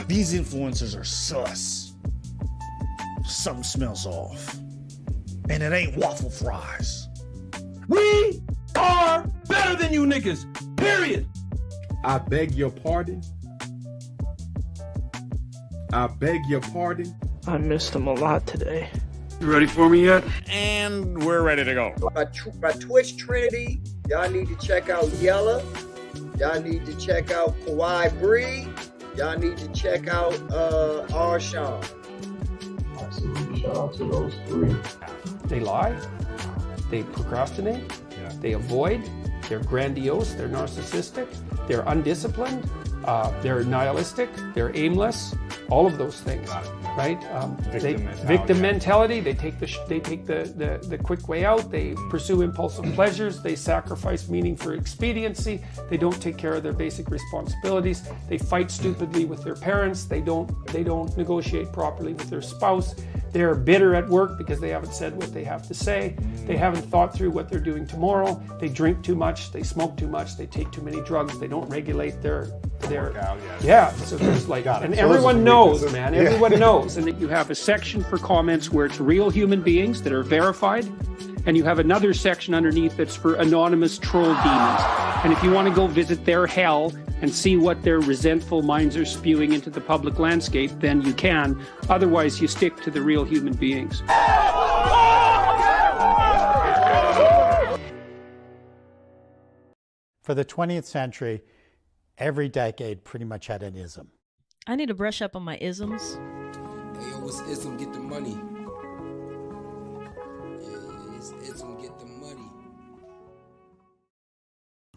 These influencers are sus. Something smells off. And it ain't waffle fries. We are better than you niggas, period. I beg your pardon. I beg your pardon. I missed him a lot today. You ready for me yet? And we're ready to go. My Twitch Trinity, y'all need to check out Yella. Y'all need to check out Kawhi Bree. Y'all need to check out Arshawn. Absolutely. Shout out to those three. They lie, they procrastinate, they avoid, they're grandiose, they're narcissistic, they're undisciplined, they're nihilistic, they're aimless, all of those things, right? Victim mentality. They take the quick way out. They pursue impulsive pleasures. They sacrifice meaning for expediency. They don't take care of their basic responsibilities. They fight stupidly with their parents. They don't negotiate properly with their spouse. They're bitter at work because they haven't said what they have to say. They haven't thought through what they're doing tomorrow. They drink too much. They smoke too much. They take too many drugs. They don't regulate their so there's like, and everyone knows, man. Everyone knows. And that you have a section for comments where it's real human beings that are verified, and you have another section underneath that's for anonymous troll demons. And if you want to go visit their hell and see what their resentful minds are spewing into the public landscape, then you can. Otherwise, you stick to the real human beings. For the 20th century, every decade pretty much had an ism. I need to brush up on my isms. Hey, yo, what's ism? Get the money. Yeah, it's ism, get the money.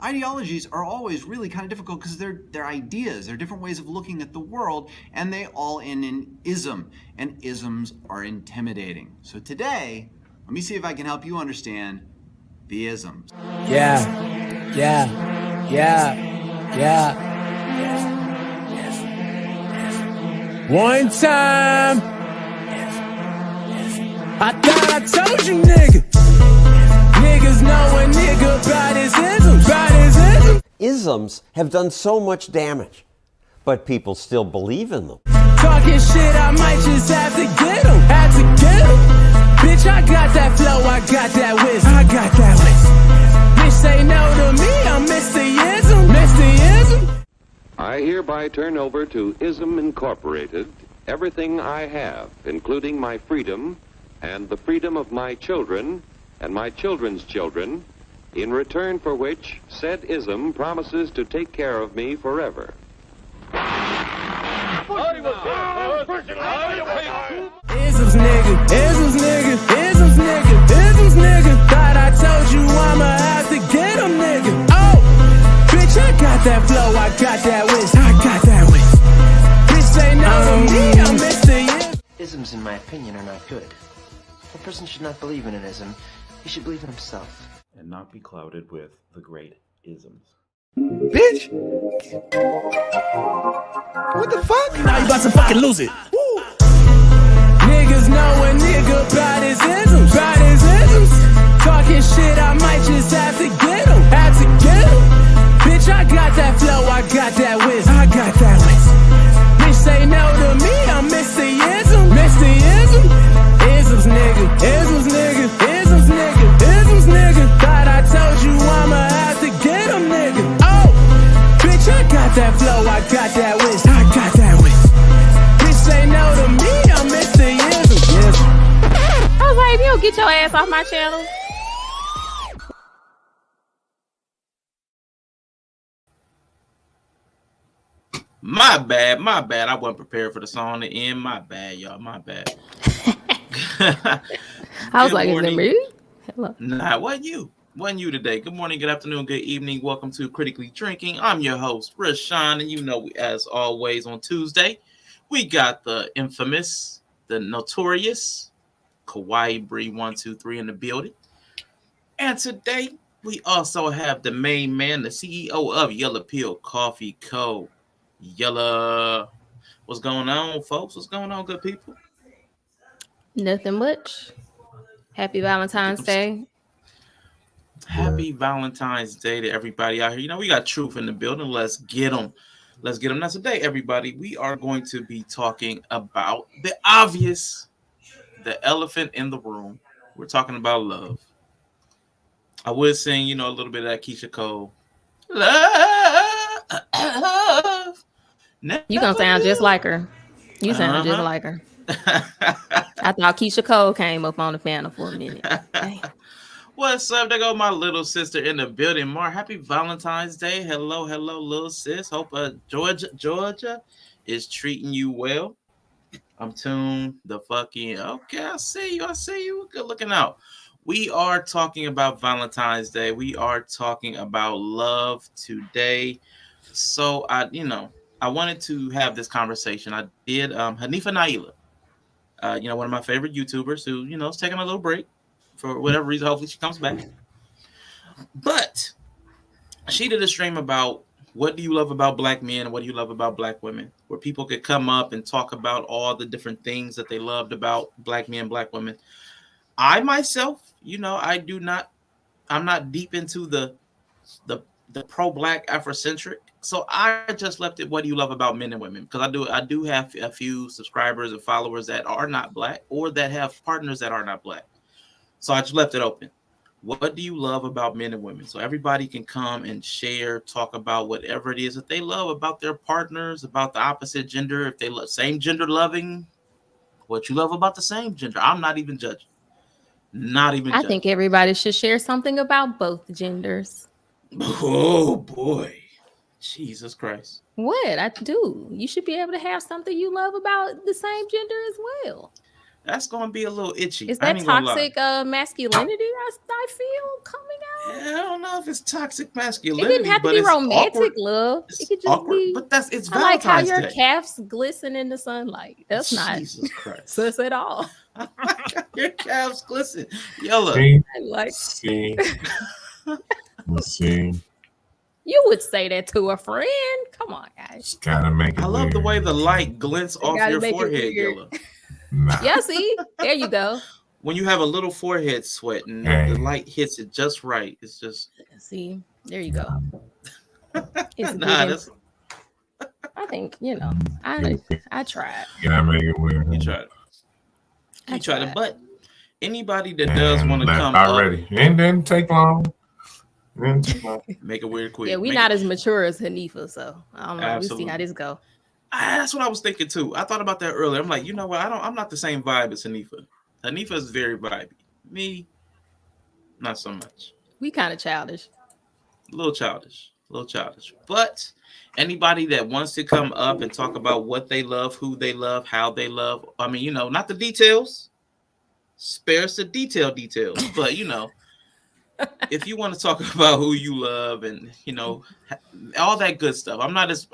Ideologies are always really kind of difficult because they're ideas, they're different ways of looking at the world, and they all end in ism, and isms are intimidating. So today, let me see if I can help you understand the isms. Yeah. One time, I thought I told you, nigga. Niggas know a nigga about his isms. Isms have done so much damage, but people still believe in them. Talking shit, I might just have to get him. Bitch, I got that flow, I got that wisdom. Bitch, say no to me, I'm Mr. Ism. I hereby turn over to Ism Incorporated everything I have, including my freedom and the freedom of my children and my children's children, in return for which said Ism promises to take care of me forever. Isms nigga. Thought I told you I'ma have to get him, nigga. Oh, bitch, I got that flow, I got that wisdom. Bitch, say no to me, I'm Mr. Isms, in my opinion, are not good. A person should not believe in an ism. He should believe in himself. And not be clouded with the great isms. Bitch! What the fuck? Now you about to fucking lose it. Woo. Niggas know a nigga about his isms. Talking shit, I might just have to get him. Bitch, I got that flow, I got that wisdom. Bitch, say no to me, I'm Mr. Ism. Isms nigga. Thought I told you I'ma have to get him, nigga. Oh, bitch, I got that flow, I got that wisdom. Bitch, say no to me, I'm Mr. Ism. I was like, you get your ass off my channel. My bad. I wasn't prepared for the song to end. My bad, y'all. My bad. I was like, is it me? Hello. Nah, wasn't you today. Good morning, good afternoon, good evening. Welcome to Critically Drinking. I'm your host, Rashawn, and you know, as always on Tuesday, we got the infamous, the notorious Kawhi Bree 123 in the building. And today, we also have the main man, the CEO of Yellow Pill Coffee Co. Yella. What's going on, folks? What's going on, good people? Nothing much. Happy Valentine's Day. Happy Valentine's Day to everybody out here. You know, we got Truth in the building. Let's get them. Let's get them. Now today, everybody, we are going to be talking about the obvious, the elephant in the room. We're talking about love. I would sing, a little bit of that Keisha Cole. Love. You gonna sound just like her. You sound just like her. I thought Keisha Cole came up on the panel for a minute. Dang. What's up? There go my little sister in the building. Mar, happy Valentine's Day. Hello, little sis. Hope Georgia is treating you well. I'm tuned the fucking okay. I see you. Good looking out. We are talking about Valentine's Day. We are talking about love today. So I wanted to have this conversation. I did Hanifa Naila, one of my favorite YouTubers who, is taking a little break for whatever reason. Hopefully she comes back. But she did a stream about what do you love about black men and what do you love about black women, where people could come up and talk about all the different things that they loved about black men, black women. I myself, I'm not deep into the pro-black Afrocentric. So I just left it. What do you love about men and women? Because I do have a few subscribers and followers that are not black or that have partners that are not black. So I just left it open. What do you love about men and women? So everybody can come and share, talk about whatever it is that they love about their partners, about the opposite gender. If they love same gender loving, what you love about the same gender. I'm not even judging. I think everybody should share something about both genders. Oh boy. Jesus Christ. What? I do. You should be able to have something you love about the same gender as well. That's going to be a little itchy. Is that toxic masculinity I feel coming out? Yeah, I don't know if it's toxic masculinity. It didn't have to be romantic awkward. love. It's it could just awkward, be. But it's Valentine's like how your Day. calves glisten in the sunlight. That's not sus at all. Your calves glisten. Yellow. See. You would say that to a friend. Come on, guys. Gotta make it I love the way the light glints off your forehead, Yellow. Yeah, see? There you go. When you have a little forehead sweat and the light hits it just right, it's just... See? There you go. It's I think, I tried. Gotta make it weird. You tried it. But anybody that does want to come already. It didn't take long. Make it weird quick. Yeah, we're not as mature as Hanifa, so I don't know. Absolutely. We'll see how this go. That's what I was thinking too. I thought about that earlier. I'm like, you know what? I'm not the same vibe as Hanifa. Hanifa is very vibey. Me, not so much. We kind of childish. A little childish. But anybody that wants to come up and talk about what they love, who they love, how they love. I mean, not the details. Spare us the details. But if you want to talk about who you love and all that good stuff, I'm not as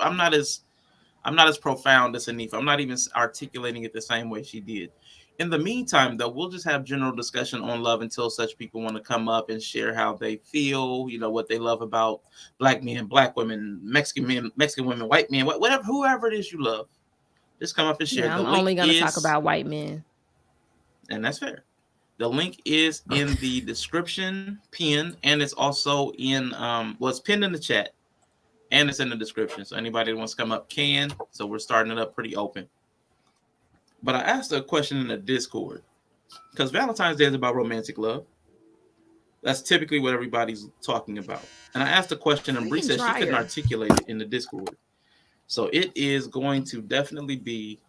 profound as Hanifa. I'm not even articulating it the same way she did. In the meantime, though, we'll just have general discussion on love until such people want to come up and share how they feel, what they love about black men, black women, Mexican women, white men, whatever, whoever it is you love. Just come up and share. Yeah, I'm only going to talk about white men. And that's fair. The link is in the description pin, and it's also in it's pinned in the chat, and it's in the description. So anybody that wants to come up can. So we're starting it up pretty open. But I asked a question in the Discord because Valentine's Day is about romantic love. That's typically what everybody's talking about. And I asked a question, and Bree said she couldn't articulate it in the Discord. So it is going to definitely be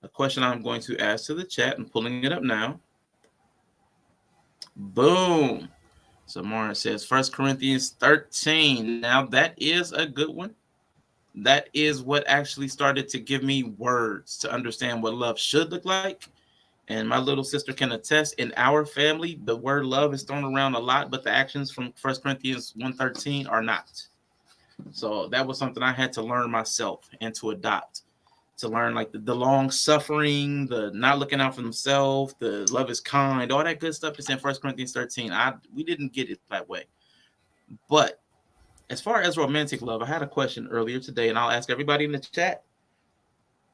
a question I'm going to ask to the chat. I'm pulling it up now. Boom. So Mara says 1 Corinthians 13. Now that is a good one. That is what actually started to give me words to understand what love should look like. And my little sister can attest, in our family, the word love is thrown around a lot, but the actions from 1 Corinthians 1:13 are not. So that was something I had to learn myself and to adopt. To learn like the long suffering, the not looking out for themselves, the love is kind, all that good stuff is in 1 Corinthians 13. We didn't get it that way. But as far as romantic love, I had a question earlier today, and I'll ask everybody in the chat.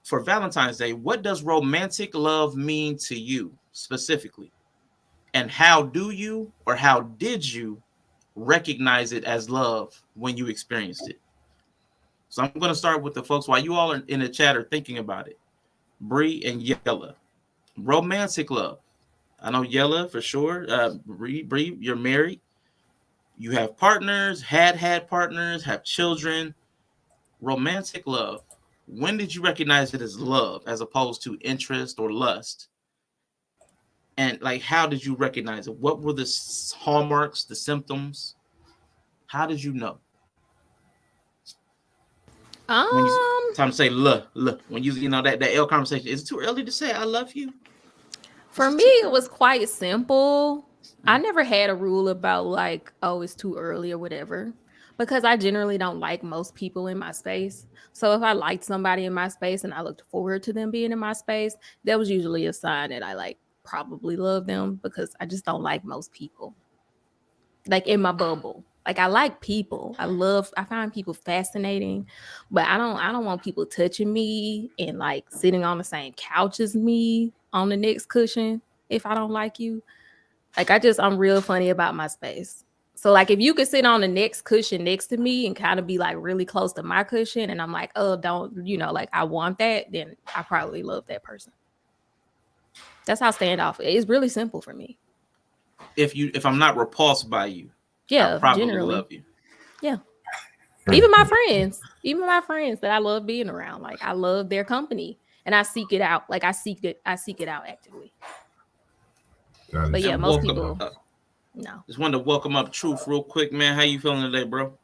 For Valentine's Day, what does romantic love mean to you specifically? And how do you or how did you recognize it as love when you experienced it? So I'm going to start with the folks while you all are in the chat are thinking about it. Bree and Yella. Romantic love. I know Yella for sure. Bree, you're married. You have partners, had partners, have children. Romantic love. When did you recognize it as love as opposed to interest or lust? And like, how did you recognize it? What were the hallmarks, the symptoms? How did you know? When you time to say look, when you know that L conversation, is it too early to say I love you? For me, it was quite simple. I never had a rule about like, oh, it's too early or whatever, because I generally don't like most people in my space. So if I liked somebody in my space and I looked forward to them being in my space, that was usually a sign that I like probably love them, because I just don't like most people. Like in my bubble. Like I like people. I find people fascinating, but I don't want people touching me and like sitting on the same couch as me on the next cushion if I don't like you. Like I'm real funny about my space. So like if you could sit on the next cushion next to me and kind of be like really close to my cushion and I'm like, oh, don't, like I want that, then I probably love that person. That's how standoff is. It's really simple for me. If I'm not repulsed by you, yeah, I probably generally love you. Yeah. Even my friends that I love being around, like I love their company and I seek it out. Like I seek it out actively. But yeah, most people no. Just wanted to welcome up Truth real quick, man. How you feeling today, bro?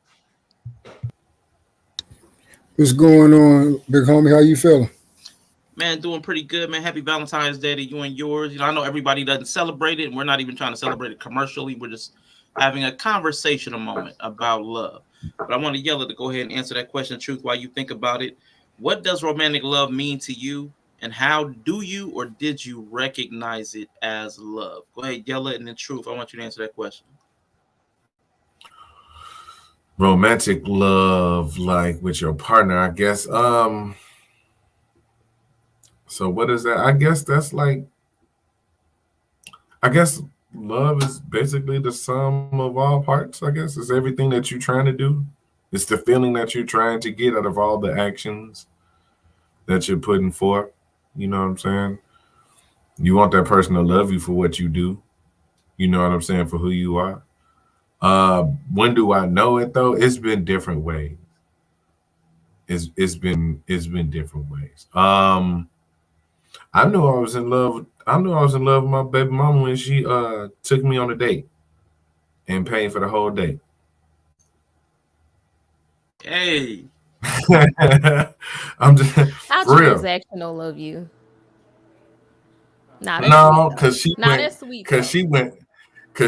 What's going on, big homie? How you feeling? Man, doing pretty good, man. Happy Valentine's Day to you and yours. I know everybody doesn't celebrate it, and we're not even trying to celebrate it commercially. We're just having a conversational moment about love. But I want to Yella to go ahead and answer that question, Truth, while you think about it. What does romantic love mean to you, and how do you or did you recognize it as love? Go ahead, Yella, and then Truth, I want you to answer that question. Romantic love, like with your partner, I guess. So what is that? I guess love is basically the sum of all parts. I guess it's everything that you're trying to do. It's the feeling that you're trying to get out of all the actions that you're putting forth. You know what I'm saying? You want that person to love you for what you do. You know what I'm saying? For who you are. When do I know it though? It's been different ways. It's been different ways. I knew I was in love with my baby mama when she took me on a date and paid for the whole date. Hey. I'm just how for real. Transactional of you. No, because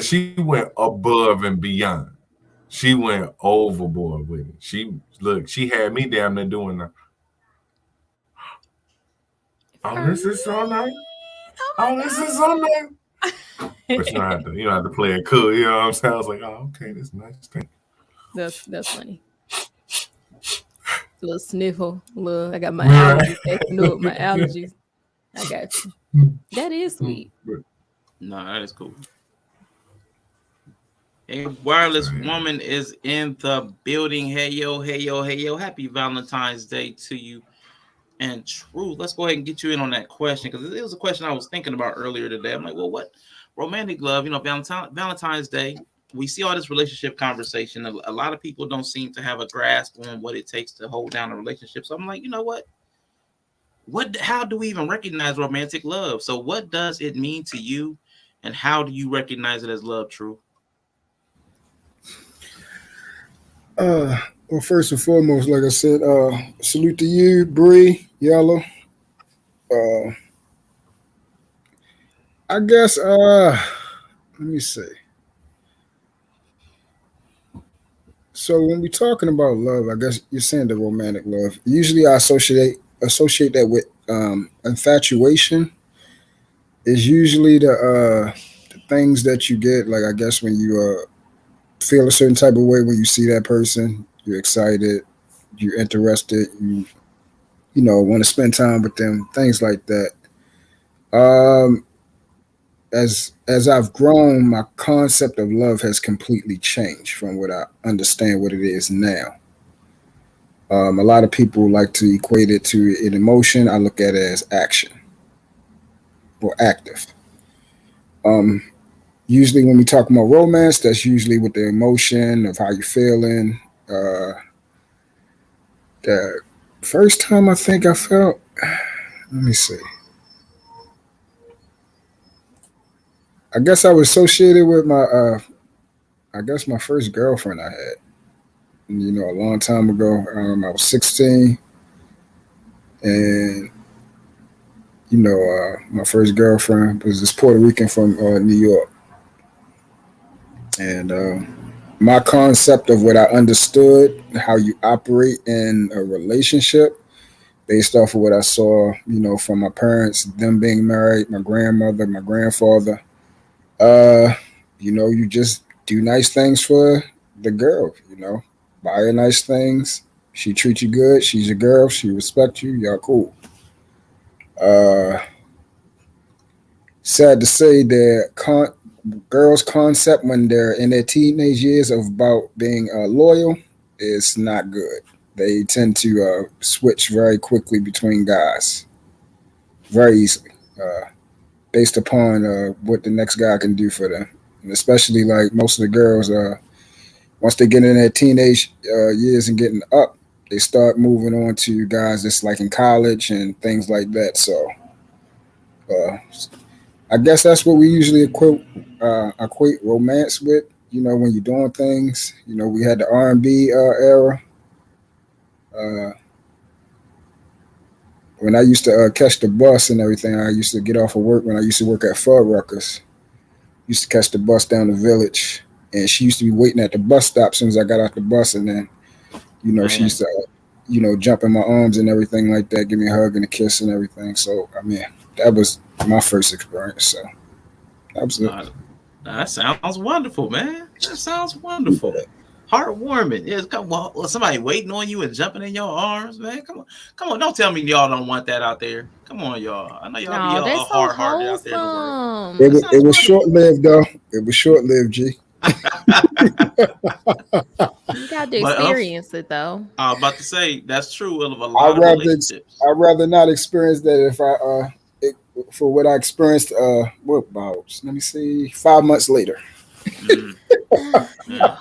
she went above and beyond. She went overboard with it. She had me damn near doing that. Oh, this is so nice. Oh, this is so nice. But you don't have to play it cool. You know what I'm saying? I was like, oh, okay, that's nice. Thank you. That's funny. A little sniffle. I got my allergies acting up. My allergies. I got you. That is sweet. No, that is cool. A wireless woman is in the building. Hey yo, hey yo, hey yo. Happy Valentine's Day to you. And Truth, let's go ahead and get you in on that question, because it was a question I was thinking about earlier today. I'm like, well, what romantic love? Valentine's Day, we see all this relationship conversation. A lot of people don't seem to have a grasp on what it takes to hold down a relationship. So I'm like, you know what? How do we even recognize romantic love? So what does it mean to you, and how do you recognize it as love, Truth? Well, first and foremost, like I said, salute to you, Bree, Yellow. I guess, let me see. So when we're talking about love, I guess you're saying the romantic love. Usually I associate that with infatuation. Is usually the things that you get, like I guess when you feel a certain type of way when you see that person, you're excited, you're interested, you want to spend time with them, things like that. As I've grown, my concept of love has completely changed from what I understand what it is now. A lot of people like to equate it to an emotion. I look at it as action or active. Um, Usually, when we talk about romance, that's usually with the emotion of how you're feeling. The first time I think I felt, let me see. I guess I was associated with I guess my first girlfriend I had. You know, a long time ago. I was 16, and my first girlfriend was this Puerto Rican from New York, and my concept of what I understood, how you operate in a relationship, based off of what I saw, from my parents, them being married, my grandmother, my grandfather. You just do nice things for the girl, buy her nice things. She treats you good. She's a girl. She respects you. Y'all cool. Uh, Sad to say that girls' concept when they're in their teenage years of about being loyal is not good. They tend to switch very quickly between guys, very easily, based upon what the next guy can do for them. And especially like most of the girls, once they get in their teenage years and getting up, they start moving on to guys that's like in college and things like that. So I guess that's what we usually equate romance with. When you're doing things. We had the R&B era. When I used to catch the bus and everything, I used to get off of work when I used to work at Fuddruckers. Used to catch the bus down the village, and she used to be waiting at the bus stop as soon as I got out the bus, and then, she used to, jump in my arms and everything like that, give me a hug and a kiss and everything. So, I mean, that was my first experience. So, that was it. That sounds wonderful, man. That sounds wonderful. Heartwarming. Yeah, come on. Somebody waiting on you and jumping in your arms, man. Come on. Don't tell me y'all don't want that out there. Come on, y'all. I know y'all be all hard-hearted out there in the world. It was short-lived, though. It was short-lived, G. You got to experience it, though. I was about to say that's true of a lot of relationships. I'd rather not experience that if for what I experienced. What about? Let me see. 5 months later. Yeah.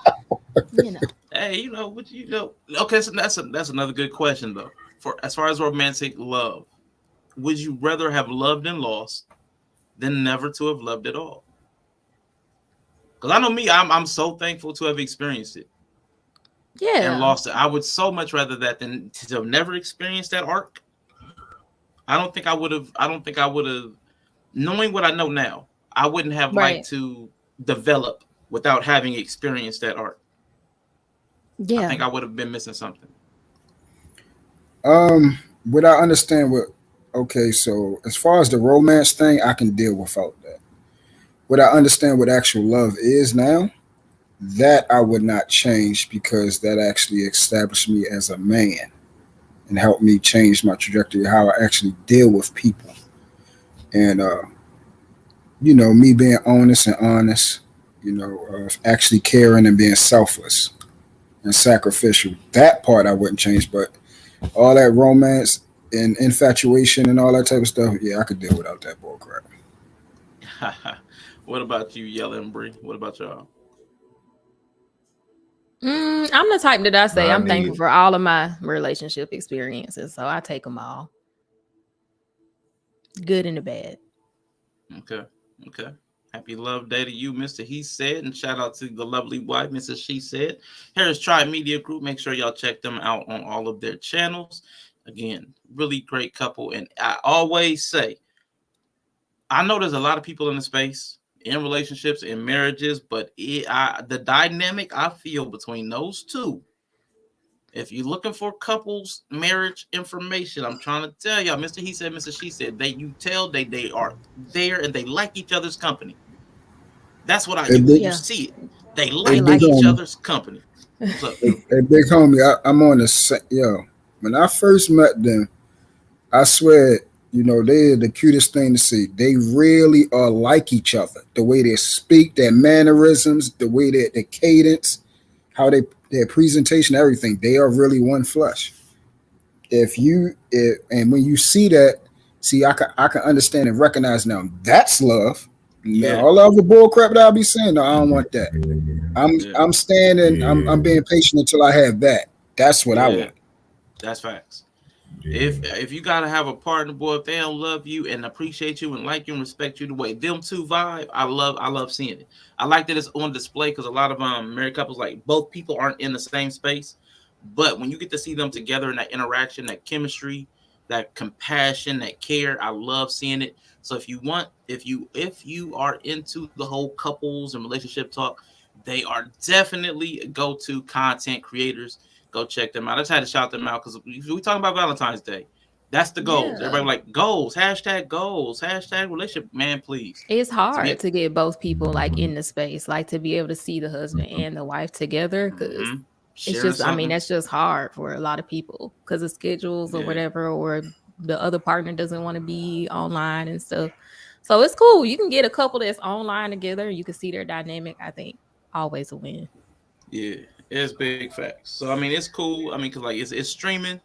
Hey, okay, so that's another good question though. For as far as romantic love, would you rather have loved and lost than never to have loved at all? Because I know me, I'm so thankful to have experienced it. Yeah. And lost it. I would so much rather that than to have never experienced that arc. I don't think I would have, knowing what I know now, I wouldn't have liked to develop without having experienced that arc. Yeah. I think I would have been missing something. What I understand so as far as the romance thing, I can deal without that. What I understand what actual love is now, that I would not change because that actually established me as a man and helped me change my trajectory, how I actually deal with people. And, me being honest, actually caring and being selfless and sacrificial. That part I wouldn't change, but all that romance and infatuation and all that type of stuff, yeah, I could deal without that bull crap. What about you, Yella and Bree? What about y'all? I'm the type that I say I'm thankful for all of my relationship experiences, so I take them all, good and the bad. Okay. Happy Love Day to you, Mr. He Said, and shout out to the lovely wife, Mrs. She Said. Harris Tribe Media Group. Make sure y'all check them out on all of their channels. Again, really great couple, and I always say, I know there's a lot of people in the space, in relationships, in marriages, but the dynamic I feel between those two, if you're looking for couples marriage information, I'm trying to tell y'all, Mr. He Said, Mr. She Said, they are there and they like each other's company. That's what you see it. They like each other's company. What's up? Hey, big homie, I'm on the when I first met them, I swear, they're the cutest thing to see. They really are like each other. The way they speak, their mannerisms, the way the cadence, how their presentation, everything, they are really one flesh. And when you see that, I can understand and recognize now that's love. Yeah. Now, all the other bull crap that I'll be saying, no, I don't want that. I'm standing, I'm being patient until I have that. That's what I want. That's facts. If you gotta have a partner, boy, if they don't love you and appreciate you and like you and respect you the way them two vibe, I love seeing it. I like that it's on display because a lot of married couples, like, both people aren't in the same space, but when you get to see them together in that interaction, that chemistry, that compassion, that care, I love seeing it. So if you are into the whole couples and relationship talk, they are definitely go-to content creators. Go check them out. I just had to shout them out because we talking about Valentine's Day. That's the goals. Yeah. Everybody like goals, goals, relationship. Man, please. It's hard to get both people like in the space, like to be able to see the husband and the wife together, because it's just, I mean, that's just hard for a lot of people because of schedules or whatever, or the other partner doesn't want to be online and stuff. So it's cool. You can get a couple that's online together. You can see their dynamic. I think always a win. Yeah, it's big facts. So I mean, it's cool. I mean, cause like it's streaming,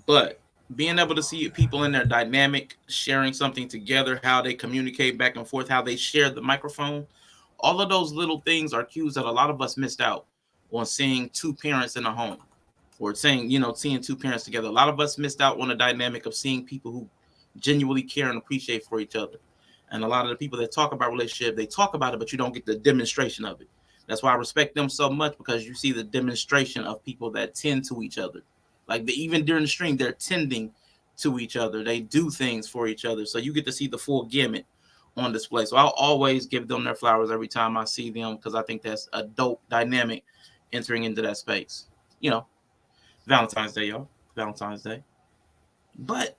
but being able to see people in their dynamic, sharing something together, how they communicate back and forth, how they share the microphone, all of those little things are cues that a lot of us missed out on seeing two parents in a home, or seeing two parents together. A lot of us missed out on the dynamic of seeing people who genuinely care and appreciate for each other. And a lot of the people that talk about relationship, they talk about it, but you don't get the demonstration of it. That's why I respect them so much, because you see the demonstration of people that tend to each other. Like even during the stream, they're tending to each other. They do things for each other. So you get to see the full gamut on display. So I'll always give them their flowers every time I see them, because I think that's a dope dynamic entering into that space. Valentine's Day, y'all. Valentine's Day. But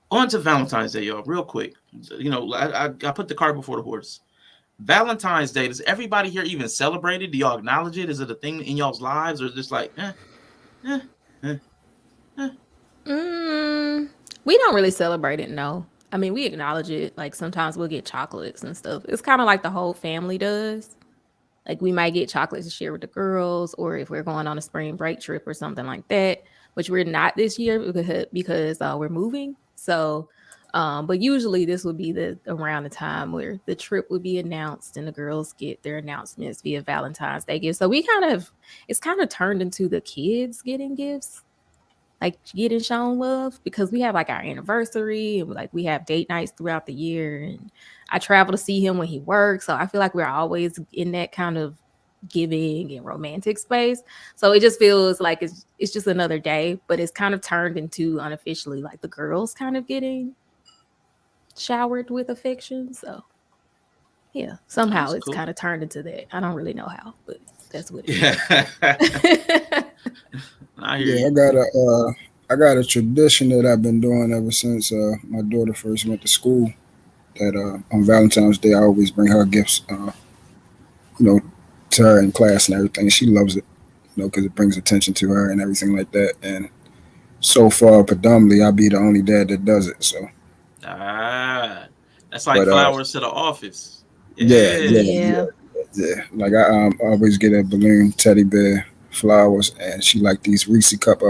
on to Valentine's Day, y'all, real quick. I put the cart before the horse. Valentine's Day, does everybody here even celebrate it? Do y'all acknowledge it? Is it a thing in y'all's lives, or just like, We don't really celebrate it, no. I mean, we acknowledge it. Like sometimes we'll get chocolates and stuff. It's kind of like the whole family does. Like we might get chocolates to share with the girls, or if we're going on a spring break trip or something like that, which we're not this year because we're moving. So, but usually this would be around the time where the trip would be announced and the girls get their announcements via Valentine's Day gifts. So it's kind of turned into the kids getting gifts, like getting shown love, because we have like our anniversary and like we have date nights throughout the year, and I travel to see him when he works. So I feel like we're always in that kind of giving and romantic space. So it just feels like it's just another day, but it's kind of turned into unofficially like the girls kind of getting showered with affection. So yeah, somehow it's kind of turned into that. I don't really know how, but that's what it is. I got a tradition that I've been doing ever since my daughter first went to school. That on Valentine's Day, I always bring her gifts, to her in class and everything. She loves it, because it brings attention to her and everything like that. And so far, predominantly, I'll be the only dad that does it. So, that's like flowers to the office. Yeah. Like I always get a balloon, teddy bear, flowers, and she like these Reese cup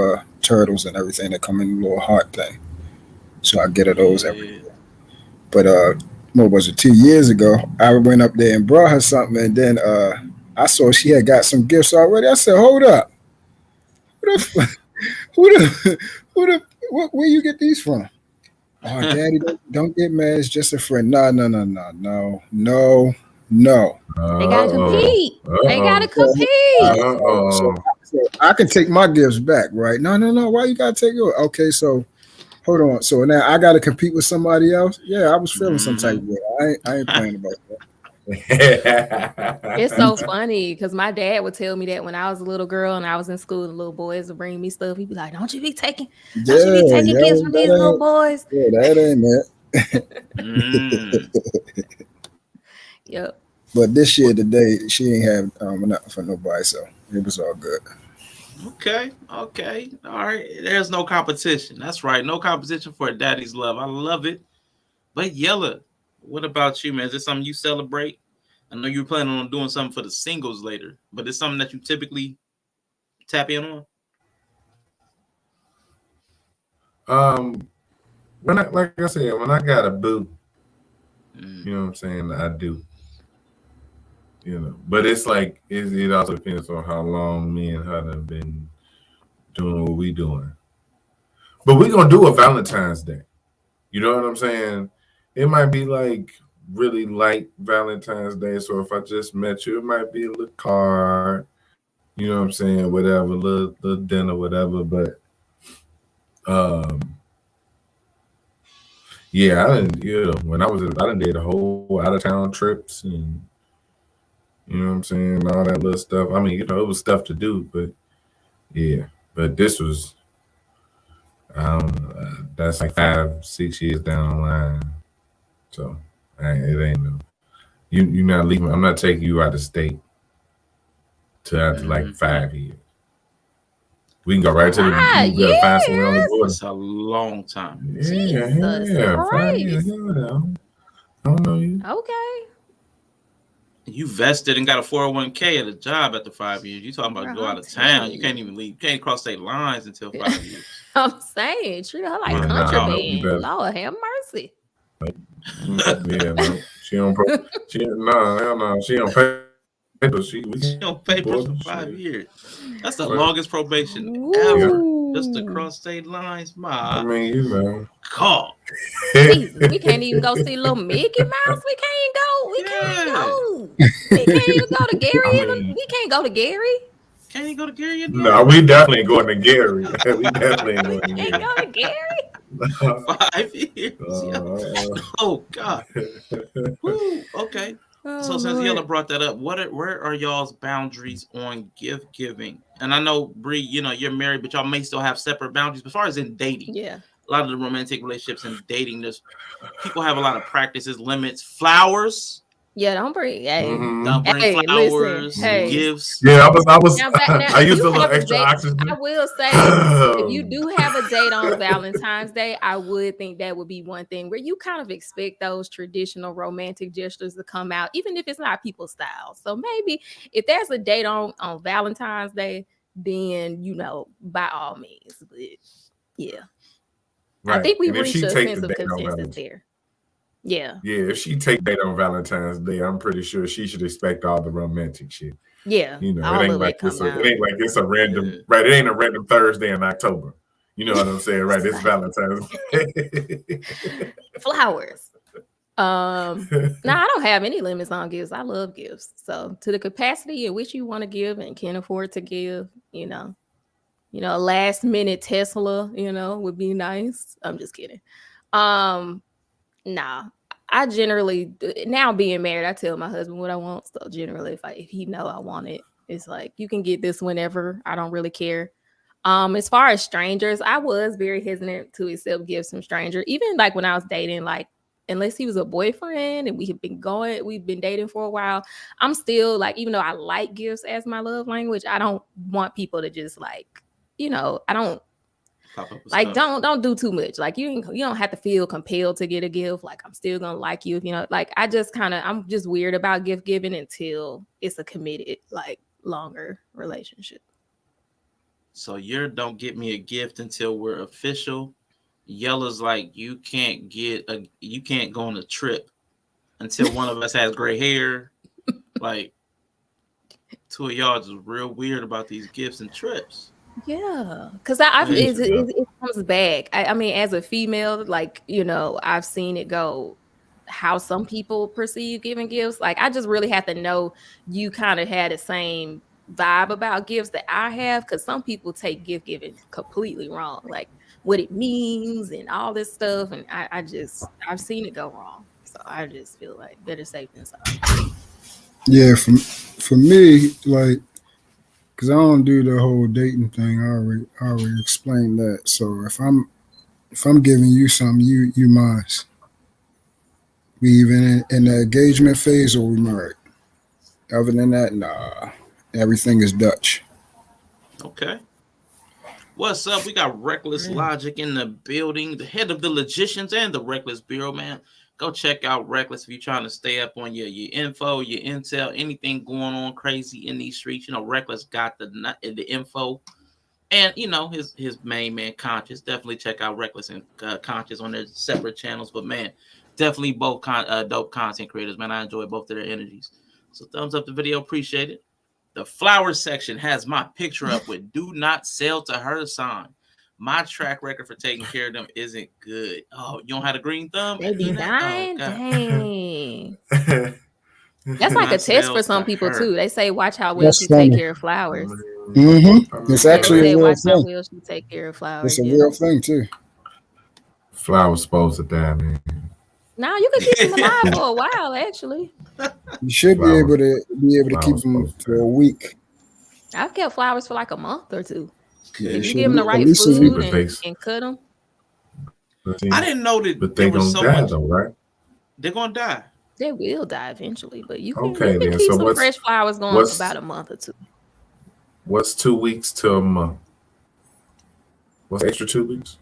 turtles and everything that come in a little heart thing. So I get her those every year. But what was it, 2 years ago, I went up there and brought her something, and then I saw she had got some gifts already. I said, hold up. Where you get these from? Oh, Daddy, don't get mad. It's just a friend. No. They gotta compete. They gotta compete. So I can take my gifts back, right? No. Why you gotta take yours? Okay, so hold on. So now I gotta compete with somebody else? Yeah, I was feeling some type of way. I ain't playing about that. It's so funny because my dad would tell me that when I was a little girl and I was in school, the little boys would bring me stuff. He'd be like, don't you be taking gifts from these little boys. Yeah, that ain't that. Yep. But this year, today, she ain't have nothing for nobody, so it was all good. Okay. All right. There's no competition. That's right. No competition for a daddy's love. I love it. But Yella, what about you, man? Is this something you celebrate? I know you were planning on doing something for the singles later, but it's something that you typically tap in on. When I like I said, when I got a boo, you know what I'm saying, I do. You know, but it's like it also depends on how long me and her have been doing what we doing. But we gonna do a Valentine's Day. You know what I'm saying? It might be like really light Valentine's Day. So if I just met you, it might be a little card. You know what I'm saying? Whatever, little dinner, whatever. But yeah, I didn't. You know, when I done did a whole out of town trips and you know what I'm saying, all that little stuff. I mean, you know, it was stuff to do, but yeah. But this was, that's like 5-6 years down the line. So it ain't no. You're not leaving. I'm not taking you out of state to after like 5 years. We can go right to the. You gotta find somewhere on the border. That's a long time. Yeah, 5 years. Yeah, I don't know you. Okay. You vested and got a 401k at a job after 5 years. You talking about go out of town? You can't even leave. You can't cross state lines until 5 years. I'm saying, treat her like Yeah, contraband. nah, Lord have mercy. Yeah, no, she don't. Hell no, she don't pay. She don't pay for 5 years. That's the longest probation ever. Just to cross state lines, I mean, you know. Call. Jesus, we can't even go see little Mickey Mouse. We can't go. We can't even go to Gary. We can't go to Gary. Can't you go to Gary? No, we definitely ain't going to Gary. We definitely ain't going to Gary. Can't go to Gary. 5 years. Oh God. Woo, okay. So since Yella brought that up, where are y'all's boundaries on gift giving? And I know Bree, you know you're married, but y'all may still have separate boundaries. As far as in dating, yeah, a lot of the romantic relationships and dating, there's people have a lot of practices, limits, flowers. Yeah, don't bring. Hey, don't bring flowers, gifts. Yeah, I was. Now, I used a little have extra date, oxygen. I will say, if you do have a date on Valentine's Day, I would think that would be one thing where you kind of expect those traditional romantic gestures to come out, even if it's not people's style. So maybe if there's a date on Valentine's Day, then you know, by all means. But yeah, Right. I think we And if reached she a take sense the of date on consensus Valentine's- there. Yeah. Yeah, if she take date on Valentine's Day, I'm pretty sure she should expect all the romantic shit. Yeah, you know, all it ain't of like it it's come a, out. it ain't like it's a random right. It ain't a random Thursday in October. You know what I'm saying, right? It's Valentine's Day. Flowers. Now I don't have any limits on gifts. I love gifts. So to the capacity in which you want to give and can afford to give, you know, a last minute Tesla, you know, would be nice. I'm just kidding. Nah, I generally, now being married, I tell my husband what I want. So generally, if he know I want it, it's like, you can get this whenever. I don't really care. As far as strangers, I was very hesitant to accept gifts from strangers. Even like when I was dating, like, unless he was a boyfriend and we've been dating for a while, I'm still like, even though I like gifts as my love language, I don't want people to just like, you know, I don't like stuff. Don't do too much. Like you don't have to feel compelled to get a gift. Like I'm still gonna like you if you know. Like I'm just weird about gift giving until it's a committed, like longer relationship. So don't get me a gift until we're official. Yella's like you can't go on a trip until one of us has gray hair. Like two of y'all just real weird about these gifts and trips. Yeah, because it comes back. I mean, as a female, like, you know, I've seen it go how some people perceive giving gifts. Like, I just really have to know you kind of had the same vibe about gifts that I have, because some people take gift giving completely wrong, like what it means and all this stuff. And I've seen it go wrong. So I just feel like better safe than sorry. Yeah, for me, like, because I don't do the whole dating thing. I already explained that. So if I'm giving you something, you mine. We even in the engagement phase or we married. Other than that, nah. Everything is Dutch. Okay. What's up? We got Reckless Logic in the building, the head of the Logicians and the Reckless Bureau, man. Go check out Reckless if you're trying to stay up on your info, your intel, anything going on crazy in these streets. You know, Reckless got the info, and you know his main man Conscious. Definitely check out Reckless and Conscious on their separate channels. But man, definitely both dope content creators. Man, I enjoy both of their energies. So thumbs up the video, appreciate it. The flowers section has my picture up with "Do not sell to her" sign. My track record for taking care of them isn't good. Oh, you don't have a green thumb? They be dying. Oh, Dang. That's like a test for some people too. They say, "Watch how well That's she funny. take care of flowers." It's Yeah, actually they say, a real "Watch how thing. well she take care of flowers." It's a Yeah. real thing too. Flowers supposed to die, man. Now you can keep them alive for a while, actually. You should be able to keep them for a week. I've kept flowers for like a month or two. Yeah, If you should give them be the at right least a week. food and cut them, I didn't know that But there they was gonna so die much. though, right? They're gonna die. they will die eventually. But you can, Okay, you can then. keep So some fresh flowers going what's- for about a month or two. What's 2 weeks to a month? What's the extra 2 weeks?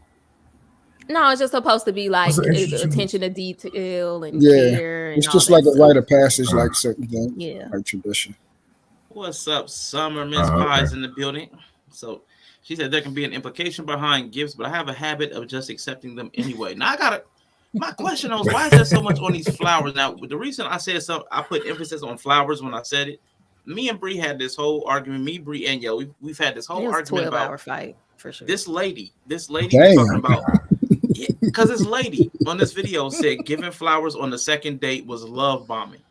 No, it's just supposed to be like What's the extra 2 attention to detail and Yeah, care. And it's all just that like a stuff. rite of passage, like certain things, Yeah. like tradition. What's up, Summer? Miss Oh, okay. Pie's in the building. So she said there can be an implication behind gifts, but I have a habit of just accepting them anyway. Now my question was, why is there so much on these flowers? Now, the reason I said so, I put emphasis on flowers when I said it. Me and Bree had this whole argument. Me, Bree, and Yo, we've had this whole It was a argument 12-hour about fight for sure. this lady we're Damn. talking about. Because this lady on this video said giving flowers on the second date was love bombing,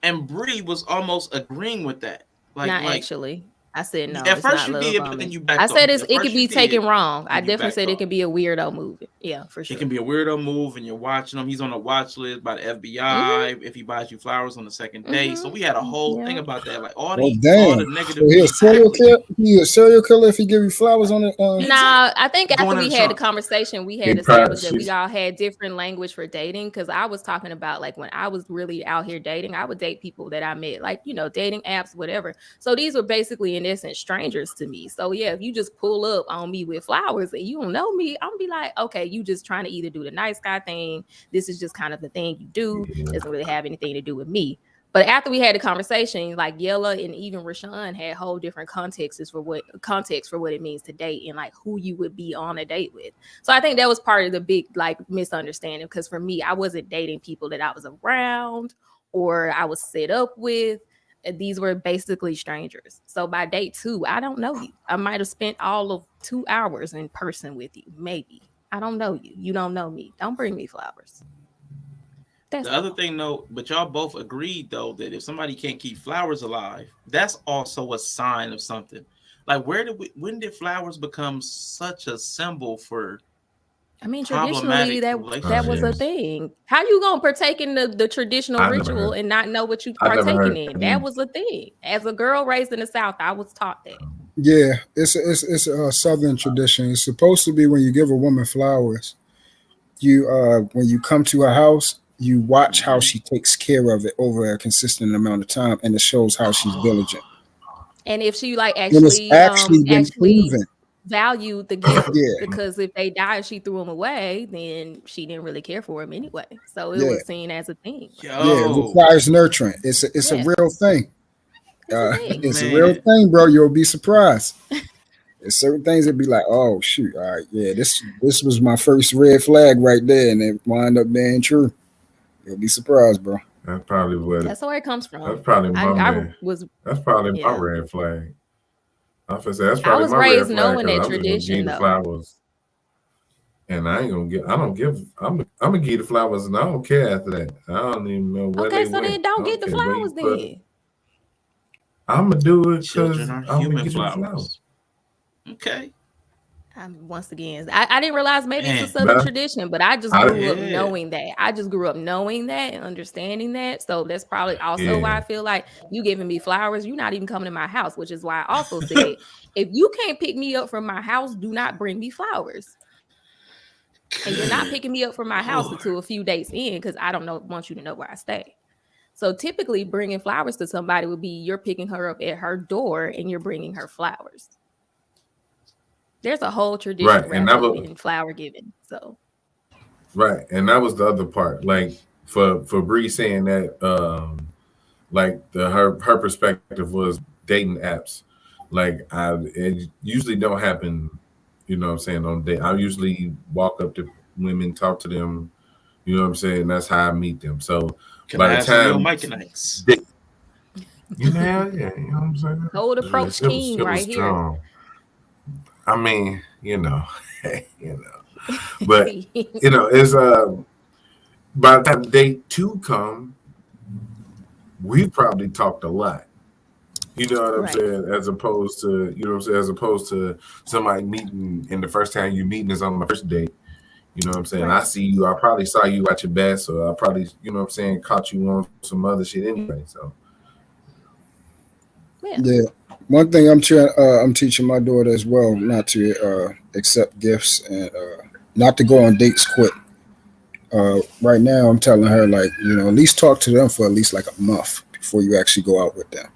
and Bree was almost agreeing with that. Not actually. I said no. At it's first not you love did, but bombing. then you backed I said off. it could be taken wrong. I and you definitely backed said it off. could be a weirdo move. Yeah, for sure. It can be a weirdo move, and you're watching him. He's on a watch list by the FBI if he buys you flowers on the second date. So we had a whole thing about that, like all Oh the damn! negative. So he a serial killer. He a serial killer if he give you flowers on it. Nah, I think after Going in we the had the trunk. conversation, we had He established that probably- we all had different language for dating. Because I was talking about like when I was really out here dating, I would date people that I met, like dating apps, whatever. So these were basically in essence strangers to me. So yeah, if you just pull up on me with flowers and you don't know me, I'm gonna be like, okay, you just trying to either do the nice guy thing. This is just kind of the thing you do. Doesn't really have anything to do with me. But after we had the conversation, like Yella and even Rashawn had whole different contexts for what it means to date and like who you would be on a date with. So I think that was part of the big like misunderstanding, because for me, I wasn't dating people that I was around or I was set up with. These were basically strangers. So by date 2, I don't know you. I might have spent all of 2 hours in person with you, maybe. I don't know you. You don't know me. Don't bring me flowers. That's The other thing, though, but y'all both agreed though that if somebody can't keep flowers alive, that's also a sign of something. Like when did flowers become such a symbol for? I mean, traditionally that was a relationships? thing. How you gonna partake in the traditional I never ritual heard- and not know what you I never partaking heard in? that. That was a thing. As a girl raised in the South, I was taught that. Yeah, it's a Southern tradition. It's supposed to be when you give a woman flowers, you when you come to her house, you watch how she takes care of it over a consistent amount of time, and it shows how she's diligent. And if she like And it's actually been proven. valued the gift, Yeah. because if they died and she threw them away, then she didn't really care for them anyway. So it Yeah. was seen as a thing. Yeah, it requires nurturing. It's a Yeah. real thing. thing. It's a real thing, bro. You'll be surprised. There's certain things that be like, oh shoot, all right, yeah, this was my first red flag right there, and it wind up being true. You'll be surprised, bro. That's probably what. That's where it comes from. That's probably my man. was That's probably yeah. my red flag. I was say, that's I probably was my raised red flag, knowing 'cause that I'm just gonna tradition, give the though. flowers, and I ain't gonna give. I don't give. I'm gonna give the flowers, and I don't care after that. I don't even know where Okay, they so went. then don't get the care where flowers you put then. it. I'm gonna do it because Children I'm are gonna human get the flowers. flowers. Okay. Once again, I didn't realize maybe it's a Man, Southern but tradition, but I just I- grew up Yeah. knowing that. I just grew up knowing that and understanding that. So that's probably also why Yeah. I feel like you giving me flowers, you're not even coming to my house, which is why I also said, if you can't pick me up from my house, do not bring me flowers. And you're not picking me up from my house until a few days in, because I don't want you to know where I stay. So typically bringing flowers to somebody would be you're picking her up at her door and you're bringing her flowers. There's a whole tradition Right, and wrapped that up was- in flower giving. So Right, and that was the other part. Like for Bree saying that, like her perspective was dating apps. Like it usually don't happen. You know what I'm saying on date. I usually walk up to women, talk to them. You know what I'm saying. That's how I meet them. So Can by I the have some of your time Mike nights? you know, yeah, you know what I'm saying. Cold approach king It right was here. strong. I mean, you know, but it's by the time date 2 come, we probably talked a lot. You know what I'm saying? As opposed to, you know what I'm saying, as opposed to somebody meeting and the first time you meeting is on the first date. You know what I'm saying? I see you, I probably saw you at your best, or I probably, you know what I'm saying, caught you on some other shit anyway. So Yeah. One thing I'm teaching my daughter as well, not to accept gifts and not to go on dates quick. Right now, I'm telling her, like, at least talk to them for at least like a month before you actually go out with them.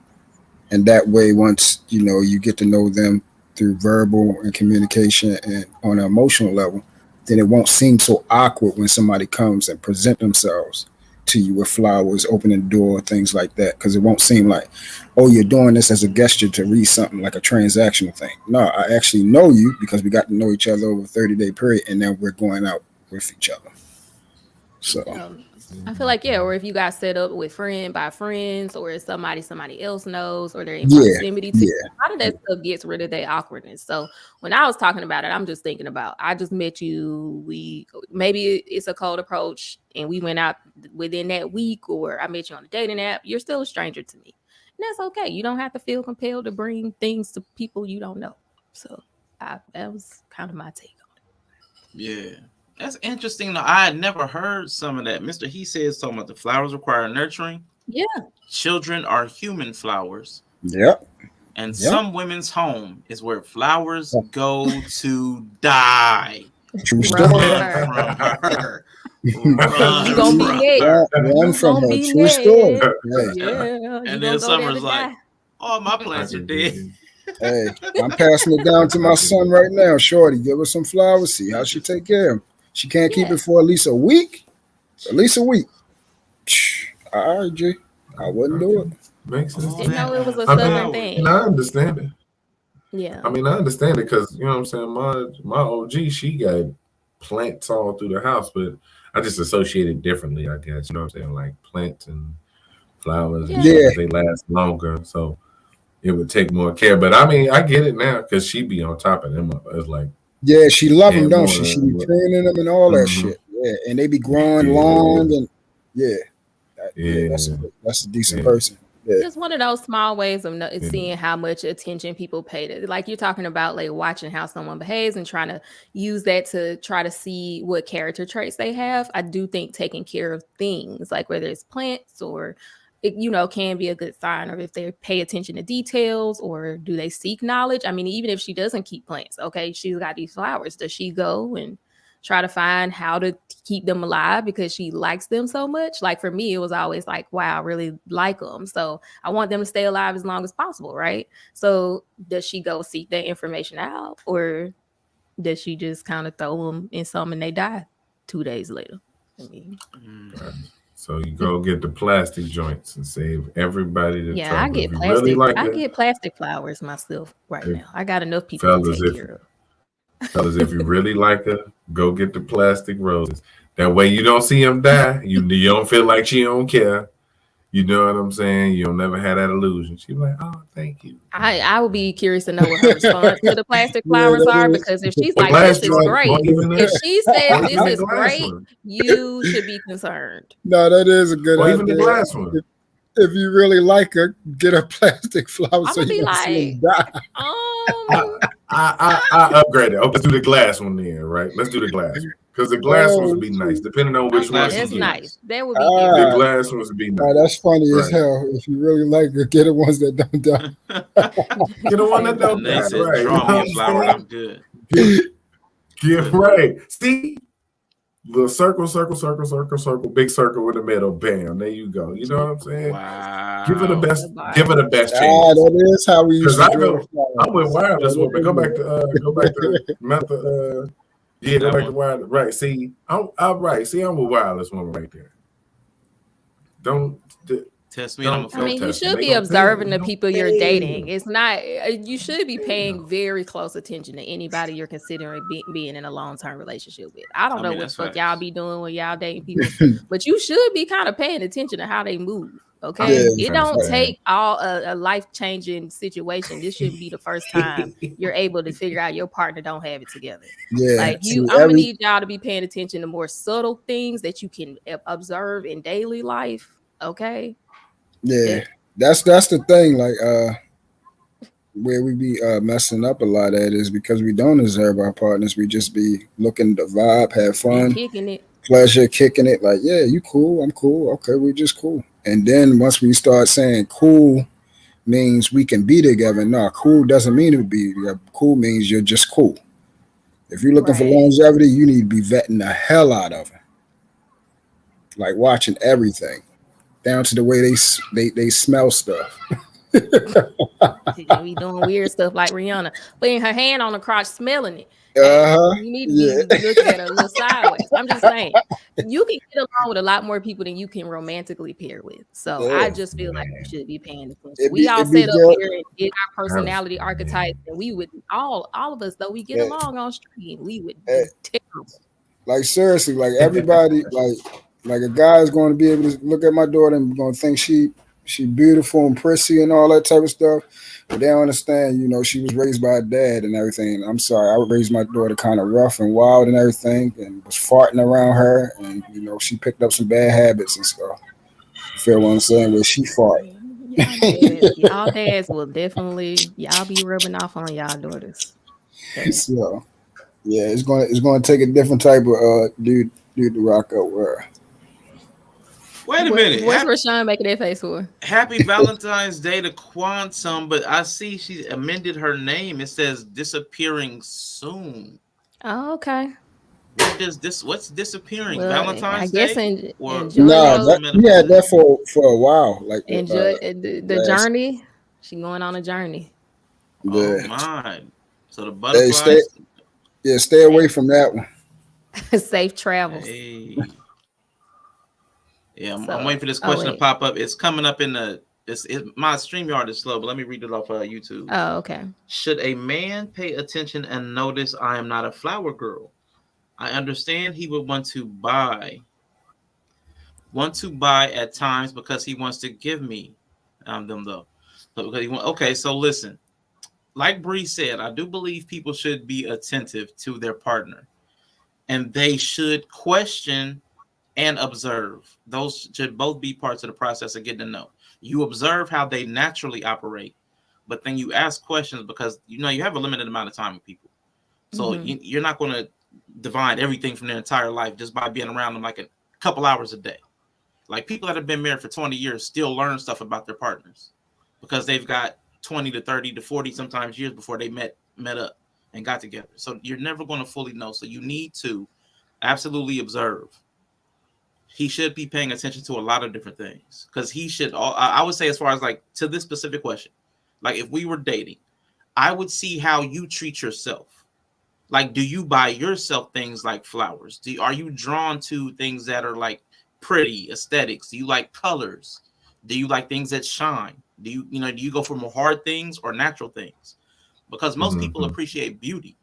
And that way, once you get to know them through verbal and communication and on an emotional level, then it won't seem so awkward when somebody comes and present themselves to you with flowers, opening the door, things like that. Because it won't seem like, oh, you're doing this as a gesture to read something like a transactional thing. No, I actually know you because we got to know each other over a 30-day period, and then we're going out with each other. So I feel like, or if you got set up with by friends, or if somebody else knows, or they're in proximity to you, a lot of that stuff gets rid of that awkwardness. So when I was talking about it, I'm just thinking about, I just met you, maybe it's a cold approach and we went out within that week, or I met you on a dating app, you're still a stranger to me. And that's okay. You don't have to feel compelled to bring things to people you don't know. So that was kind of my take on it. Yeah. That's interesting. Though. I had never heard some of that. Mr. He says talking about the flowers require nurturing. Yeah. Children are human flowers. Yep. And some women's home is where flowers go to die. True story. Run from her. You gonna be next. Run from her. True story. Yeah. And then Summer's like, all my plants are dead. Hey, I'm passing it down to my son right now. Shorty, give her some flowers. See how she take care of them. She can't keep it for at least a week. At least a week. All right, G. I wouldn't do it. Makes sense. Didn't know it was a southern thing. And I understand it. Yeah. I mean, I understand it because, you know what I'm saying, my OG, she got plants all through the house, but I just associate it differently, I guess. You know what I'm saying? Like plants and flowers, and they last longer. So it would take more care. But I mean, I get it now because she be on top of them. It's like, yeah, she love them, don't she? She be training them and all that shit. Yeah, and they be growing long and that's a decent person. Yeah. Just one of those small ways of seeing how much attention people pay to, like you're talking about, like watching how someone behaves and trying to use that to try to see what character traits they have. I do think taking care of things, like whether it's plants or it, can be a good sign, or if they pay attention to details, or do they seek knowledge? I mean, even if she doesn't keep plants, okay, she's got these flowers. Does she go and try to find how to keep them alive because she likes them so much? Like for me, it was always like, wow, I really like them. So I want them to stay alive as long as possible, right? So does she go seek that information out, or does she just kind of throw them in some and they die 2 days later? I mean, so you go get the plastic joints and save everybody the trouble. I get plastic. Really I get plastic flowers myself now. I got enough people to take care of. Fellas, if you really like her, go get the plastic roses. That way you don't see them die. You don't feel like she don't care. You know what I'm saying? You'll never have that illusion. She's like, oh, thank you. I would be curious to know what her response to the plastic flowers are, because if she's like, this is great, if she says this is great, you should be concerned. No, that is a good idea. Even the glass one. If you really like her, get her plastic flowers so you can see them die. I upgrade it. Okay, let's do the glass one then, right? Let's do the glass one. Because the glass ones would be nice, depending on which one. That's nice. That would be the glass ones would be nice. That's funny as hell. If you really like it, get the ones that don't die. Get the one that don't die. Right. Draw me a flower, I'm good. Get right. See? Little circle, big circle with a middle. Bam. There you go. You know what I'm saying? Wow. Give it the best. Give it the best chance. That is how we used to do it. I went wireless. Go back to Yeah, they're like the wild. Right. See, I'm right. See, I'm a wireless woman right there. Don't test me. I'm a I mean, you test me. should They be gonna pay observing me. the Don't people you're pay dating. me. It's not, you should be paying very close attention to anybody you're considering being in a long term relationship with. I don't know mean, what the that's fuck y'all facts. be doing when y'all dating people, but you should be kind of paying attention to how they move. Okay. Yeah, It don't take all a life changing situation. This shouldn't be the first time you're able to figure out your partner don't have it together. yeah. Like See, I'm gonna need y'all to be paying attention to more subtle things that you can observe in daily life. Okay. yeah, that's the thing. Like, where we be messing up a lot at is because we don't observe our partners. We just be looking to vibe, have And fun, kicking it. pleasure, kicking it. Like, yeah, you cool, I'm cool. Okay, we just cool. And then once we start saying cool means we can be together, no, cool doesn't mean to be together. Cool means you're just cool. If you're looking for longevity, you need to be vetting the hell out of it. Like watching everything down to the way they smell stuff. She be doing weird stuff like Rihanna, putting her hand on the crotch, smelling it. You need to be looking at her a little sideways. I'm just saying, you can get along with a lot more people than you can romantically pair with. So I just feel like you should be paying attention. We all sit up here and get our personality archetypes, and we would all of us, though we get along on stream, we would be terrible. Like seriously, like everybody, like a guy is going to be able to look at my daughter and going to think she beautiful and prissy and all that type of stuff, but they don't understand. You know, she was raised by a dad and everything. I'm sorry, I raised my daughter kind of rough and wild and everything, and was farting around her, and you know, she picked up some bad habits and stuff. You feel what I'm saying? Where she fart. Y'all dads will definitely y'all be rubbing off on y'all daughters. Okay. So yeah, it's going to take a different type of dude to rock up with her. Wait a minute. What's Rashawn making that face for? Happy Valentine's Day to Quantum, but I see she amended her name. It says disappearing soon. Oh, okay. What's disappearing? Well, Valentine's I guess Day? We had that for a while. Like enjoy the journey. She going on a journey. Oh my! So the butterflies. Stay away from that one. Safe travels. Hey. Yeah, I'm waiting for this question to pop up. It's coming up in the. My StreamYard is slow, but let me read it off YouTube. Oh, okay. Should a man pay attention and notice I am not a flower girl? I understand he would want to buy at times because he wants to give me them though. So because so listen, like Bree said, I do believe people should be attentive to their partner, and they should question and observe. Those should both be parts of the process of getting to know. You observe how they naturally operate, but then you ask questions because you know you have a limited amount of time with people. So you're not going to divine everything from their entire life just by being around them like a couple hours a day. Like people that have been married for 20 years still learn stuff about their partners because they've got 20 to 30 to 40 sometimes years before they met up and got together. So you're never going to fully know. So you need to absolutely observe. He should be paying attention to a lot of different things because he should. I would say, as far as like to this specific question, like if we were dating, I would see how you treat yourself. Like, do you buy yourself things like flowers? Are you drawn to things that are like pretty aesthetics? Do you like colors? Do you like things that shine? Do you go for more hard things or natural things? Because most people appreciate beauty,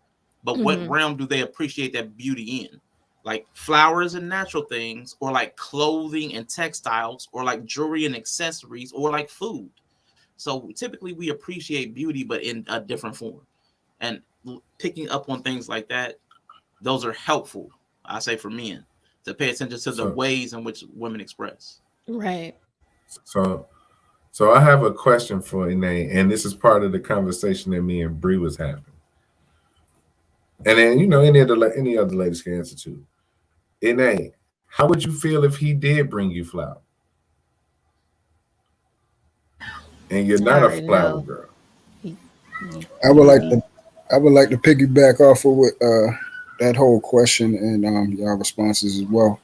but what realm do they appreciate that beauty in? Like flowers and natural things, or like clothing and textiles, or like jewelry and accessories, or like food. So typically we appreciate beauty, but in a different form. And picking up on things like that, those are helpful, I say, for men to pay attention to the ways in which women express. Right. So I have a question for Ine, and this is part of the conversation that me and Bree was having. And then, any other ladies can answer too. Ine, how would you feel if he did bring you flowers? And you're not a flower girl. I would like to piggyback off of what, that whole question and your responses as well,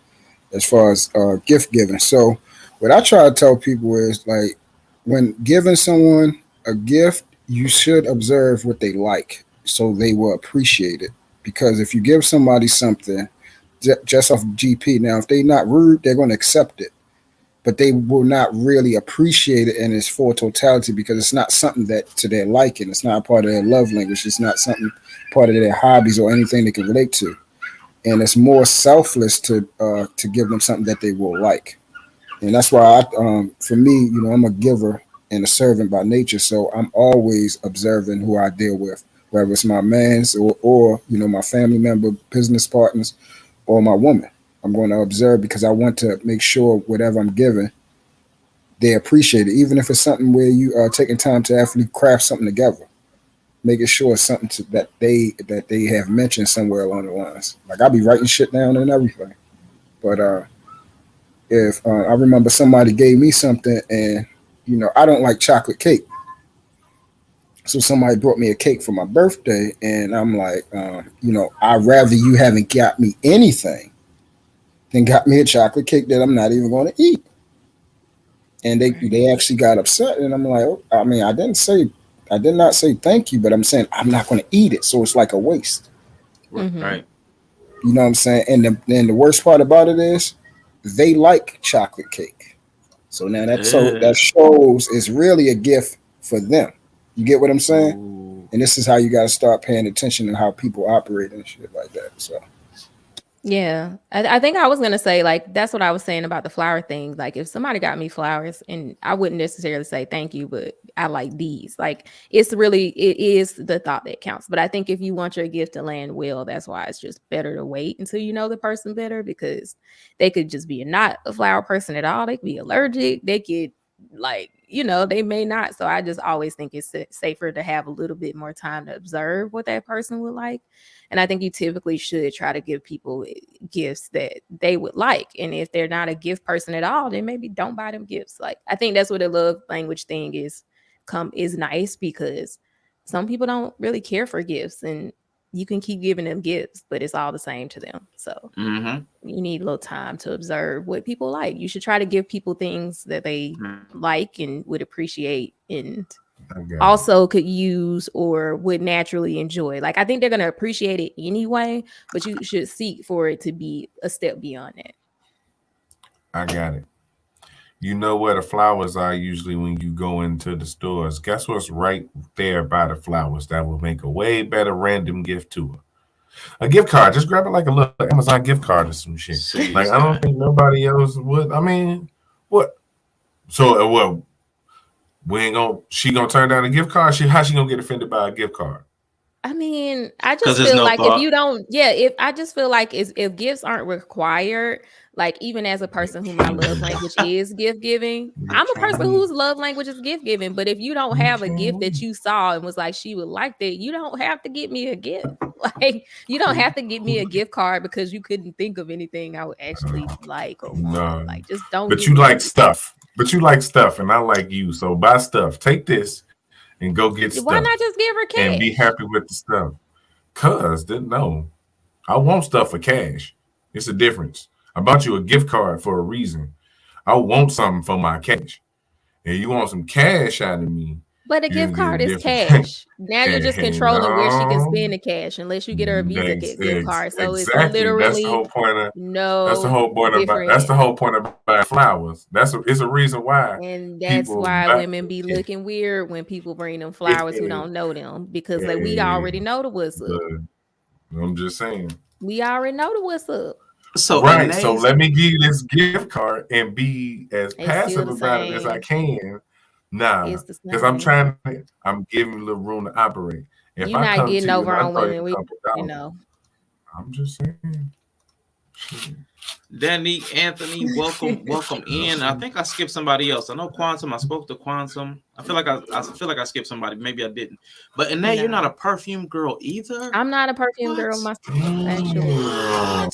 as far as gift giving. So what I try to tell people is, like, when giving someone a gift, you should observe what they like so they will appreciate it. because if you give somebody something just off GP, now if they're not rude, they're going to accept it, but they will not really appreciate it in its full totality because it's not something that to their liking. It's not a part of their love language. It's not something part of their hobbies or anything they can relate to, and it's more selfless to give them something that they will like. And that's why for me, I'm a giver and a servant by nature, so I'm always observing who I deal with, whether it's my mans or my family member, business partners, or my woman. I'm going to observe because I want to make sure whatever I'm giving, they appreciate it, even if it's something where you are taking time to actually craft something together. Making sure it's something that they have mentioned somewhere along the lines. Like I'll be writing shit down and everything, but if I remember somebody gave me something and I don't like chocolate cake, so somebody brought me a cake for my birthday, and I'm like, I'd rather you haven't got me anything than got me a chocolate cake that I'm not even going to eat. And they actually got upset, and I'm like, I mean, I did not say thank you, but I'm saying I'm not going to eat it, so it's like a waste. Right. You know what I'm saying? And the worst part about it is they like chocolate cake. So now that shows it's really a gift for them. You get what I'm saying? Ooh. And this is how you got to start paying attention to how people operate and shit like that. So yeah, I think I was gonna say, like, that's what I was saying about the flower thing. Like, if somebody got me flowers, and I wouldn't necessarily say thank you, but I like these. Like, it is the thought that counts. But I think if you want your gift to land well, that's why it's just better to wait until you know the person better, because they could just be not a flower person at all. They could be allergic. They could, like, they may not. So I just always think it's safer to have a little bit more time to observe what that person would like. And I think you typically should try to give people gifts that they would like. And if they're not a gift person at all, then maybe don't buy them gifts. Like, I think that's what the love language thing is nice, because some people don't really care for gifts, and you can keep giving them gifts, but it's all the same to them. So you need a little time to observe what people like. You should try to give people things that they like and would appreciate, and also could use or would naturally enjoy. Like, I think they're going to appreciate it anyway, but you should seek for it to be a step beyond that. I got it. You know where the flowers are usually when you go into the stores. Guess what's right there by the flowers that will make a way better random gift to her? A gift card. Just grab it like a little Amazon gift card or some shit. Like, I don't think nobody else would. I mean, what? So, she gonna turn down a gift card? How she gonna get offended by a gift card? I mean, I just feel like if you don't, I just feel like if gifts aren't required, like, even as a person who my love language is gift giving, I'm a person whose love language is gift giving. But if you don't have a gift that you saw and was like, she would like that, you don't have to get me a gift. Like, you don't have to get me a gift card because you couldn't think of anything I would actually like or want. Like, just don't. But you like stuff. But you like stuff, and I like you. So buy stuff. Take this and go get stuff. Why not just give her cash and be happy with the stuff? No, I want stuff for cash. It's a difference. I bought you a gift card for a reason. I want something for my cash, and you want some cash out of me. But a gift card is cash. Now you're just controlling where she can spend the cash, unless you get her a Visa gift card. So it's literally that's the whole point of That's the whole point of buying flowers. It's a reason why. And that's why women be looking weird when people bring them flowers who don't know them, because we already know the what's up. I'm just saying. We already know the what's up. So let me give you this gift card and be as passive about it as I can. Nah, because I'm giving you a little room to operate. If You're not getting over on women. I'm just saying. Danny, Anthony, welcome in. I think I skipped somebody else. I know Quantum. I spoke to Quantum. I feel like I skipped somebody. Maybe I didn't. But Anae, you're not a perfume girl either. I'm not a perfume girl myself, actually.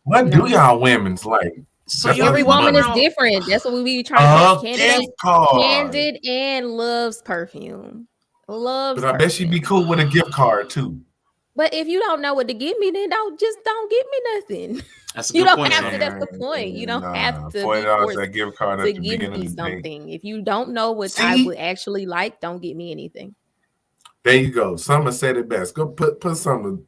What do y'all women's like? So every woman is different. That's what we be trying to get. Candid and loves perfume. But I bet she'd be cool with a gift card too. But if you don't know what to give me, then don't give me nothing. That's a good point. That's the point. You don't have to $40 that gift card to give me something. If you don't know what I would actually like, don't get me anything. There you go. Summer said it best. Go put some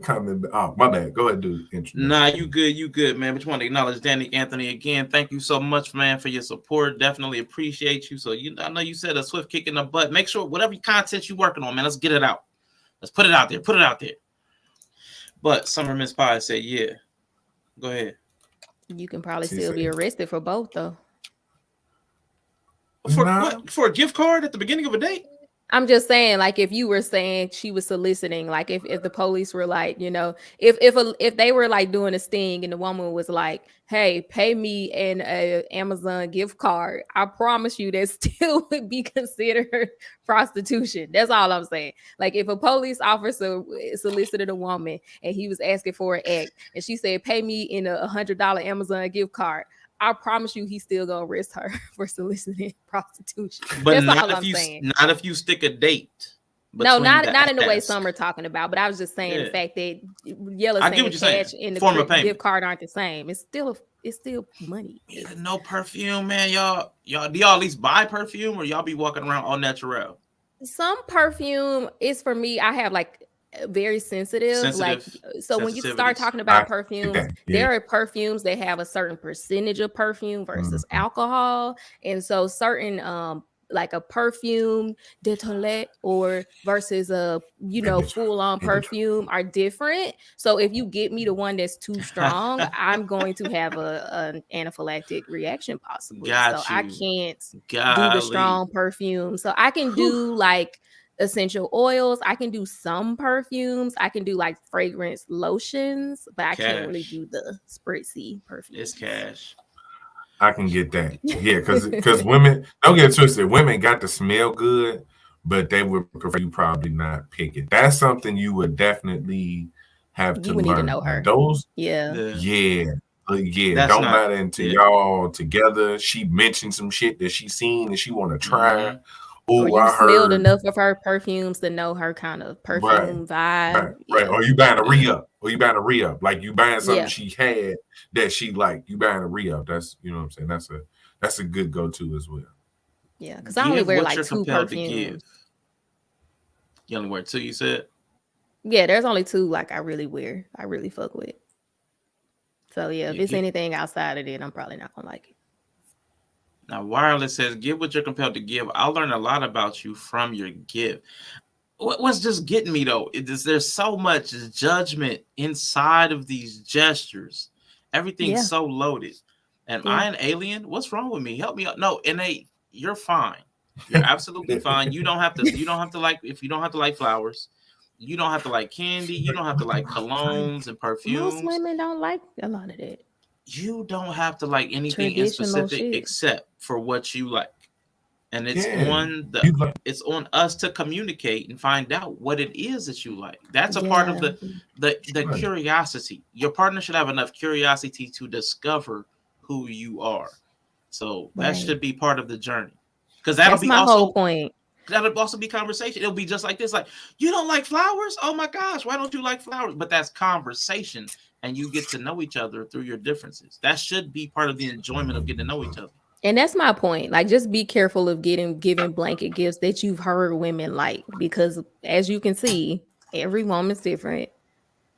comment. Oh, my bad. Go ahead, dude. Nah, you good, man. But you want to acknowledge Danny Anthony again. Thank you so much, man, for your support. Definitely appreciate you. So I know you said a swift kick in the butt. Make sure whatever content you're working on, man, let's get it out. Let's put it out there. Put it out there. But Summer Miss Pie said, yeah. Go ahead. You can probably still be arrested for both, though. For what? For a gift card at the beginning of a date? I'm just saying, like, if you were saying she was soliciting, like, if the police were like, you know, if they were like doing a sting and the woman was like, hey, pay me an Amazon gift card, I promise you that still would be considered prostitution. That's all I'm saying. Like, if a police officer solicited a woman and he was asking for an act and she said, pay me in a $100 Amazon gift card, I promise you he's still gonna arrest her for soliciting prostitution. But that's not all if I'm saying. Not if you stick a date. No, not in the way some are talking about, but I was just saying the fact that Yella saying cash and the gift card aren't the same. It's still money. No perfume, man. Y'all do y'all at least buy perfume or y'all be walking around all natural? Some perfume is for me. I have like very sensitive. Like, so when you start talking about perfumes, there are perfumes that have a certain percentage of perfume versus alcohol, and so certain like a perfume de toilette or versus a full on perfume are different. So if you get me the one that's too strong, I'm going to have an anaphylactic reaction possibly. I can't do the strong perfume. So I can do like essential oils. I can do some perfumes. I can do like fragrance lotions, but I can't really do the spritzy perfume. It's cash. I can get that. Yeah, because women, don't get twisted. Women got to smell good, but they would prefer you probably not pick it. That's something you would definitely have to learn. Need to know her. Those, yeah. Don't buy into y'all together. She mentioned some shit that she seen and she want to try. Mm-hmm. Or you smelled enough of her perfumes to know her kind of perfume vibe. Right. Or you buying a re-up. Like you buying something she had that she like. You buying a re-up. That's, you know what I'm saying? That's a good go-to as well. Yeah, because I only wear like 2 perfumes. You only wear 2, you said? Yeah, there's only 2 like I really wear. I really fuck with. So yeah, if it's anything outside of it, I'm probably not gonna like it. Now, Wireless says, give what you're compelled to give. I'll learn a lot about you from your gift. What's just getting me, though, is there's so much judgment inside of these gestures. Everything's so loaded. Am I an alien? What's wrong with me? Help me out. No, innate, you're fine. You're absolutely fine. You don't have to like, if you don't have to like flowers, you don't have to like candy, you don't have to like colognes and perfumes. Most women don't like a lot of that. You don't have to like anything in specific except for what you like, and it's it's on us to communicate and find out what it is that you like. That's a part of the curiosity. Your partner should have enough curiosity to discover who you are. So that should be part of the journey, because that'll be my whole point. That'll also be conversation. It'll be just like this, like, you don't like flowers? Oh my gosh, why don't you like flowers? But that's conversation. And you get to know each other through your differences. That should be part of the enjoyment of getting to know each other. And that's my point. Like, just be careful of giving blanket gifts that you've heard women like, because as you can see, every woman's different.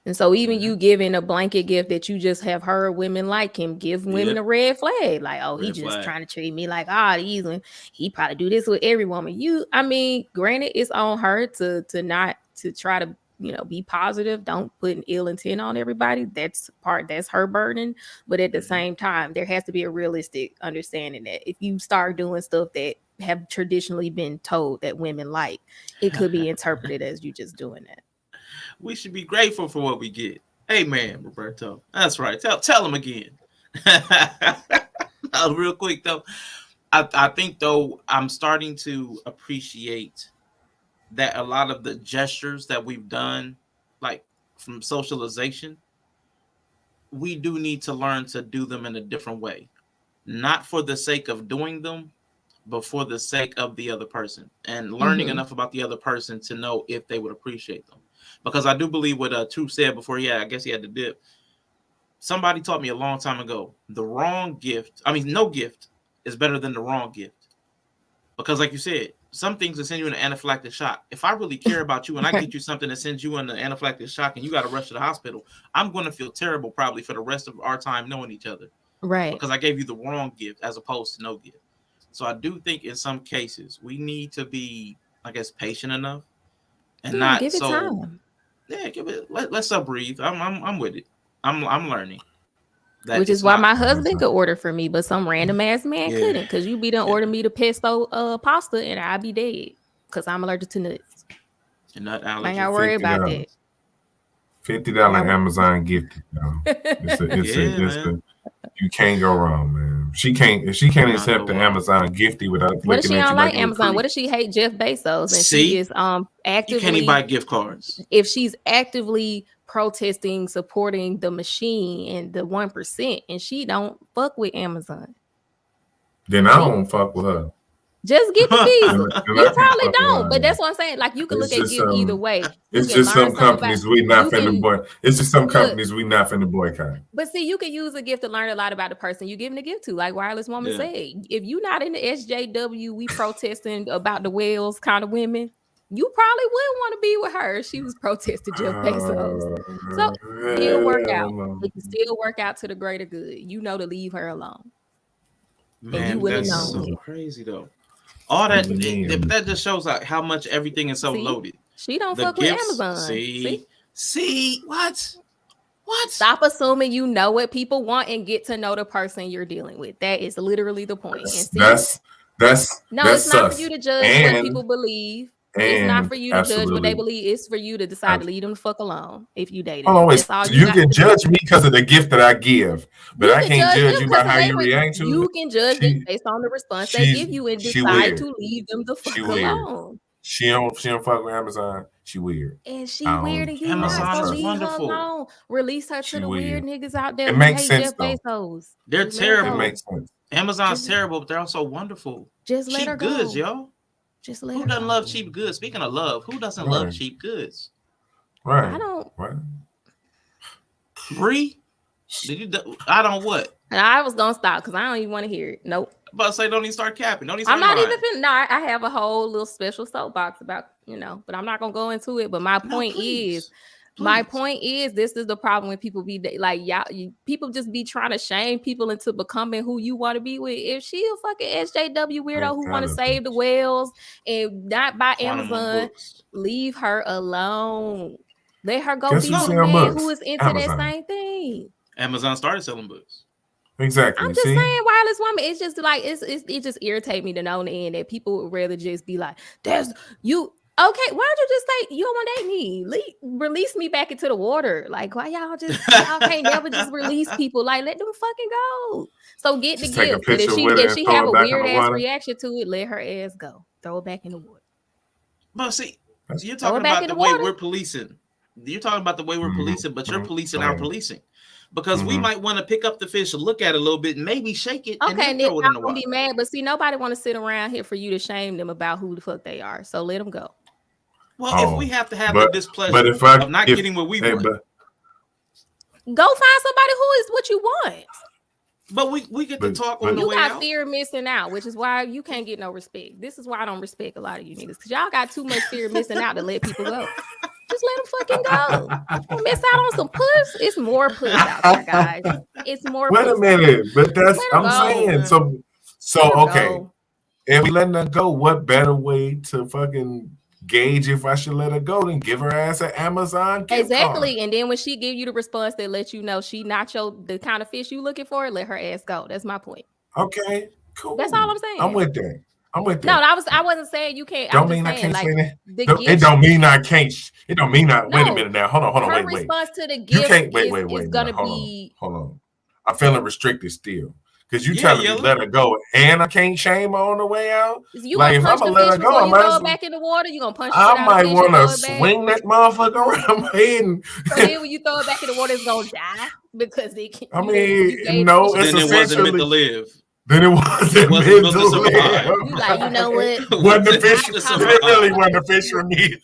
And so even you giving a blanket gift that you just have heard women like can give women a red flag. Like, oh, he just trying to treat me like, he probably do this with every woman. Granted, it's on her to try to be positive. Don't put an ill intent on everybody. That's her burden. But at the same time, there has to be a realistic understanding that if you start doing stuff that have traditionally been told that women like, it could be interpreted as you just doing that. We should be grateful for what we get. Amen, Roberto. That's right. Tell him again. Real quick though, I think though I'm starting to appreciate that a lot of the gestures that we've done, like from socialization, we do need to learn to do them in a different way. Not for the sake of doing them, but for the sake of the other person and learning enough about the other person to know if they would appreciate them. Because I do believe what Truth said before, I guess he had to dip. Somebody taught me a long time ago, no gift is better than the wrong gift. Because like you said, some things that send you in an anaphylactic shock. If I really care about you and I get you something that sends you in an anaphylactic shock and you got to rush to the hospital, I'm going to feel terrible probably for the rest of our time knowing each other. Right. Because I gave you the wrong gift as opposed to no gift. So I do think in some cases we need to be, I guess, patient enough and not give it so. time. Yeah, give it. Let's breathe. I'm with it. I'm learning. Which is why my husband could order for me, but some random ass man couldn't. Because you be done order me the pesto pasta and I'd be dead because I'm allergic to nuts. Nut allergy. I ain't gotta worry about that. $50 Amazon gift. You can't go wrong, man. She can't accept the Amazon gifty without. What if she don't like Amazon? Recruit. What if she hate Jeff Bezos and See? she is actively? You can't even buy gift cards. If she's actively protesting, supporting the machine and the 1%, and she don't fuck with Amazon, then I don't fuck with her. Just get the visa. You probably don't, but that's what I'm saying. Like you can look at gift either way. It's just some companies we not finna boycott. It's just some companies we not finna boycott. But see, you can use a gift to learn a lot about the person you giving the gift to. Like Wireless Woman said, if you're not in the SJW, we protesting about the whales kind of women, you probably wouldn't want to be with her. She was protesting Jeff Bezos. So it'll work out. It can still work out to the greater good. You know to leave her alone. Man, and you would have that's known. So crazy though. All that, but that just shows like how much everything is so loaded. She don't fuck with Amazon. See what? Stop assuming you know what people want and get to know the person you're dealing with. That is literally the point. It's not sus. for you to judge what people believe. It's not for you to judge what they believe. It's for you to decide to leave them the fuck alone if you date them. You can judge me because of the gift that I give, but I can't judge you by how you react to it. You can judge them based on the response they give you and decide to leave them the fuck alone. She don't fuck with Amazon. She weird. And she weird and you not. So leave her alone. Release her to the weird niggas out there. It makes sense Jeff Bezos. They're terrible. It makes sense. Amazon's terrible, but they're also wonderful. Just let her go. Cheap goods, yo. Just let who doesn't love cheap goods? Speaking of love, who doesn't love cheap goods? Right. I don't. Right. Free? Did you? I don't what? And I was gonna stop because I don't even want to hear it. Nope. But say don't even start capping. Don't even. I'm not even finna. No, I have a whole little special soapbox about but I'm not gonna go into it. But my point is. My point is, this is the problem when people be like, people just be trying to shame people into becoming who you want to be with. If she a fucking SJW weirdo who want to save the whales and not buy Amazon, leave her alone. Let her go be with a man who is into that same thing. Amazon started selling books. Exactly. I'm just saying, Wireless Woman. It's just like it just irritates me to no end that people would rather just be like, "There's you." Okay, why don't you just say you don't want to date me? Release me back into the water. Like, why y'all can't never just release people? Like, let them fucking go. So get the gift. But if she have a weird ass reaction to it, let her ass go. Throw it back in the water. But see, you're talking about the way we're policing. You're talking about the way we're policing, but you're policing our policing. Because we might want to pick up the fish and look at it a little bit and maybe shake it. Okay, and then throw it in the water. Be mad, but see, nobody want to sit around here for you to shame them about who the fuck they are. So let them go. Well, if we have to have the displeasure of not getting what we want, go find somebody who is what you want. But we get to talk on the way out. You got fear of missing out, which is why you can't get no respect. This is why I don't respect a lot of you niggas, because y'all got too much fear of missing out to let people go. Just let them fucking go. Don't miss out on some puss. It's more puss out there, guys. It's more. Wait a minute, but that's I'm saying. So okay, if we letting her go, what better way to fucking gauge if I should let her go than give her ass an Amazon gift exactly card. And then when she give you the response that lets you know she not the kind of fish you looking for, let her ass go. That's my point. Okay, cool. That's all I'm saying. I'm with that. No, I wasn't saying you can't. Don't mean I can't say that. It don't mean I can't. It don't mean I. Wait a minute now. Hold on. Her wait. response to the gift is gonna be. Hold on. I'm feeling restricted still. Because you telling me let her go and I can't shame her on the way out. You like if I'm gonna let her go, you throw it back in the water. You gonna punch? I might want to swing that motherfucker around my head. So then when you throw it back in the water, it's gonna die because it can. I mean, no, it's then it wasn't meant to live. Then it wasn't built meant to to survive. live. You like, you know what? Wasn't the fish? to Then it really wasn't a fish for me.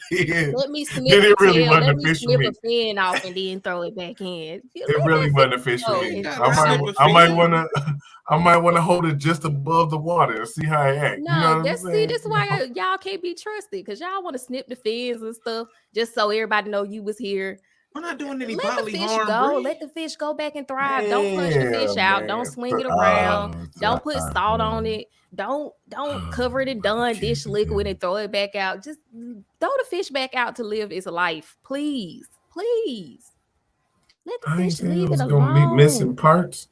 Let me snip Then the it really tail. wasn't Let a me fish for snip me. a fin off and then throw it back in. It Let really that wasn't a fish fish for go me. and I thrive. might want to hold it just above the water and see how it act. No, You know what that's I'm saying? that's why y'all can't be trusted because y'all want to snip the fins and stuff just so everybody know you was here. We're not doing any Let the bodily fish harm. go. Bree. Let the fish go back and thrive. Don't punch the fish Yeah, out. Don't man. swing it around. Don't put salt on it. Don't cover it in Dawn dish liquid and throw it back out. Just throw the fish back out to live its life, please, please. Let the I ain't fish saying it leave it was gonna be missing alone. parts.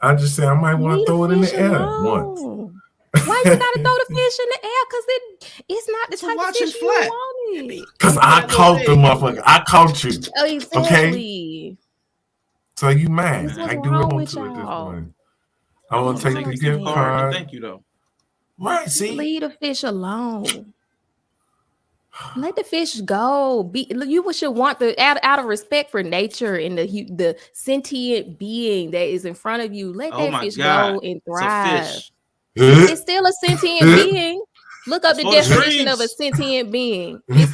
I just said I might want Leave to throw the it in fish the air once. alone. Why you gotta throw the fish in the air? Because it's not the type of fish you wanted. Cause I caught the motherfucker. I caught you. Oh, Okay. exactly. So you mad? That's what's I do wrong what I with want to at this y'all. point. I want to take the gift card. Thank you though. Right, Just see? leave the fish alone. Let the fish go. You should want the out of respect for nature and the sentient being that is in front of you. Let that fish go and thrive. Fish. It's still a sentient being. Look up the for the definition of a streams. sentient being. It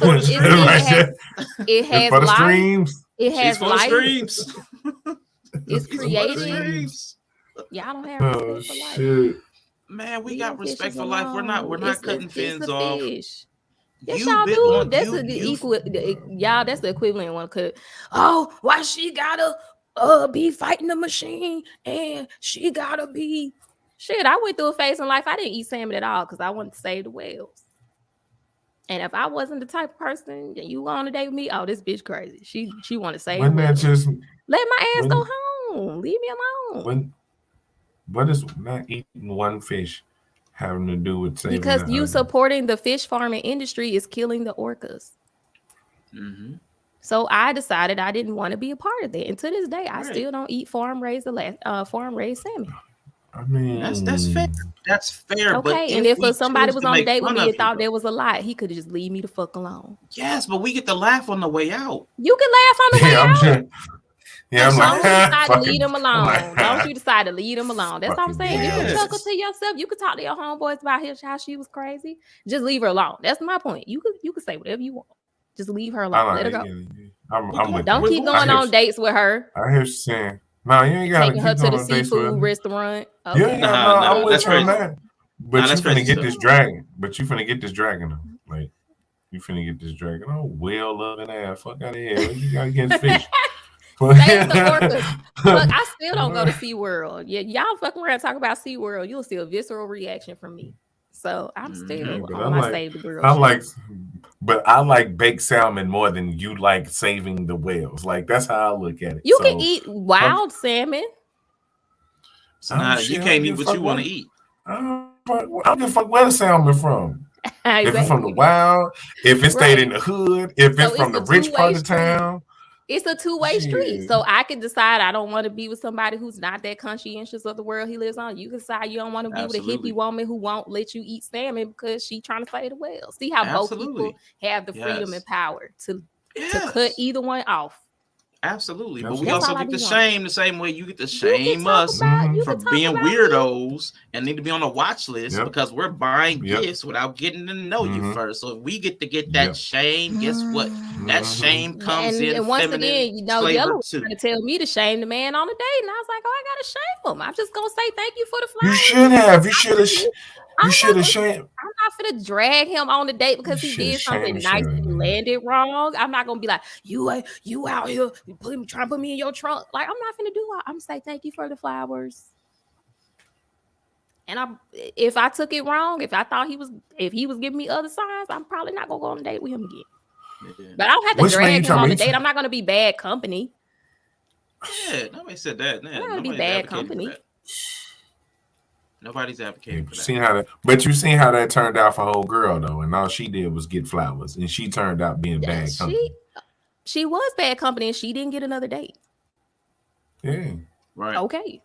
It has for the life. streams. It has She's for the life. streams. It's For the created. streams. Y'all don't have Oh respect for life. shit. Man, we Leave got them respect fishes for life. We're not alone. cutting It's fins the off. fish. Yes, You y'all bit do. one- That's you- the you- equal. Y'all, that's the equivalent one. Could why she gotta be fighting the machine and she gotta be shit. I went through a phase in life I didn't eat salmon at all because I wanted to save the whales. And if I wasn't the type of person that you go on a date with me, oh, this bitch crazy. She want to save the Wasn't that whales. just Let my ass when- go home. Leave me alone. what is not eating one fish having to do with saving Because the you other? supporting the fish farming industry is killing the orcas. Mm-hmm. So I decided I didn't want to be a part of that. And to this day, I Right. still don't eat farm raised salmon. I mean, That's fair. That's fair. But Okay, and if we somebody choose was to on a make date with fun me of and thought you, there was a lot, he could just leave me the fuck alone. yes, but we get to laugh on the way out. You can laugh on the way I'm out. just, I'm Don't like, you decide to fuck leave it. them I'm alone. like, Don't you decide to leave them alone. That's what I'm fucking saying. You can yes. chuckle to yourself. You can talk to your homeboys about how she was crazy. Just leave her alone. That's my point. You can say whatever you want. Just leave her alone. Let her go. I'm with Don't you. keep going on dates with her. I hear you saying. No, you ain't gotta Taking her keep to going the on dates with seafood her. restaurant. Yeah, Okay. no, Nah, I'm with that's you on crazy. that. But Nah, you that's finna crazy get stuff. this dragon. But you finna get this dragon though. Like you finna get this dragon. Oh, well loving ass. Fuck out of here. What you got against fish? Save the orcas. Look, I still don't go to SeaWorld. Yeah, y'all fucking around talk about SeaWorld. You'll see a visceral reaction from me. So I'm still But on my save the girl. I like baked salmon more than you like saving the whales. Like that's how I look at it. You can eat wild salmon. So now you can't eat what you want to eat. I don't give a fuck where the salmon from. If it's from the wild, if it stayed in the hood, if it's from the rich part of town. It's a two-way street. So I can decide I don't want to be with somebody who's not that conscientious of the world he lives on. You can decide you don't want to be with a hippie woman who won't let you eat salmon because she's trying to save the whale. See how both people have the freedom and power to cut either one off. Absolutely. But we That's also all I get to be shame the same way you get to shame us for being weirdos and need to be on a watch list because we're buying gifts without getting to know you first. So if we get to get that shame, guess what? That shame comes in. And once again, Yellow was too. trying to tell me to shame the man on the date. And I was like, oh, I got to shame him. I'm just going to say thank you for the flowers. You should have. You should have. You should have shamed. I'm not gonna drag him on the date because he did something nice and landed wrong. I'm not gonna be like, you out here trying to put me in your trunk. Like, I'm not gonna do that. I'm gonna say thank you for the flowers. And if I took it wrong, if he was giving me other signs, I'm probably not gonna go on a date with him again. But I don't have to drag him on the date. I'm not gonna be bad company. Yeah, nobody said that. I'm not gonna be bad company. Nobody's advocating for that. But you seen how that turned out for old girl though, and all she did was get flowers, and she turned out being bad company. She was bad company, and she didn't get another date. Yeah. Right. Okay.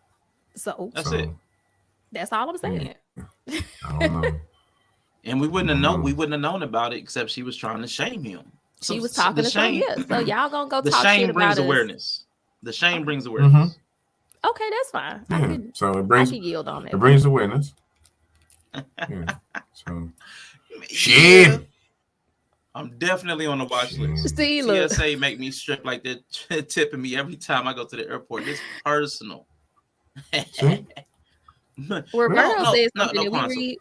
So that's it. That's all I'm saying. I don't know. And we wouldn't have known about it except she was trying to shame him. She was talking to somebody else. So y'all gonna go the talk shame shit brings about awareness. The shame brings awareness. Okay, that's fine. Yeah. So it I brings could yield on that. it brings awareness. Yeah. So Yeah. I'm definitely on the watch list. See, look. TSA make me strip like they're tipping me every time I go to the airport. It's personal. Roberto said something that we Kwanzaa. read.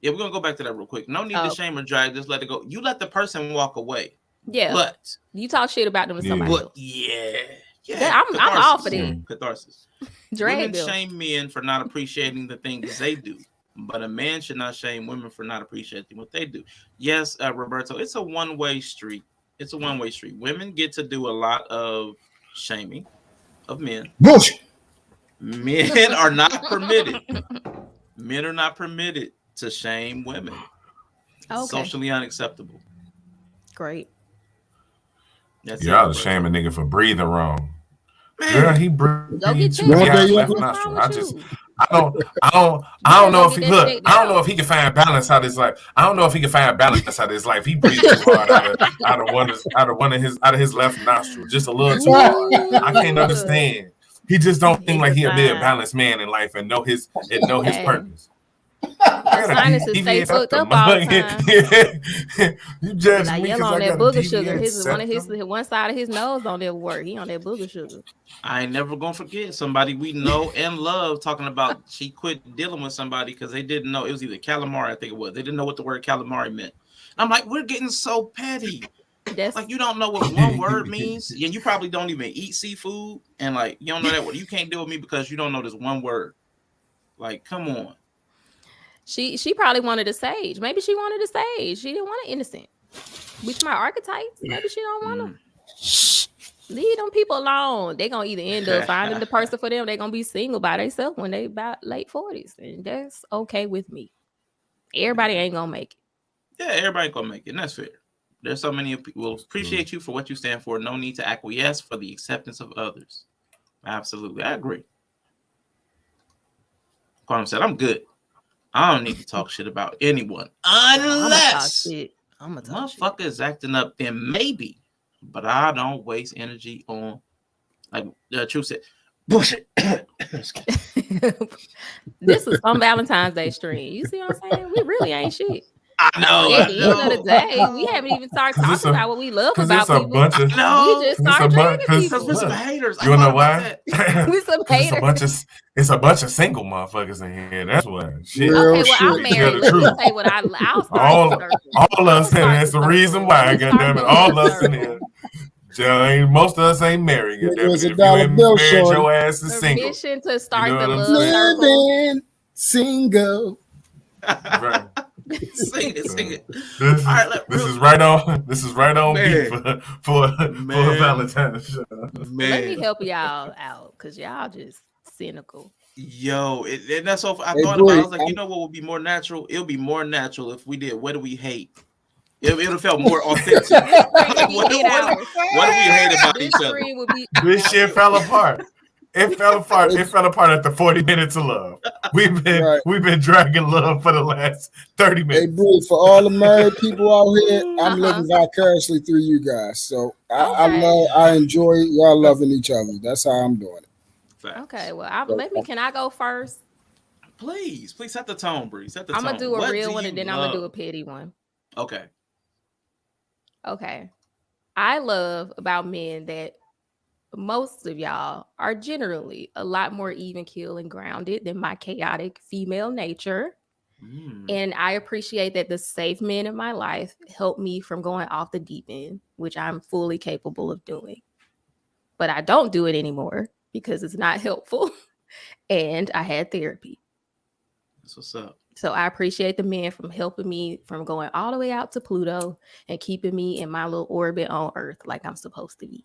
Yeah, we're gonna go back to that real quick. No need to shame or drag. Just let it go. You let the person walk away. Yeah, but you talk shit about them to somebody else. Yeah. I'm all for that. Catharsis. Drag Women them. shame men for not appreciating the things they do, but a man should not shame women for not appreciating what they do. Yes, Roberto, it's a one-way street. It's a one-way street. Women get to do a lot of shaming of men. Bullshit. Men are not permitted. Men are not permitted to shame women. Okay. Socially unacceptable. Great. Y'all shame a nigga for breathing wrong. Girl, he breathes too checked. out his left nostril. I don't know if he look. I don't know if he can find balance out of his life. I don't know if he can find balance out of his life. He breathes too hard out of his left nostril, just a little too hard. I can't understand. He just don't think like he a balanced man in life and know his purpose. Sinuses stay fucked up all the time. You judge like me yellow on I that got a booger sugar. deviant One side of his nose don't ever work. He on that booger sugar. I ain't never gonna forget somebody we know and love talking about she quit dealing with somebody because they didn't know it was either calamari, I think it was. They didn't know what the word calamari meant. I'm like, we're getting so petty. Like you don't know what one word means, and you probably don't even eat seafood, and like you don't know that word. You can't deal with me because you don't know this one word. Like, come on. She probably wanted a sage. Maybe she wanted a sage. She didn't want an innocent. Which my archetypes. Maybe she don't want them. Leave them people alone. They gonna either end up finding the person for them. They gonna be single by themselves when they about late 40s, and that's okay with me. Everybody ain't gonna make it. Yeah, everybody gonna make it, and that's fair. There's so many people will appreciate you for what you stand for. No need to acquiesce for the acceptance of others. Absolutely, I agree. Quantum said, "I'm good. I don't need to talk shit about anyone unless motherfuckers acting up. Then maybe, but I don't waste energy on like the truth said. Bullshit." This is on Valentine's Day stream. You see what I'm saying? We really ain't shit. I know. At the end of the day, we haven't even started talking about what we love about people. We just start dragging people. We're some haters. You wanna know why? We some haters. It's a bunch of single motherfuckers in here. That's why. Shit. Okay, well, I'm married. Let me say what I'll start. All us in here. That's the reason why. Goddamn it, all us in here. Most of us ain't married. There's If a you ain't $1 bill, married, your shorty. ass is single. Permission to start You know the what love I'm circle. Living single. Right. Sing it. This is right on beat for Valentine's show. Let me help y'all out because y'all just cynical. Yo, and that's so. I thought about it. I was like, you know what would be more natural? It'll be more natural if we did. What do we hate? It would have felt more authentic. What do we hate about each other? This shit fell apart. It fell apart. It fell apart after 40 minutes of love. We've been dragging love for the last 30 minutes. Hey, Bree, for all the married people out here, I'm living vicariously through you guys. So I enjoy y'all loving each other. That's how I'm doing it. Okay, well, can I go first? Please set the tone, Bree. Set the tone. I'm gonna do a real one and then I'm gonna do a petty one. Okay. I love about men that most of y'all are generally a lot more even keel and grounded than my chaotic female nature. And I appreciate that the safe men in my life help me from going off the deep end, which I'm fully capable of doing. But I don't do it anymore because it's not helpful. And I had therapy. That's what's up. So I appreciate the men from helping me from going all the way out to Pluto and keeping me in my little orbit on Earth like I'm supposed to be.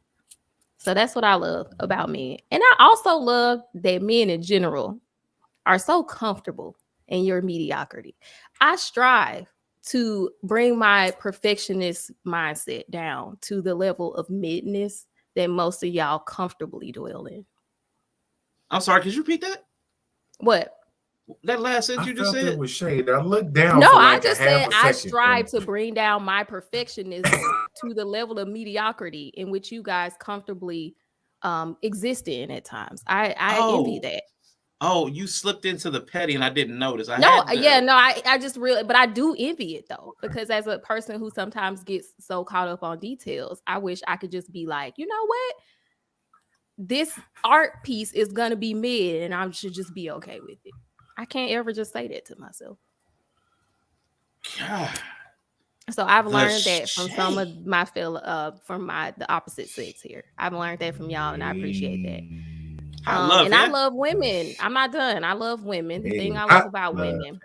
So that's what I love about men. And I also love that men in general are so comfortable in your mediocrity. I strive to bring my perfectionist mindset down to the level of midness that most of y'all comfortably dwell in. I'm sorry, could you repeat that? What? That last sentence you just said? It was shade. I looked down. No, for like I just a half said a I second. strive to bring down my perfectionism to the level of mediocrity in which you guys comfortably exist in at times. I envy that. Oh, you slipped into the petty and I didn't notice. I just really, but I do envy it though, because as a person who sometimes gets so caught up on details, I wish I could just be like, you know what? This art piece is gonna be mid and I should just be okay with it. I can't ever just say that to myself. God. So I've learned that from some of my the opposite sex here. I've learned that from y'all and I appreciate that. I love women. I'm not done. I love women. The thing I love about women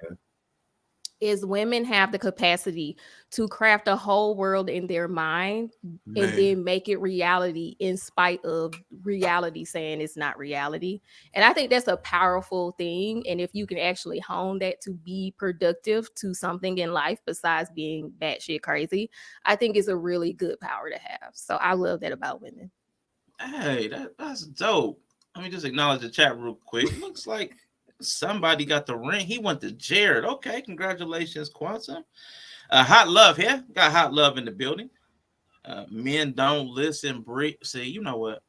is women have the capacity to craft a whole world in their mind and then make it reality in spite of reality saying it's not reality. And I think that's a powerful thing. And if you can actually hone that to be productive to something in life besides being batshit crazy, I think it's a really good power to have. So I love that about women. Hey, that's dope. Let me just acknowledge the chat real quick. Looks like somebody got the ring. He went to Jared. Okay, congratulations, Quantum. Hot love here. Got hot love in the building. Men don't listen. See, you know what?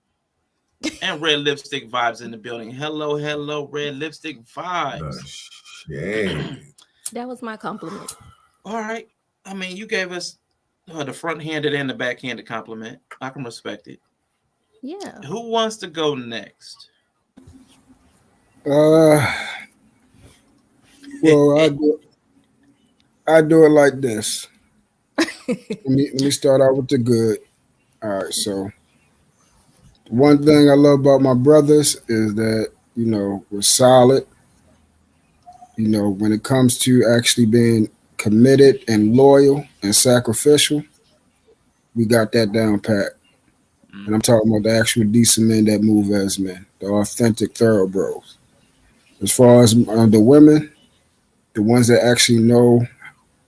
And red lipstick vibes in the building. Hello, red lipstick vibes. That was my compliment. All right. I mean, you gave us the front-handed and the backhanded compliment. I can respect it. Yeah. Who wants to go next? Well, I do it like this. let me start out with the good. All right, so one thing I love about my brothers is that, you know, we're solid. You know, when it comes to actually being committed and loyal and sacrificial, we got that down pat. And I'm talking about the actual decent men that move as men, the authentic thoroughbreds. As far as the women, the ones that actually know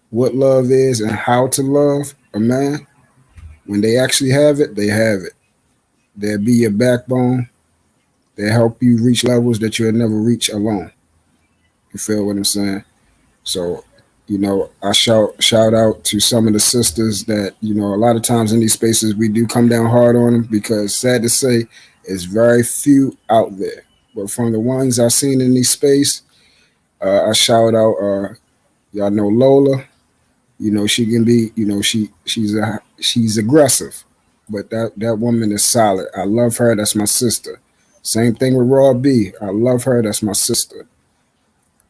what love is and how to love a man, when they actually have it, they have it. They'll be your backbone. They help you reach levels that you'll never reach alone. You feel what I'm saying? So, you know, I shout out to some of the sisters that, you know, a lot of times in these spaces we do come down hard on them because, sad to say, it's very few out there. But from the ones I've seen in these space, I shout out, y'all know Lola. You know, she can be, you know, she's aggressive, but that woman is solid. I love her. That's my sister. Same thing with Raw B. I love her. That's my sister.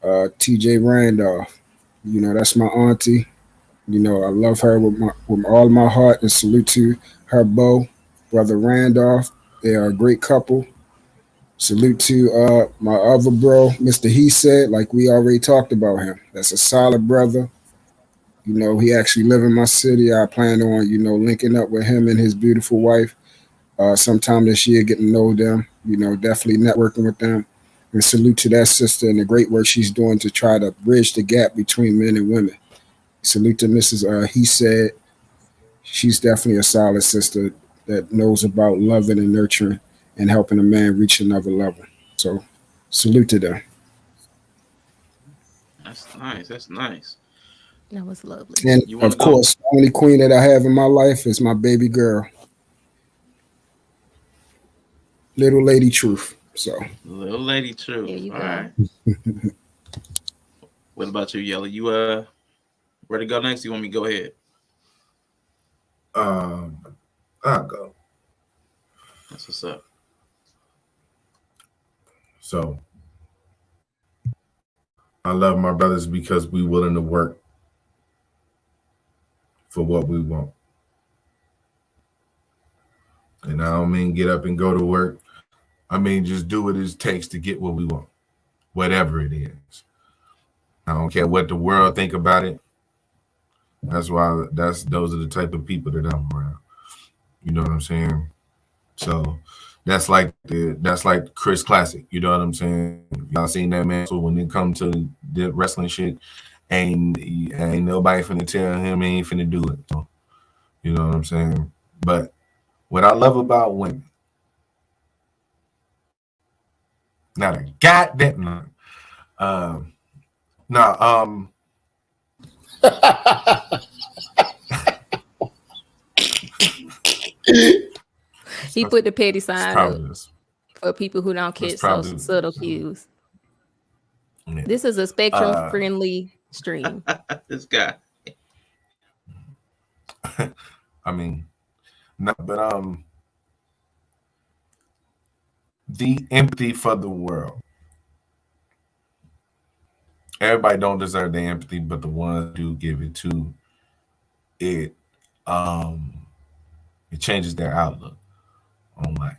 TJ Randolph. You know, that's my auntie. You know, I love her with all my heart, and salute to her beau, Brother Randolph. They are a great couple. Salute to my other bro, Mr. He Said, like we already talked about him. That's a solid brother. You know, he actually live in my city. I plan on, you know, linking up with him and his beautiful wife sometime this year, getting to know them, you know, definitely networking with them. And salute to that sister and the great work she's doing to try to bridge the gap between men and women. Salute to Mrs. He Said. She's definitely a solid sister that knows about loving and nurturing and helping a man reach another level. So salute to them. That's nice. That's nice. That was lovely. And of course, the only queen that I have in my life is my baby girl, Little Lady Truth. So Little Lady Truth. There you All go. right. What about you, Yellow? You ready to go next? You want me to go ahead? I'll go. That's what's up. So I love my brothers because we willing to work for what we want. And I don't mean get up and go to work. I mean just do what it takes to get what we want, whatever it is. I don't care what the world think about it. That's why those are the type of people that I'm around. You know what I'm saying? So that's like Chris Classic. You know what I'm saying? Y'all seen that man? So when it comes to the wrestling shit, ain't nobody finna tell him he ain't finna do it. So, you know what I'm saying? But what I love about women, not a goddamn He put the petty It's sign up probably this. for people who don't It's catch probably subtle cues. yeah. This is a spectrum-friendly stream. This guy. I mean, no, but the empathy for the world. Everybody don't deserve the empathy, but the ones who give it to it, it changes their outlook on life.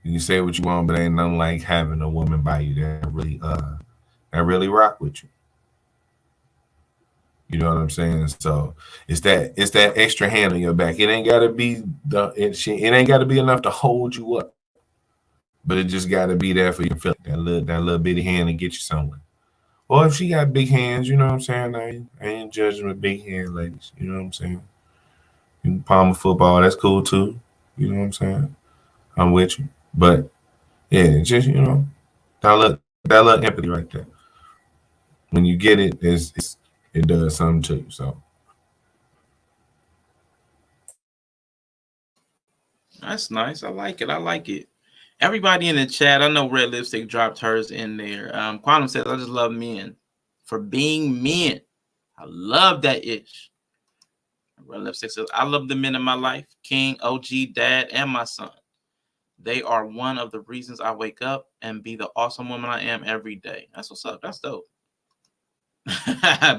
You can say what you want, but ain't nothing like having a woman by you that really rock with you. You know what I'm saying? So it's that extra hand on your back. It ain't gotta be it ain't gotta be enough to hold you up, but it just gotta be there for you to feel that little bitty hand to get you somewhere. Or if she got big hands, you know what I'm saying? I ain't judging with big hands, ladies. You know what I'm saying? You can palm a football, that's cool too. You know what I'm saying? I'm with you. But yeah, just that little empathy right there. When you get it, it does something to you. So That's nice. I like it. I like it. Everybody in the chat, I know Red Lipstick dropped hers in there. Quantum says, I just love men for being men. I love that itch. Red Lipstick says, I love the men in my life, King, OG, Dad, and my son. They are one of the reasons I wake up and be the awesome woman I am every day. That's what's up. That's dope.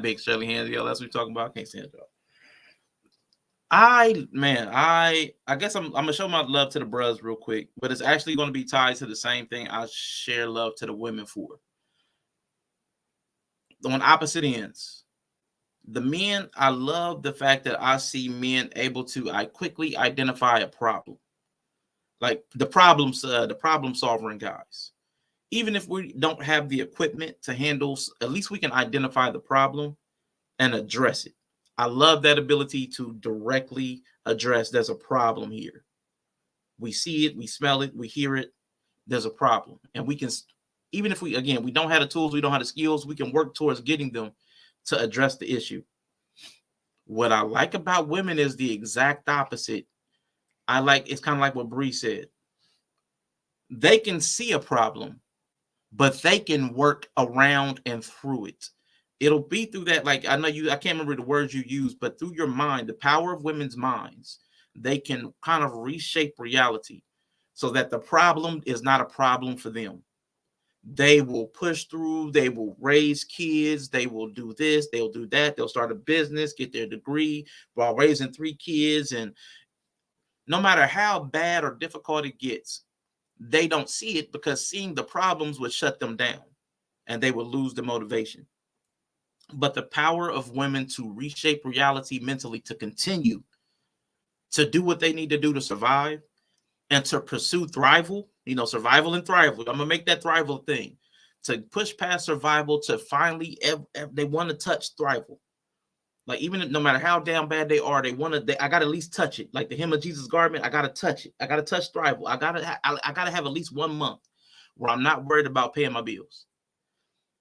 Big Shirley hands, yo. That's what we're talking about. I can't stand it, y'all. I guess I'm gonna show my love to the bros real quick, but it's actually going to be tied to the same thing I share love to the women for. On opposite ends, the men, I love the fact that I see men able to quickly identify a problem, like the problem solving guys. Even if we don't have the equipment to handle, at least we can identify the problem and address it. I love that ability to directly address there's a problem here. We see it, we smell it, we hear it, there's a problem. And we can, even if we don't have the tools, we don't have the skills, we can work towards getting them to address the issue. What I like about women is the exact opposite. It's kind of like what Bree said. They can see a problem, but they can work around and through it. It'll be through that, like I can't remember the words you use, but through your mind, the power of women's minds, they can kind of reshape reality so that the problem is not a problem for them. They will push through, they will raise kids, they will do this, they'll do that, they'll start a business, get their degree while raising 3 kids. And no matter how bad or difficult it gets, they don't see it because seeing the problems would shut them down and they will lose the motivation. But the power of women to reshape reality mentally, to continue to do what they need to do to survive and to pursue thrival, survival and thrival. I'm going to make that thrival thing, to push past survival to finally, they want to touch thrival. Like, even no matter how damn bad they are, I got to at least touch it. Like the hem of Jesus' garment, I got to touch it. I got to touch thrival. I got to have at least 1 month where I'm not worried about paying my bills.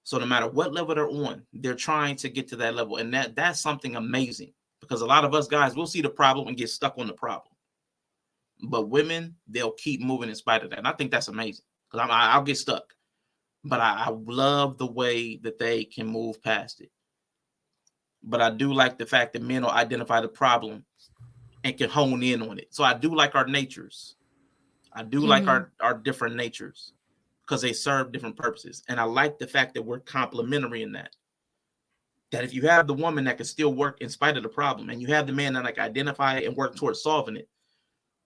So no matter what level they're on, they're trying to get to that level. And that's something amazing, because a lot of us guys, we'll see the problem and get stuck on the problem. But women, they'll keep moving in spite of that. And I think that's amazing, because I'll get stuck. But I love the way that they can move past it. But I do like the fact that men will identify the problem and can hone in on it. So I do like our natures. I do like our different natures, because they serve different purposes. And I like the fact that we're complementary in that. That if you have the woman that can still work in spite of the problem, and you have the man that identify it and work towards solving it,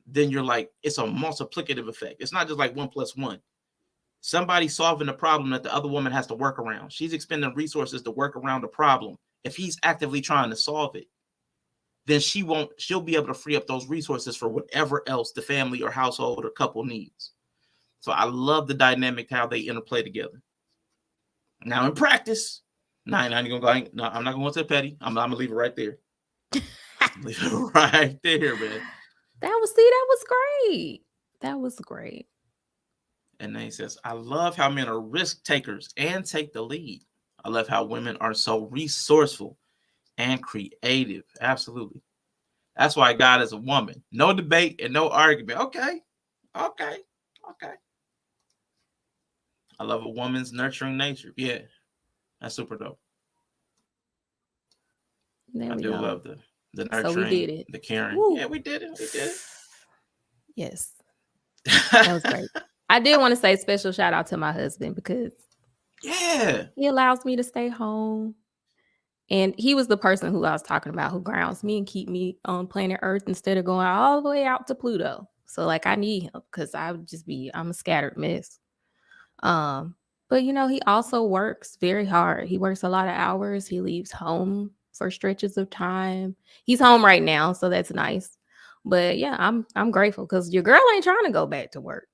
then you're like, it's a multiplicative effect. It's not just like 1 + 1. Somebody solving the problem that the other woman has to work around. She's expending resources to work around the problem. If he's actively trying to solve it, then she'll be able to free up those resources for whatever else the family or household or couple needs. So I love the dynamic, how they interplay together. Now in practice, I'm not going to go into the petty. I'm going to leave it right there. Leave it right there, man. That was great. That was great. And then he says, I love how men are risk takers and take the lead. I love how women are so resourceful and creative. Absolutely. That's why God is a woman. No debate and no argument. Okay. I love a woman's nurturing nature. Yeah, that's super dope. There I we do go. love the nurturing, So we did it. the caring. Woo. Yeah, we did it. Yes. That was great. I did want to say special shout out to my husband because he allows me to stay home. And he was the person who I was talking about who grounds me and keep me on planet Earth instead of going all the way out to Pluto. So like I need him because I'm a scattered mess. But he also works very hard. He works a lot of hours. He leaves home for stretches of time. He's home right now, so that's nice. But yeah, I'm grateful because your girl ain't trying to go back to work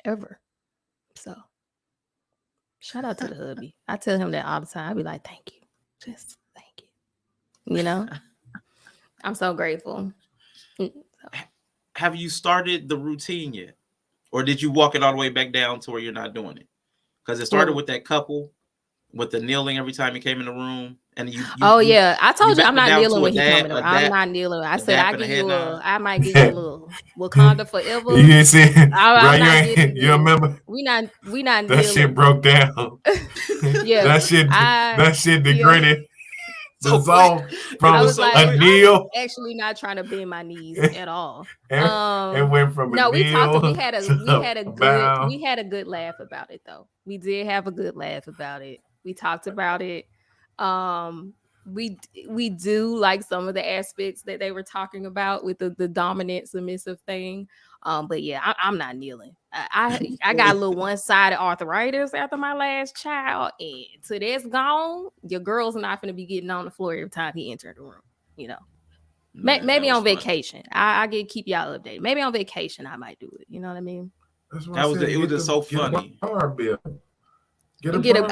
ever. So shout out to the hubby. I tell him that all the time. I be like, thank you. Just thank you. I'm so grateful. Have you started the routine yet? Or did you walk it all the way back down to where you're not doing it? Because it started with that couple with the kneeling every time you came in the room. And yeah. I told you I'm not kneeling when he come in the room. I'm not kneeling. I said I might give you a little Wakanda forever. You didn't see it? You remember? We not that kneeling. Shit broke down. Yeah. that shit degraded. Dissolved from a kneel. I'm actually not trying to bend my knees at all. It went from no, a we kneel. talked. We had a good laugh about it though. We did have a good laugh about it. We talked about it. We do like some of the aspects that they were talking about with the dominant submissive thing. But yeah, I'm not kneeling. I got a little one-sided arthritis after my last child, and till that's gone, your girl's not gonna be getting on the floor every time he enters the room. Maybe on vacation. I get keep y'all updated. Maybe on vacation I might do it. You know what I mean? It was just so funny. I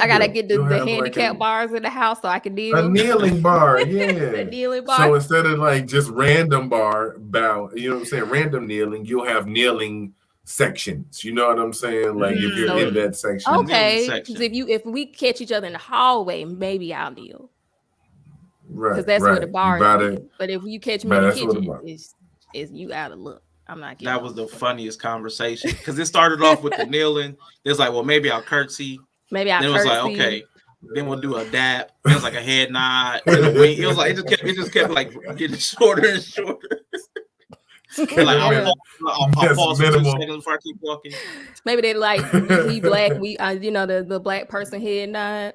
gotta get the handicap bars in the house so I can kneel. A kneeling bar, yeah. A kneeling bar. So instead of like just random bow, you know what I'm saying? Random kneeling, you'll have kneeling sections. You know what I'm saying? Like if you're in that section. Okay. Because if we catch each other in the hallway, maybe I'll kneel. Right. Because that's where the bar is. But if you catch me in the kitchen, it's you out of luck. I'm not kidding. That was the funniest conversation. Because it started off with the kneeling. It's like, well, maybe I'll curtsy. Maybe I. Then it was like, okay. Then we'll do a dap. It was like a head nod. And a wink. It was like it just kept like getting shorter and shorter. I'll pause for 2 seconds before I keep walking. Maybe they like we black. We the black person head nod.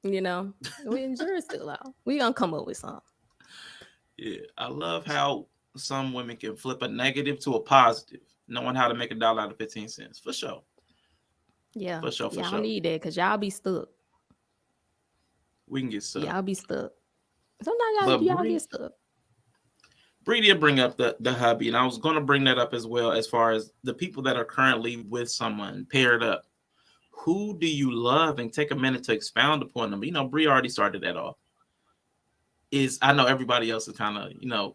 We jury's still out. We gonna come up with something. Yeah, I love how some women can flip a negative to a positive, knowing how to make $1 out of 15 cents for sure. Yeah, for sure. Y'all need that because y'all be stuck. We can get stuck. Y'all be stuck. Sometimes y'all get stuck. Bree did bring up the hubby, and I was going to bring that up as well as far as the people that are currently with someone paired up. Who do you love? And take a minute to expound upon them. Bree already started that off. I know everybody else is kind of,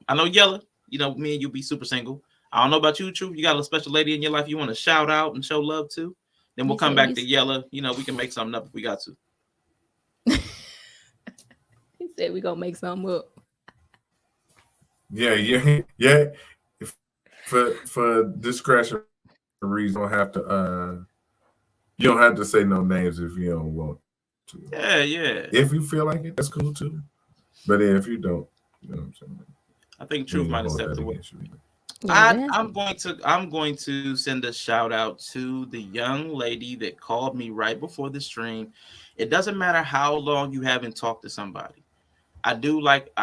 I know Yella, me and you be super single. I don't know about you, Truth. You got a special lady in your life you want to shout out and show love to? Then we'll come back to Yella. We can make something up if we got to. He said we gonna make something up. Yeah. For discretion reason, you don't have to say no names if you don't want to. Yeah. If you feel like it, that's cool too. But if you don't, you know what I'm saying. I think Truth might have stepped away. I'm going to send a shout out to the young lady that called me right before the stream. It doesn't matter how long you haven't talked to somebody. I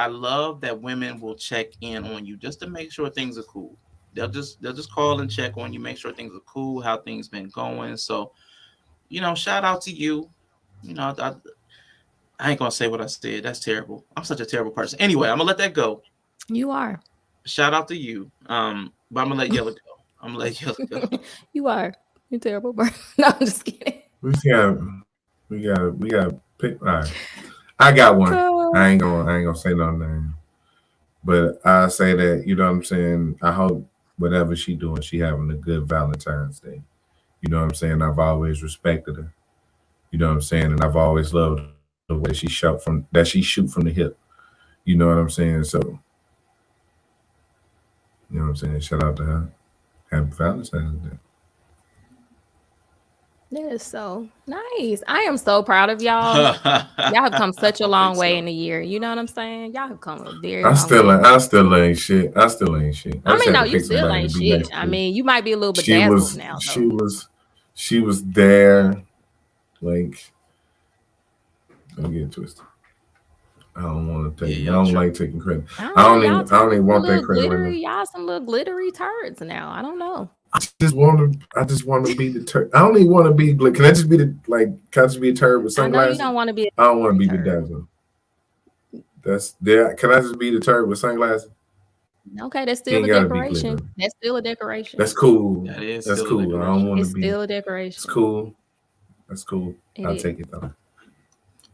love that women will check in on you just to make sure things are cool. They'll just call and check on you, make sure things are cool, how things been going. So, shout out to you. I ain't gonna say what I said. That's terrible. I'm such a terrible person. Anyway, I'm gonna let that go. You are. Shout out to you. But I'm gonna let Yella go. You are. You're terrible, bro. No, I'm just kidding. We got pick. All right. I got one. I ain't gonna say no name. But I say that, you know what I'm saying? I hope whatever she doing, she having a good Valentine's Day. You know what I'm saying? I've always respected her. You know what I'm saying? And I've always loved the way she shoot from the hip. You know what I'm saying? So You know what I'm saying? Shout out to her. Happy Valentine's Day. That is so nice. I am so proud of y'all. Y'all have come such a long way in a year. You know what I'm saying? Y'all have come a very long way. I still ain't shit. I still ain't shit. I mean, had no, to you pick still somebody ain't to be shit. next I to. mean, you might be a little bedazzled now, though. She was there. Like, don't get twisted. I don't want to take. I don't like taking credit. I don't even want that credit right now. Y'all some little glittery turds now. I don't know. I just want to be the turd. I don't even want to be. Like, can I just be Can I just be a turd with sunglasses? I know you don't want to be. I don't want to be bedazzled. That's there. Can I just be the turd with sunglasses? Okay, that's still a decoration. That's still a decoration. That's cool. That is. That's cool. I don't want to be. It's still a decoration. It's cool. That's cool. I'll take it though.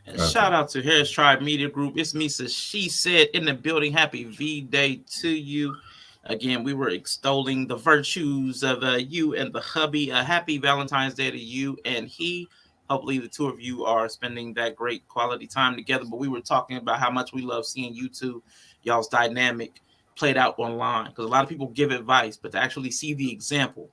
And shout out to Harris Tribe Media Group. It's Misa She Said in the building. Happy V-Day to you. Again, we were extolling the virtues of you and the hubby. Happy Valentine's Day to you and he. Hopefully the two of you are spending that great quality time together. But we were talking about how much we love seeing you two, y'all's dynamic played out online. Because a lot of people give advice, but to actually see the example,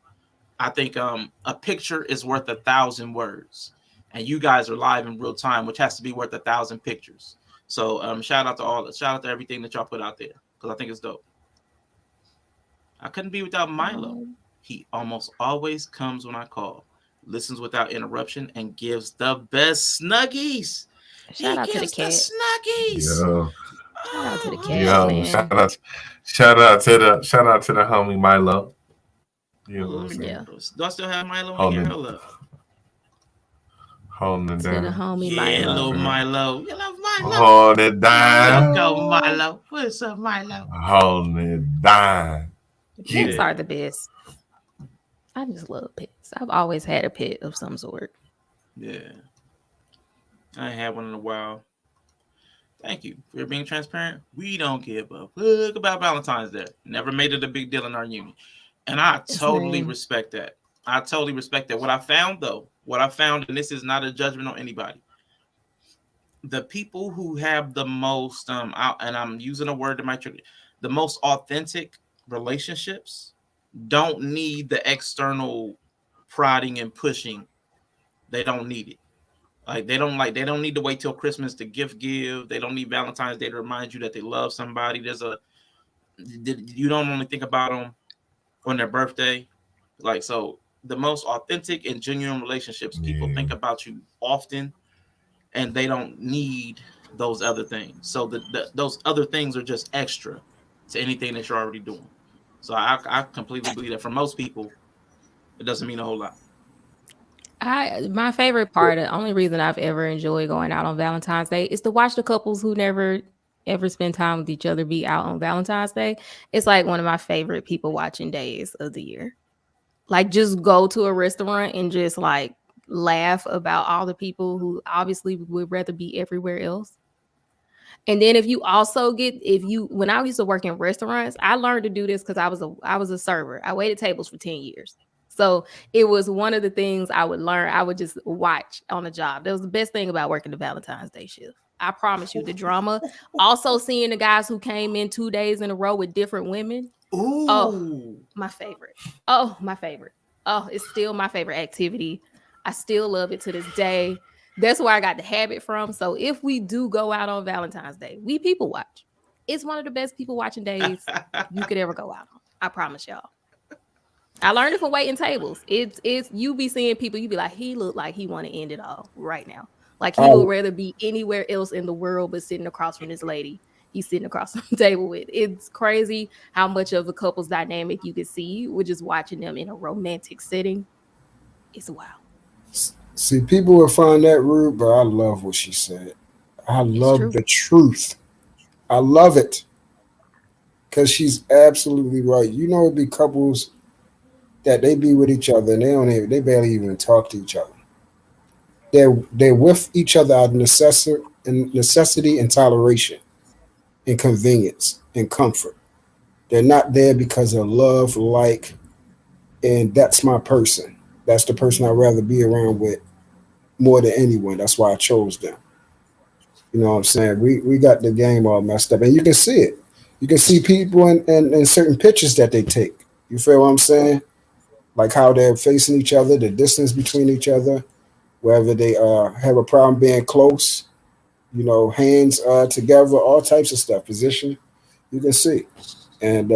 I think a picture is worth 1,000 words. And you guys are live in real time, which has to be worth 1,000 pictures. So shout out to everything that y'all put out there, because I think it's dope. I couldn't be without Milo. He almost always comes when I call, listens without interruption, and gives the best snuggies. Shout out to the cat. Snuggies. Yo. Shout out to the cat, man. Shout out to the homie Milo. You know what I'm saying? Yeah. Do I still have Milo in here? Hold up. Holding it down. To the homie Milo. Milo. You love Milo. Hold it down. Let's go, Milo. What's up, Milo? Holding it down. Pets are the best. I just love pets. I've always had a pet of some sort. Yeah. I ain't had one in a while. Thank you for being transparent. We don't give a fuck about Valentine's Day. Never made it a big deal in our union. And I totally respect that. I totally respect that. What I found, and this is not a judgment on anybody, the people who have the most, and I'm using a word that might trigger, the most authentic relationships don't need the external prodding and pushing. They don't need it. They don't need to wait till Christmas to give. They don't need Valentine's Day to remind you that they love somebody. You don't only think about them on their birthday. So the most authentic and genuine relationships, people think about you often, and they don't need those other things. So those other things are just extra to anything that you're already doing. So I completely believe that for most people, it doesn't mean a whole lot. My favorite part, the only reason I've ever enjoyed going out on Valentine's Day is to watch the couples who never ever spend time with each other be out on Valentine's Day. It's like one of my favorite people watching days of the year. Like, just go to a restaurant and just like laugh about all the people who obviously would rather be everywhere else. And then when I used to work in restaurants, I learned to do this because I was a server. I waited tables for 10 years. So it was one of the things I would learn. I would just watch on the job. That was the best thing about working the Valentine's Day shift. I promise you, the drama. Also seeing the guys who came in 2 days in a row with different women. Ooh. Oh, my favorite. Oh, my favorite. Oh, it's still my favorite activity. I still love it to this day. That's where I got the habit from. So if we do go out on Valentine's Day, we people watch. It's one of the best people watching days you could ever go out on. I promise y'all. I learned it from waiting tables. It's you be seeing people, you be like, he look like he want to end it all right now. Like he would rather be anywhere else in the world but sitting across from this lady he's sitting across the table with. It's crazy how much of a couple's dynamic you can see with just watching them in a romantic setting. It's wild. See, people will find that rude, but I love what she said. I love the truth. I love it. Because she's absolutely right. You know, it'd be couples that they be with each other and they barely even talk to each other. They're with each other out of necessity and toleration and convenience and comfort. They're not there because of love, and that's my person. That's the person I'd rather be around with more than anyone. That's why I chose them. You know what I'm saying? We got the game all messed up, and you can see it. You can see people in certain pictures that they take. You feel what I'm saying? Like how they're facing each other, the distance between each other, whether they have a problem being close, hands together, all types of stuff, position. You can see. And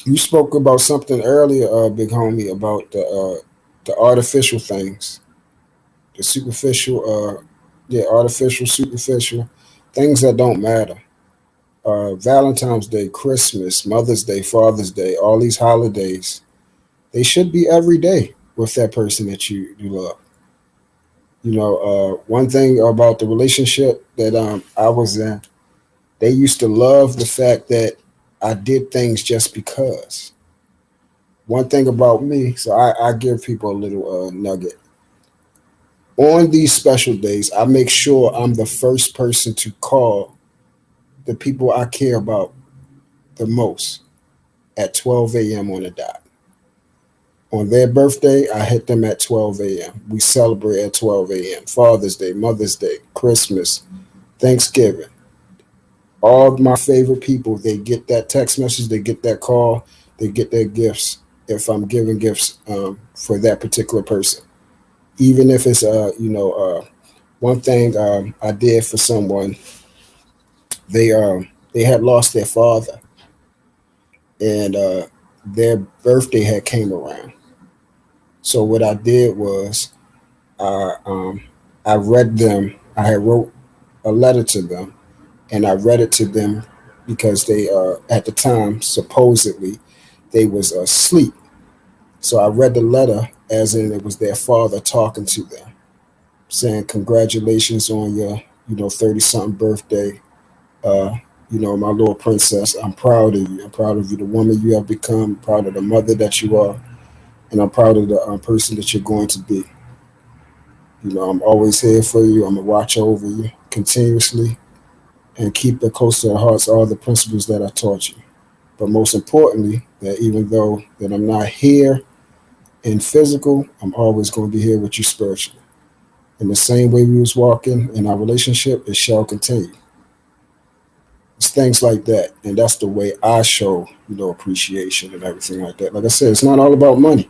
you spoke about something earlier, big homie, about the artificial things, the superficial, artificial, superficial things that don't matter. Valentine's Day, Christmas, Mother's Day, Father's Day, all these holidays, they should be every day with that person that you love. One thing about the relationship that I was in, they used to love the fact that I did things just because. One thing about me, so I give people a little nugget. On these special days, I make sure I'm the first person to call the people I care about the most at 12 a.m. on the dot. On their birthday, I hit them at 12 a.m. We celebrate at 12 a.m. Father's Day, Mother's Day, Christmas, Thanksgiving. All of my favorite people, they get that text message, they get that call, they get their gifts if I'm giving gifts for that particular person. Even if it's, one thing I did for someone, they had lost their father, and their birthday had came around. So what I did was I read them. I had wrote a letter to them, and I read it to them because they at the time supposedly they was asleep. So I read the letter as in it was their father talking to them, saying congratulations on your 30 something birthday. My little princess, I'm proud of you. I'm proud of you, the woman you have become. I'm proud of the mother that you are, and I'm proud of the person that you're going to be. I'm always here for you. I'm gonna watch over you continuously and keep it close to the hearts all the principles that I taught you. But most importantly, that even though that I'm not here in physical, I'm always going to be here with you spiritually. In the same way we was walking in our relationship, it shall continue. It's things like that, and that's the way I show, appreciation and everything like that. Like I said, it's not all about money.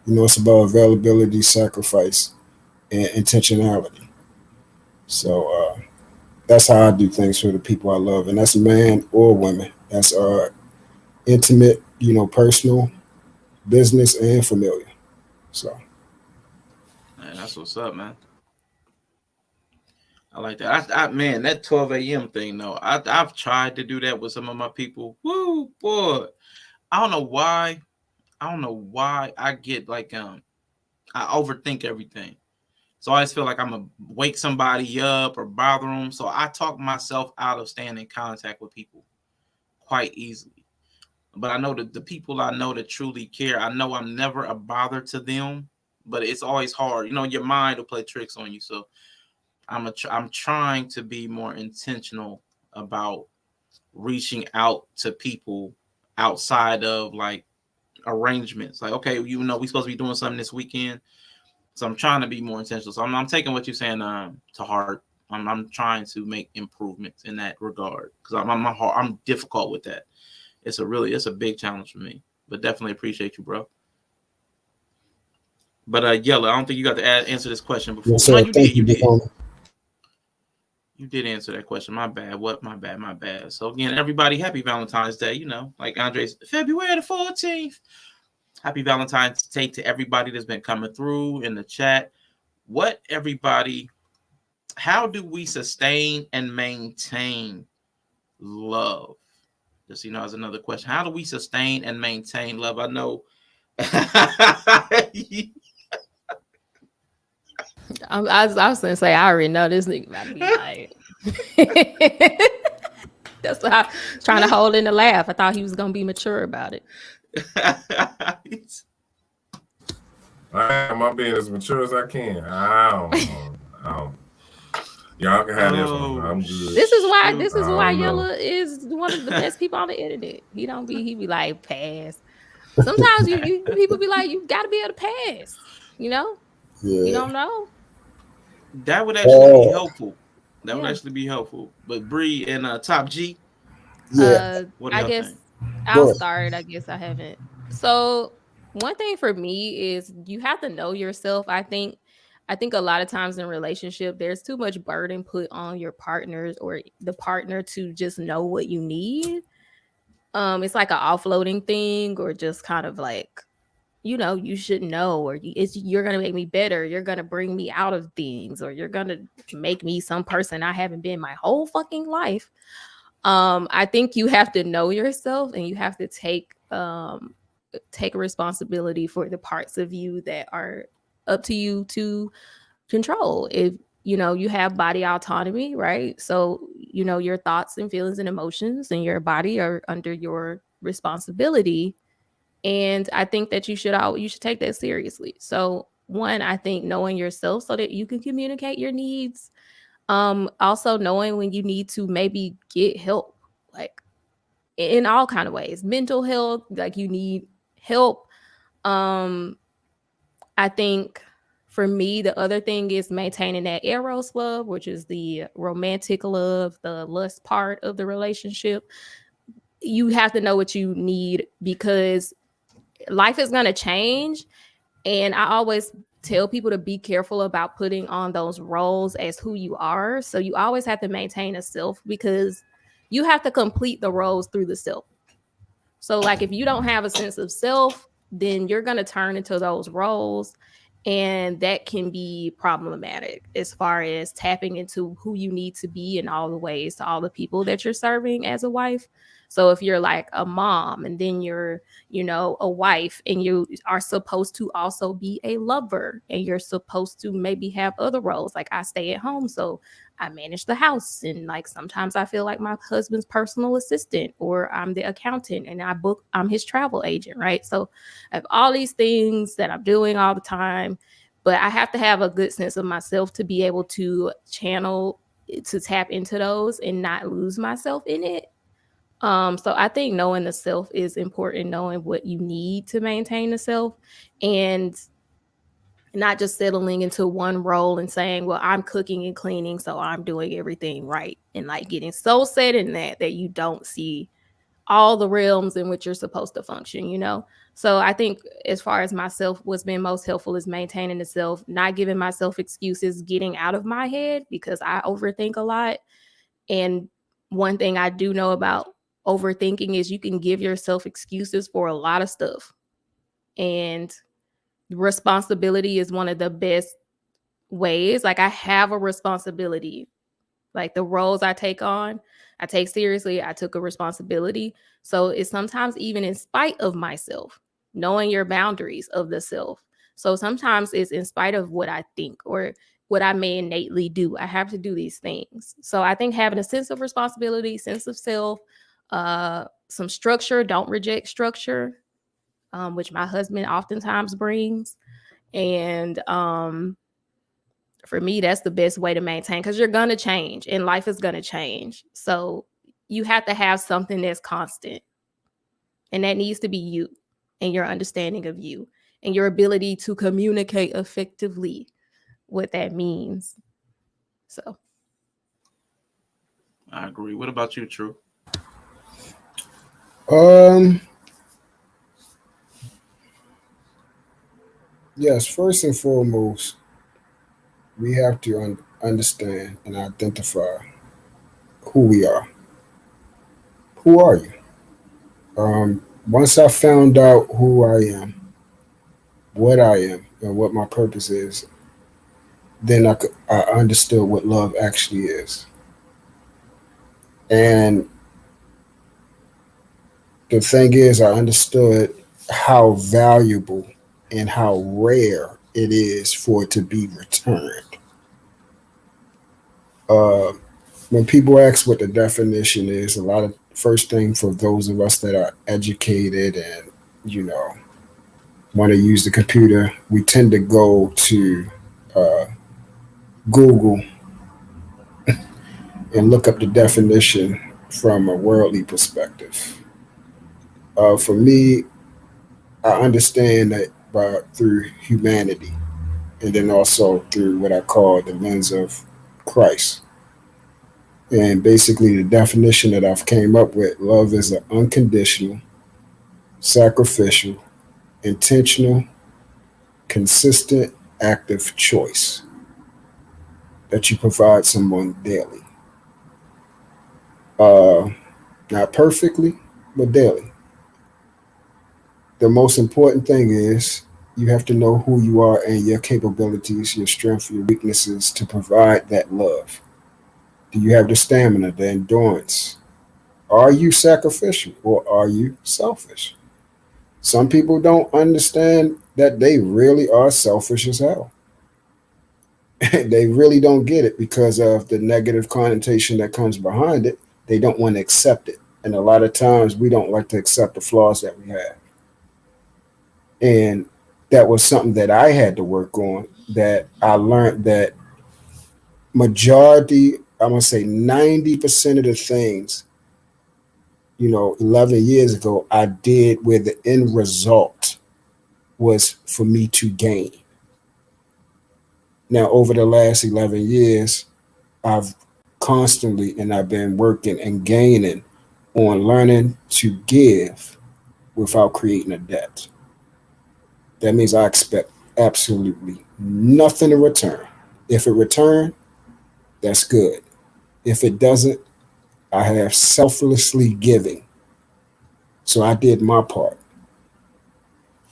It's about availability, sacrifice, and intentionality. So that's how I do things for the people I love, and that's man or women. That's intimate, personal, business, and familiar. So, Man, that's what's up, man. I like that. Man, that 12 a.m. thing though. I've tried to do that with some of my people. Woo, boy. I don't know why. I get like I overthink everything. So I always feel like I'm gonna wake somebody up or bother them. So I talk myself out of staying in contact with people quite easily. But I know that the people I know that truly care, I know I'm never a bother to them. But it's always hard. Your mind will play tricks on you. So I'm trying to be more intentional about reaching out to people outside of like arrangements. Like, okay, we supposed to be doing something this weekend. So I'm trying to be more intentional. So I'm taking what you're saying to heart. I'm trying to make improvements in that regard because I'm difficult with that. It's a big challenge for me. But definitely appreciate you, bro. But Yella, I don't think you got to answer this question before. yes, sir. No, you Thank did. You you, did. Big You did answer that question. My bad. What? My bad. My bad. So again, everybody, happy Valentine's Day. Like Andre's February the 14th. Happy Valentine's Day to everybody that's been coming through in the chat. How do we sustain and maintain love? Just as another question. How do we sustain and maintain love? I know. I was gonna say I already know this nigga about to be like. That's why I was trying to hold in the laugh. I thought he was gonna be mature about it. I'm being as mature as I can. I don't. Y'all can have this one. I'm good. This is why Yella is one of the best people on the internet. He be like pass. Sometimes you people be like, you gotta be able to pass. Yeah. You don't know. That would actually be helpful. That would actually be helpful. But Bree and Top G, Yeah. What do I y'all guess think? Go I'll ahead. start. I guess I haven't. So one thing for me is you have to know yourself. I think a lot of times in relationship, there's too much burden put on your partners or the partner to just know what you need. It's like an offloading thing, or just kind of like, you should know, or you're gonna make me better. You're gonna bring me out of things, or you're gonna make me some person I haven't been my whole fucking life. I think you have to know yourself, and you have to take responsibility for the parts of you that are up to you to control. If you have body autonomy, right? So your thoughts and feelings and emotions and your body are under your responsibility, and I think that you should take that seriously. So one, I think knowing yourself so that you can communicate your needs. Also knowing when you need to maybe get help, like in all kind of ways. Mental health, like you need help. um I think for me, the other thing is maintaining that eros love, which is the romantic love, the lust part of the relationship. You have to know what you need, because life is going to change. And I always tell people to be careful about putting on those roles as who you are. So you always have to maintain a self, because you have to complete the roles through the self. So, like, if you don't have a sense of self, then you're going to turn into those roles. And that can be problematic as far as tapping into who you need to be in all the ways to all the people that you're serving as a wife. So, if you're like a mom and then you're, a wife, and you are supposed to also be a lover, and you're supposed to maybe have other roles, like I stay at home. So, I manage the house, and like sometimes I feel like my husband's personal assistant, or I'm the accountant and I'm his travel agent, right? So I have all these things that I'm doing all the time, but I have to have a good sense of myself to be able to to tap into those and not lose myself in it. So I think knowing the self is important, knowing what you need to maintain the self, and not just settling into one role and saying, well, I'm cooking and cleaning, so I'm doing everything right. And like getting so set in that you don't see all the realms in which you're supposed to function. So I think as far as myself, what's been most helpful is maintaining the self, not giving myself excuses, getting out of my head, because I overthink a lot. And one thing I do know about overthinking is you can give yourself excuses for a lot of stuff. And responsibility is one of the best ways. Like, I have a responsibility. Like, the roles I take on, I take seriously. I took a responsibility. So it's sometimes even in spite of myself, knowing your boundaries of the self. So sometimes it's in spite of what I think or what I may innately do. I have to do these things. So I think having a sense of responsibility, sense of self, some structure, don't reject structure, which my husband oftentimes brings. And for me, that's the best way to maintain, because you're going to change and life is going to change. So you have to have something that's constant, and that needs to be you and your understanding of you and your ability to communicate effectively what that means. So I agree. What about you, True? Yes, first and foremost, we have to understand and identify who we are. Who are you? Once I found out who I am, what I am, and what my purpose is, then I understood what love actually is. And the thing is, I understood how valuable and how rare it is for it to be returned. Uh, when people ask what the definition is, a lot of first thing for those of us that are educated and want to use the computer, we tend to go to uh, Google and look up the definition from a worldly perspective. For me, I understand that through humanity, and then also through what I call the lens of Christ. And basically, the definition that I've came up with, love is an unconditional, sacrificial, intentional, consistent, active choice that you provide someone daily. Not perfectly, but daily. The most important thing is you have to know who you are and your capabilities, your strengths, your weaknesses to provide that love. Do you have the stamina, the endurance? Are you sacrificial or are you selfish? Some people don't understand that they really are selfish as hell. They really don't get it because of the negative connotation that comes behind it. They don't want to accept it. And a lot of times we don't like to accept the flaws that we have. And that was something that I had to work on, that I learned that majority, I'm going to say 90% of the things, 11 years ago, I did where the end result was for me to gain. Now, over the last 11 years, I've constantly and I've been working and gaining on learning to give without creating a debt. That means I expect absolutely nothing in return. If it return, that's good. If it doesn't, I have selflessly giving. So I did my part.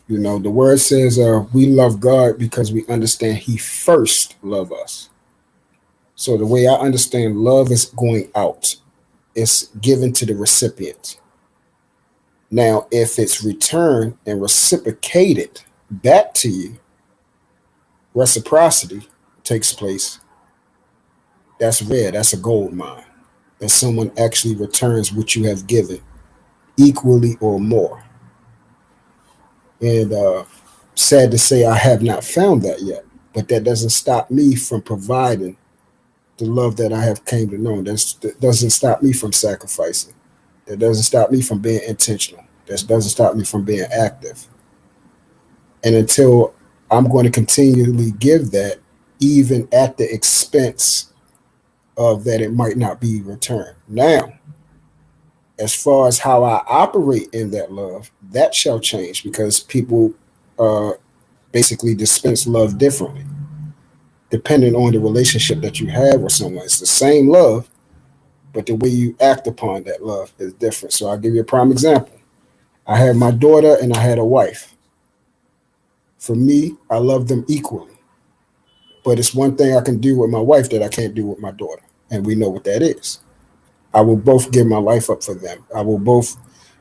The word says we love God because we understand He first loved us. So the way I understand love is going out. It's given to the recipient. Now, if it's returned and reciprocated back to you, reciprocity takes place. That's rare. That's a gold mine. That someone actually returns what you have given equally or more. And sad to say, I have not found that yet. But that doesn't stop me from providing the love that I have came to know. That doesn't stop me from sacrificing. That doesn't stop me from being intentional. That doesn't stop me from being active. And until I'm going to continually give that, even at the expense of that it might not be returned. Now, as far as how I operate in that love, that shall change because people basically dispense love differently, depending on the relationship that you have with someone. It's the same love, but the way you act upon that love is different. So I'll give you a prime example. I had my daughter and I had a wife. For me, I love them equally. But it's one thing I can do with my wife that I can't do with my daughter. And we know what that is. I will both give my life up for them. I will both,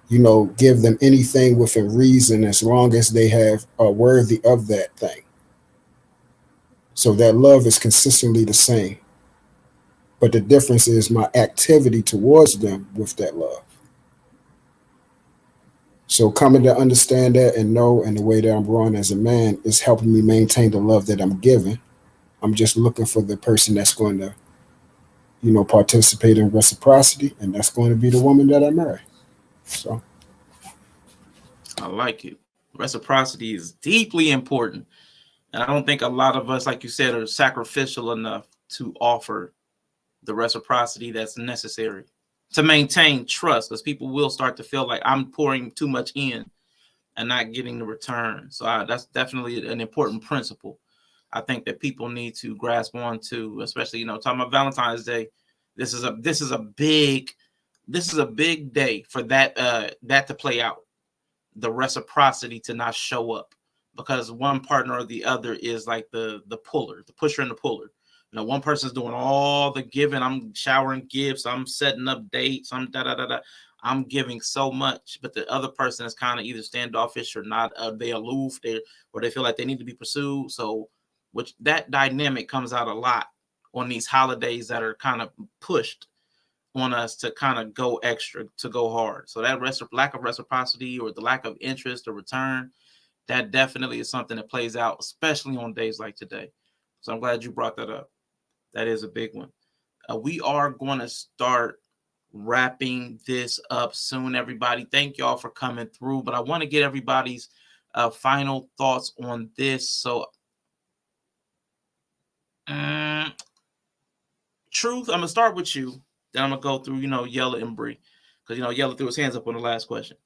give them anything within reason as long as they are worthy of that thing. So that love is consistently the same. But the difference is my activity towards them with that love. So coming to understand that and know, and the way that I'm growing as a man is helping me maintain the love that I'm giving. I'm just looking for the person that's going to, participate in reciprocity, and that's going to be the woman that I marry. So I like it. Reciprocity is deeply important. And I don't think a lot of us, like you said, are sacrificial enough to offer the reciprocity that's necessary to maintain trust, because people will start to feel like I'm pouring too much in and not getting the return. So that's definitely an important principle. I think that people need to grasp on to, especially, talking about Valentine's Day. This is a big day for that to play out. The reciprocity to not show up because one partner or the other is like the pusher and the puller. One person's doing all the giving. I'm showering gifts. I'm setting up dates. I'm I'm giving so much, but the other person is kind of either standoffish or not. They aloof, or they feel like they need to be pursued. So, which that dynamic comes out a lot on these holidays that are kind of pushed on us to kind of go extra, to go hard. So that lack of reciprocity or the lack of interest or return, that definitely is something that plays out, especially on days like today. So I'm glad you brought that up. That is a big one. We are going to start wrapping this up soon, everybody. Thank y'all for coming through, but I want to get everybody's final thoughts on this. So, Truth, I'm going to start with you. Then I'm gonna go through, Yella and Bree, because Yella threw his hands up on the last question.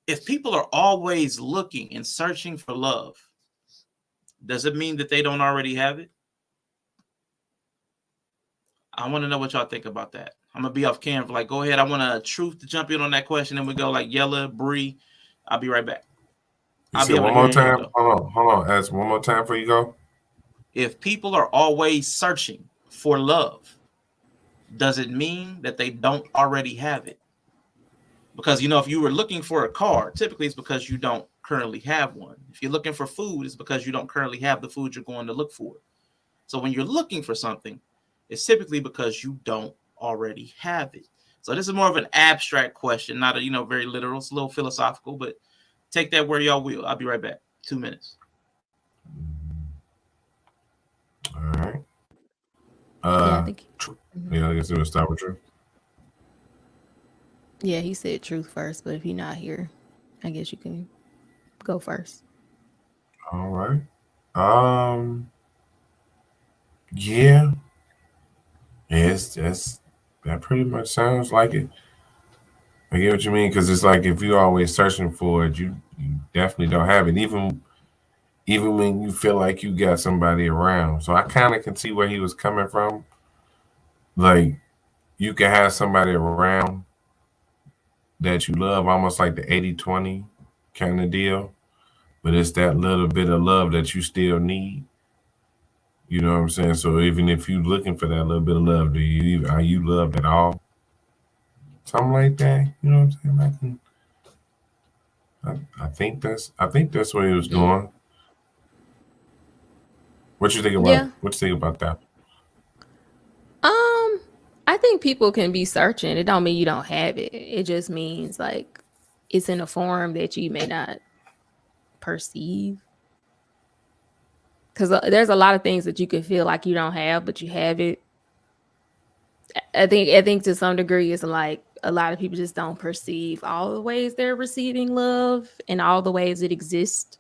If people are always looking and searching for love, does it mean that they don't already have it? I want to know what y'all think about that. I'm gonna be off cam for go ahead. I want a Truth to jump in on that question, and we go Yella, Bree. I'll be right back. You said one more time. Hold on. Ask one more time before you go. If people are always searching for love, does it mean that they don't already have it? Because if you were looking for a car, typically it's because you don't currently have one. If you're looking for food, it's because you don't currently have the food you're going to look for. So when you're looking for something, it's typically because you don't already have it. So this is more of an abstract question, not a very literal. It's a little philosophical, but take that where y'all will. I'll be right back. 2 minutes. All right. Yeah, I think. Yeah, I guess it would start with Truth. Yeah, he said Truth first, but if you're not here, I guess you can go first. All right. Yeah. Yes, that pretty much sounds like it. I get what you mean, because it's like if you're always searching for it, you definitely don't have it. Even when you feel like you got somebody around. So I kind of can see where he was coming from. Like you can have somebody around that you love, almost like the 80-20 kind of deal. But it's that little bit of love that you still need. You know what I'm saying? So even if you're looking for that little bit of love, are you loved at all? Something like that. You know what I'm saying? I think that's where he was going. What you think about? Yeah. What you think about that? I think people can be searching. It don't mean you don't have it. It just means it's in a form that you may not perceive. Because there's a lot of things that you can feel like you don't have, but you have it. I think to some degree it's like a lot of people just don't perceive all the ways they're receiving love and all the ways it exists.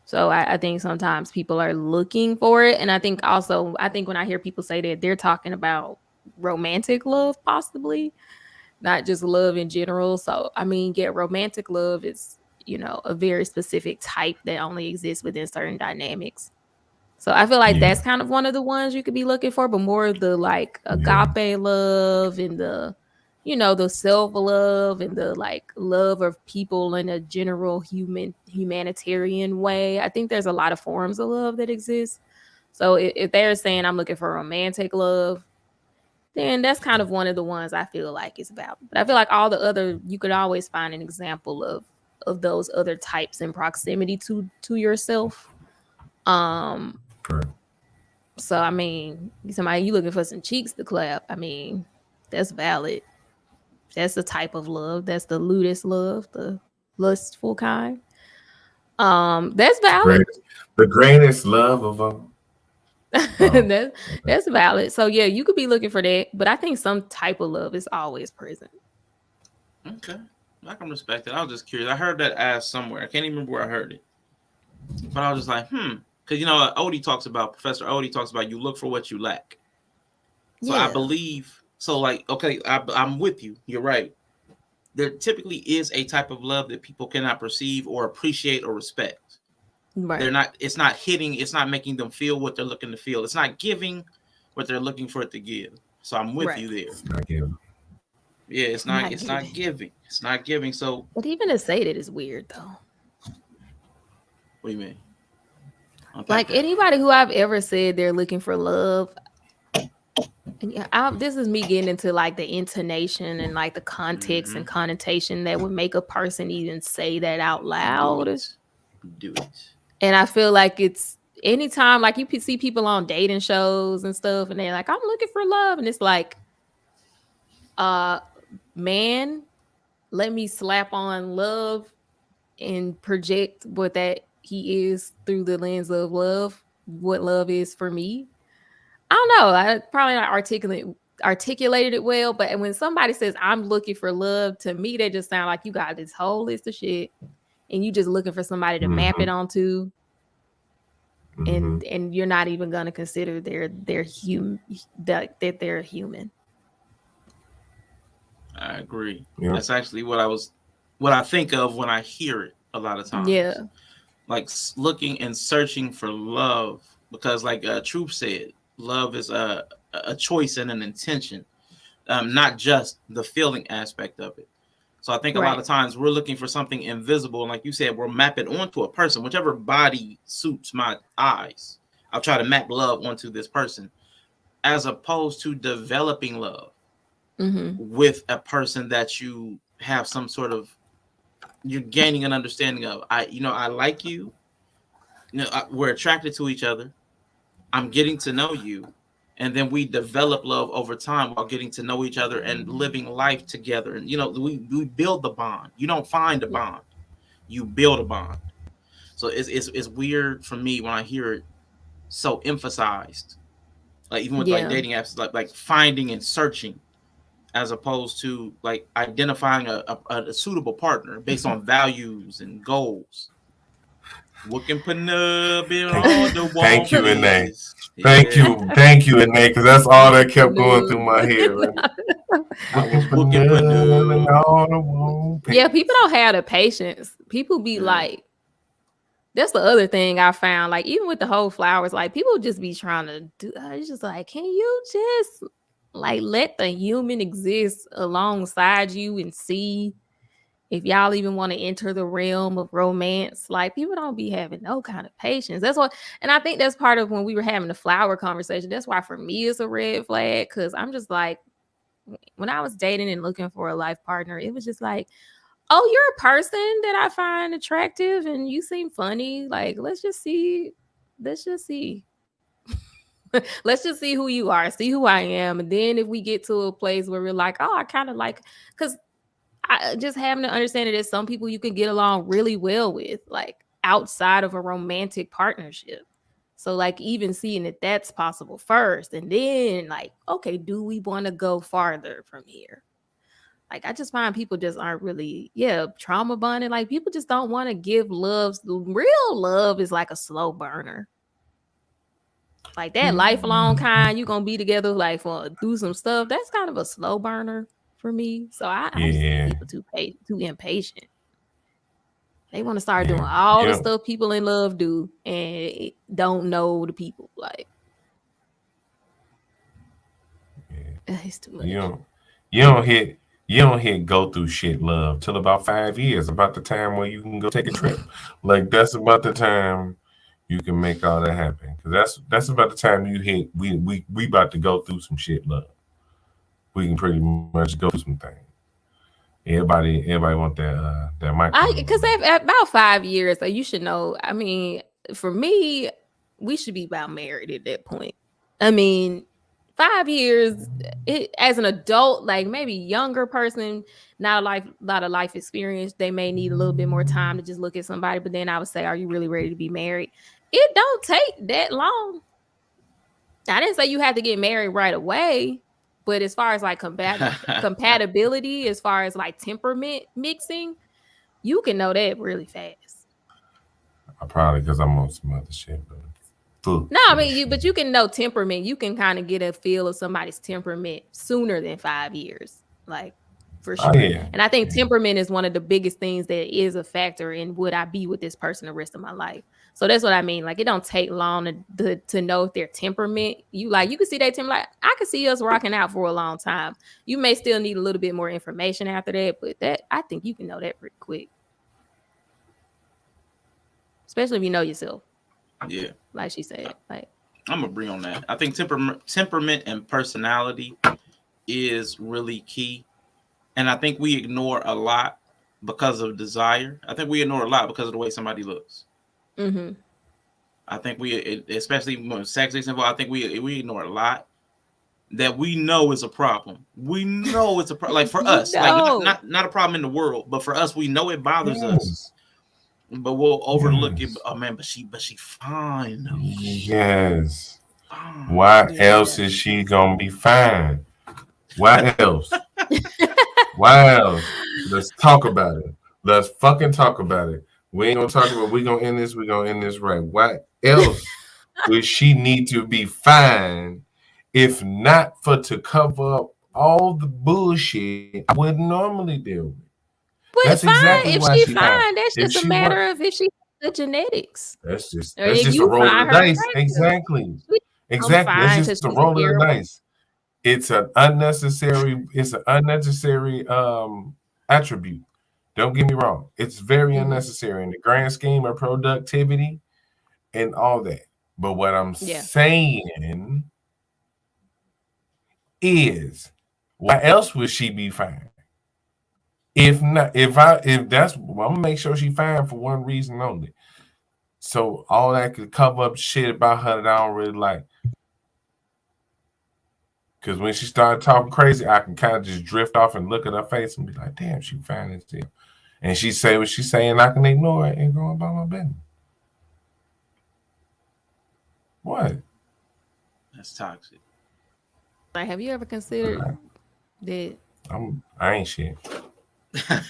So I think sometimes people are looking for it. And I think when I hear people say that, they're talking about romantic love, possibly, not just love in general. So, romantic love is, a very specific type that only exists within certain dynamics. So I feel like that's kind of one of the ones you could be looking for, but more of the agape love and the, the self-love and the love of people in a general humanitarian way. I think there's a lot of forms of love that exist. So if they're saying I'm looking for romantic love, then that's kind of one of the ones I feel like it's about. But I feel like all the other, you could always find an example of those other types in proximity to yourself. Correct. So somebody you looking for some cheeks to clap, that's valid. That's the type of love. That's the ludus love, the lustful kind. That's valid. The greatest love of all. That's valid. So yeah, you could be looking for that, but I think some type of love is always present. Okay, I can respect it. I was just curious. I heard that asked somewhere. I can't even remember where I heard it, but I was just like, because Professor Odie talks about you look for what you lack. So I believe okay, I'm with you. You're right. There typically is a type of love that people cannot perceive or appreciate or respect. Right. It's not making them feel what they're looking to feel. It's not giving what they're looking for it to give. So I'm with you there. It's not giving. Yeah, it's not giving. It's not giving. So but even to say that is weird though. What do you mean? Anybody who I've ever said they're looking for love, and this is me getting into the intonation and the context and connotation that would make a person even say that out loud. Do it. And I feel like it's anytime you see people on dating shows and stuff, and they're like, I'm looking for love, and it's like, man, let me slap on love and project what that he is through the lens of love, what love is for me. I don't know. I probably not articulated it well, but when somebody says I'm looking for love, to me, they just sound like you got this whole list of shit and you just looking for somebody to map it onto. And you're not even going to consider they're human, that they're human. I agree. Yeah. That's actually what I think of when I hear it a lot of times. Yeah. Like looking and searching for love, because like Troop said, love is a choice and an intention, not just the feeling aspect of it. So I think a lot of times we're looking for something invisible, and like you said, we're mapping onto a person, whichever body suits my eyes. I'll try to map love onto this person, as opposed to developing love with a person that you have some sort of, you're gaining an understanding of. I like you. We're attracted to each other. I'm getting to know you, and then we develop love over time while getting to know each other and living life together. And we build the bond. You don't find a bond, you build a bond. So it's weird for me when I hear it so emphasized, like even with like dating apps, like finding and searching, as opposed to like identifying a suitable partner based on values and goals. What can put up in all the Thank you, Ine. Thank you, Ine, because that's all that kept going through my head. Yeah, people don't have the patience. People be like, that's the other thing I found. Like, even with the whole flowers, like people just be trying to do. It's just like, can you just like let the human exist alongside you and see if y'all even want to enter the realm of romance? Like, people don't be having no kind of patience. That's what, and I think that's part of when we were having the flower conversation. That's why for me it's a red flag, because I'm just like, when I was dating and looking for a life partner, it was just like, oh, you're a person that I find attractive and you seem funny. Like, let's just see. Let's just see who you are, see who I am. And then if we get to a place where we're like, oh, I kind of like, because I just having to understand that some people you can get along really well with, like outside of a romantic partnership. So like even seeing that that's possible first, and then like, okay, do we want to go farther from here? Like, I just find people just aren't really, trauma bonded. Like, people just don't want to give love. Real love is like a slow burner. Like that lifelong kind, you're gonna be together like do some stuff. That's kind of a slow burner for me. So I just think people too impatient. They want to start doing all the stuff people in love do and don't know the people. Like, it's too much. You don't hit go through shit love till about 5 years, about the time where you can go take a trip. Like, that's about the time you can make all that happen. Because that's about the time you hit we about to go through some shit love. We can pretty much go through some things. Everybody want that micro. Because about 5 years, so you should know. I mean, for me, we should be about married at that point. I mean, 5 years as an adult, like maybe younger person, not a lot of life experience, they may need a little bit more time to just look at somebody. But then I would say, are you really ready to be married? It don't take that long. I didn't say you have to get married right away, but as far as like compatibility, as far as like temperament mixing, you can know that really fast. Probably because I'm on some other shit. No, I mean, but you can know temperament. You can kind of get a feel of somebody's temperament sooner than 5 years, like for sure. And I think temperament is one of the biggest things that is a factor in would I be with this person the rest of my life. So that's what I mean. Like, it don't take long to know if their temperament. You can see that temperament. Like, I could see us rocking out for a long time. You may still need a little bit more information after that, but that I think you can know that pretty quick, especially if you know yourself. Yeah, like she said. Like, I'm gonna agree on that. I think temperament and personality is really key, and I think we ignore a lot because of desire. I think we ignore a lot because of the way somebody looks. Mm-hmm. I think especially when sex is involved, I think we ignore a lot that we know is a problem. We know it's a problem. Like for us, like not a problem in the world, but for us, we know it bothers us. But we'll overlook it. Oh man, but she fine. Yes. Why else is she gonna be fine? Why else? Why else? Let's talk about it. Let's fucking talk about it. We ain't gonna talk about. We gonna end this. We gonna end this right. Why else would she need to be fine if not for to cover up all the bullshit I wouldn't normally deal with. But That's fine, exactly if why she she fine. fine, that's If just a she matter want, of if she has the genetics. that's just Or if a you roll of find the her dice. attractive. Exactly. I'm Exactly. That's fine just because a she's roll of the terrible. dice. It's an unnecessary attribute. Don't get me wrong. It's very unnecessary in the grand scheme of productivity and all that. But what I'm saying is, why else would she be fine? If not, if that's, I'm gonna make sure she fine for one reason only. So all that could cover up shit about her that I don't really like. Because when she started talking crazy, I can kind of just drift off and look at her face and be like, damn, she fine as hell. And she say what she say, and I can ignore it and go about my business. What? That's toxic. Like, have you ever considered that? I ain't shit. I'm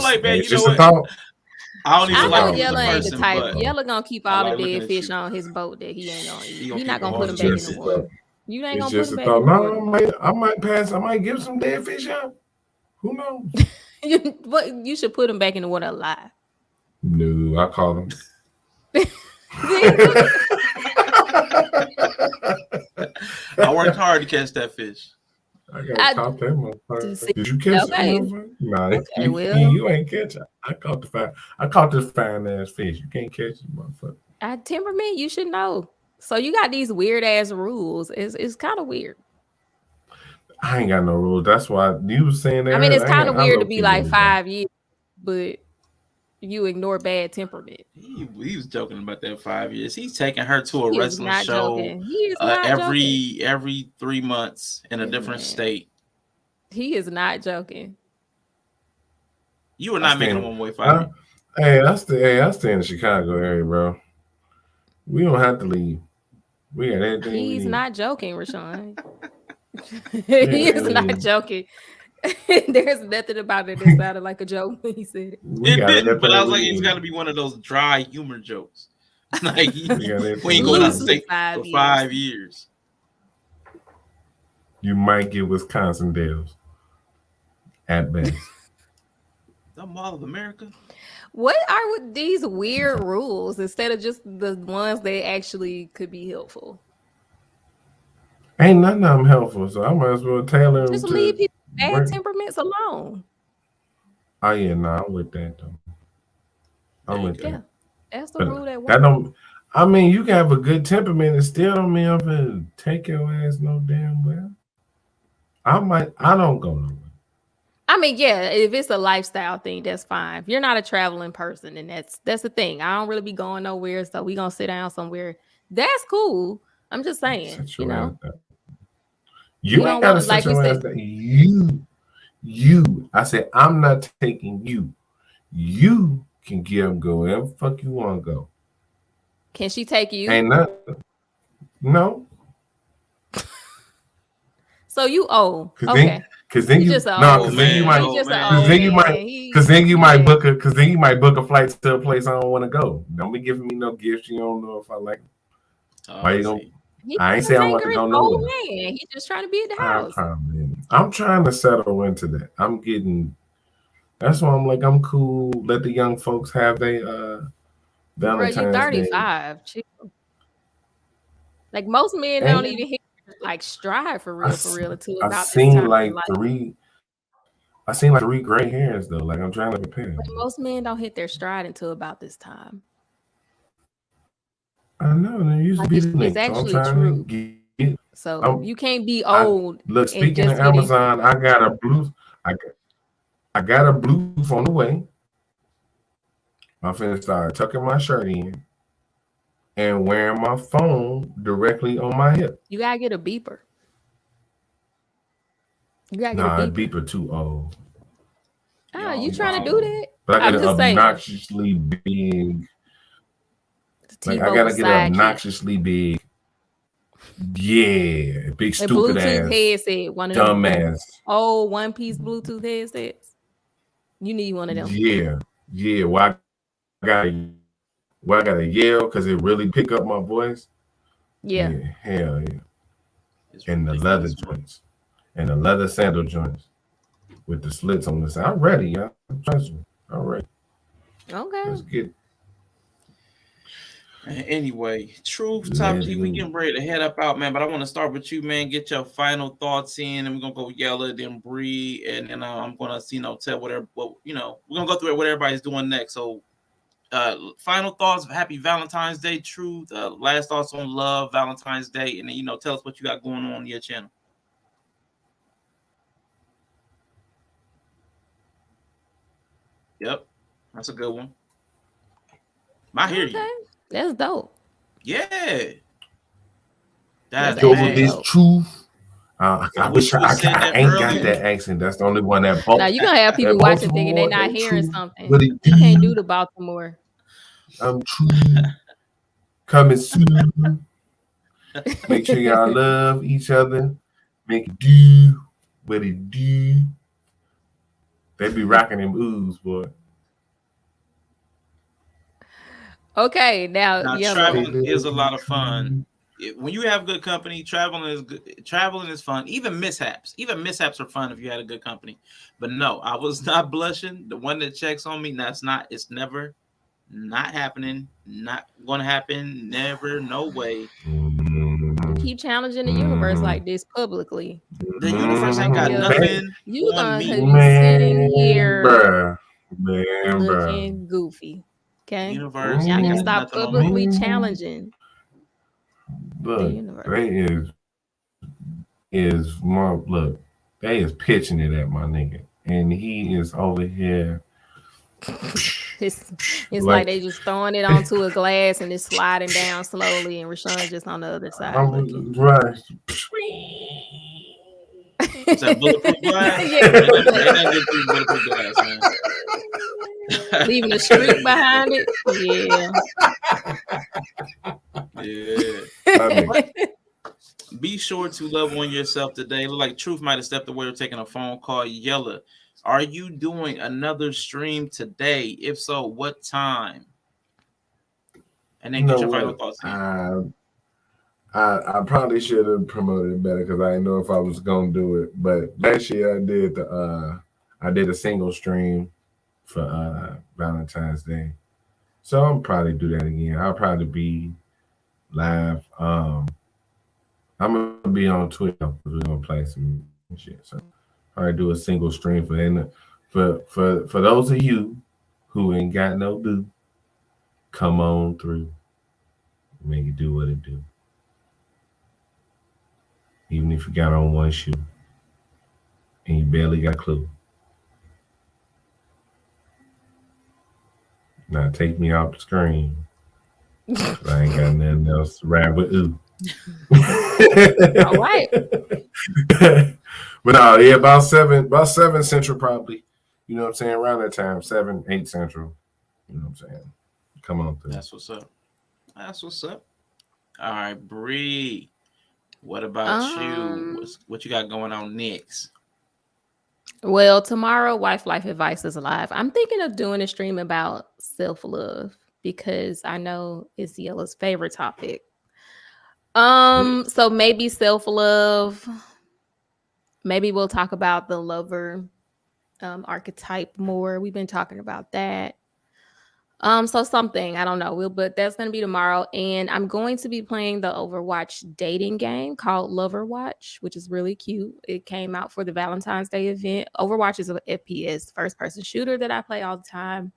like, man, you know what? I don't even like Yella ain't the type. but Yella gonna keep all like the looking dead at fish you. on his boat that he ain't gonna eat. He gonna He not keep gonna all put them the back in dead the fish. water. You ain't It's gonna put just them a back in thought. the water. No, I might pass. I might give some dead fish out. Who knows? You should put them back in the water alive. No, I call them. I worked hard to catch that fish. I gotta caught that motherfucker. Did you catch that motherfucker? Nah, Okay, well, you ain't catch it. I caught this fine ass fish. You can't catch it, motherfucker. At temperament, you should know. So you got these weird ass rules. It's kind of weird. I ain't got no rules. That's why you was saying that. I mean, it's kind of weird to be like really 5 years, but you ignore bad temperament. He was joking about that 5 years. He's taking her to a He is wrestling not show joking. He is not joking. every 3 months in a different state. He is not joking. You are not making a one-way Huh? fight. I stay in the Chicago area, bro. We don't have to leave. We got everything. He's not joking, Rashawn. He is not joking. There's nothing about it that sounded like a joke when he said it. It didn't, but I was like, it's got to be one of those dry humor jokes. Like, we ain't going out to state for 5 years. You might get Wisconsin Dells at best. The Mall of America. What are with these weird rules instead of just the ones that actually could be helpful? Ain't none of them helpful, so I might as well tailor them. Just leave people bad temperaments alone. Oh yeah, I'm with that though. I'm with that. That's the rule that that don't. I mean, you can have a good temperament and still don't mean I'm gonna take your ass no damn well. I don't go nowhere. I mean, yeah, if it's a lifestyle thing, that's fine. If you're not a traveling person, and that's the thing. I don't really be going nowhere, so we gonna sit down somewhere. That's cool. I'm just saying, you know. You ain't gotta sit your ass down. You. I said I'm not taking you. You can get up, go wherever the fuck you want to go. Can she take you? Ain't nothing. No. So you owe. Okay. Because then you might book a flight to a place I don't want to go. Don't be giving me no gifts you don't know if I like. Why you gonna? I ain't say I want to go nowhere. He's just trying to be at the house. I'm trying to settle into that. That's why I'm like, I'm cool. Let the young folks have their Valentine's Bro, you 35. Day. Chill. Like most men don't even hit like stride for real until about this time. I seen like 3 gray hairs though. Like I'm trying to prepare. Like most men don't hit their stride until about this time. I know. There used to be the It's actually true. So you can't be old. Look, speaking of Amazon, I got a Bluetooth on the way. I'm finna start tucking my shirt in and wearing my phone directly on my hip. You gotta get a beeper. Beeper too old. Oh, you trying to do that? But I get obnoxiously big. Like I gotta get obnoxiously big. Yeah, big stupid Bluetooth ass headset, one of dumb them ass. Oh, one-piece Bluetooth headsets. You need one of them. Yeah. Why I gotta yell because it really pick up my voice. Yeah. Hell yeah. and the leather joints and the leather sandal joints with the slits on the side. I'm ready, y'all. Trust me. I'm ready. Okay. Let's get Anyway, Truth, Top G, we getting ready to head up out, man. But I want to start with you, man. Get your final thoughts in, and we're gonna go Yella, then Bree, and then I'm gonna tell we're gonna go through what everybody's doing next. So, final thoughts. Happy Valentine's Day, Truth. Last thoughts on love, Valentine's Day, and then tell us what you got going on your channel. Yep, that's a good one. I hear you. That's dope. Yeah. That's over this truth. I wish I ain't got that accent. That's the only one that. Now you're gonna have people watching thinking they're not hearing something. You can't do the Baltimore. I'm true. Coming soon. Make sure y'all love each other. Make it do what it do. They be rocking them oohs, boy. Okay, now traveling is a lot of fun. When you have good company, traveling is good. Traveling is fun. Even mishaps are fun if you had a good company. But no, I was not blushing. The one that checks on me, it's never not happening. Not gonna happen. Never. No way. Keep challenging the universe like this publicly. The universe ain't got nothing. You on me. Sitting here looking bruh. goofy. Okay. Universe. Y'all need to stop publicly challenging Look, the universe. They is pitching it at my nigga, and he is over here. It's like they just throwing it onto a glass and it's sliding down slowly, and Rashawn's just on the other side. Right. Is that bulletproof glass? Yeah. They done get through bulletproof glass, man. Leaving a streak behind it. Yeah. Be sure to love on yourself today. Look like Truth might have stepped away or taking a phone call. Yella, are you doing another stream today? If so, what time? And then get your final thoughts. I probably should have promoted it better because I didn't know if I was gonna do it. But last year I did a single stream for Valentine's Day. So I'll probably do that again. I'll probably be live. I'm gonna be on Twitter. We're gonna play some shit. So I'll do a single stream for those of you who ain't got no boo. Come on through. Make it do what it do. Even if you got on one shoe and you barely got a clue. Now take me off the screen. I ain't got nothing else to ride with. Ooh. All right. But no, yeah, about 7 Central probably. You know what I'm saying? Around that time, 7, 8 Central. You know what I'm saying? Come on through. That's what's up. All right, Bree. What about you? What you got going on next? Well, tomorrow, Wife Life Advice is live. I'm thinking of doing a stream about self-love because I know it's Yella's favorite topic. So maybe self-love. Maybe we'll talk about the lover archetype more. We've been talking about that. So something, I don't know, but that's going to be tomorrow. And I'm going to be playing the Overwatch dating game called Lover Watch, which is really cute. It came out for the Valentine's Day event. Overwatch is a FPS first person shooter that I play all the time.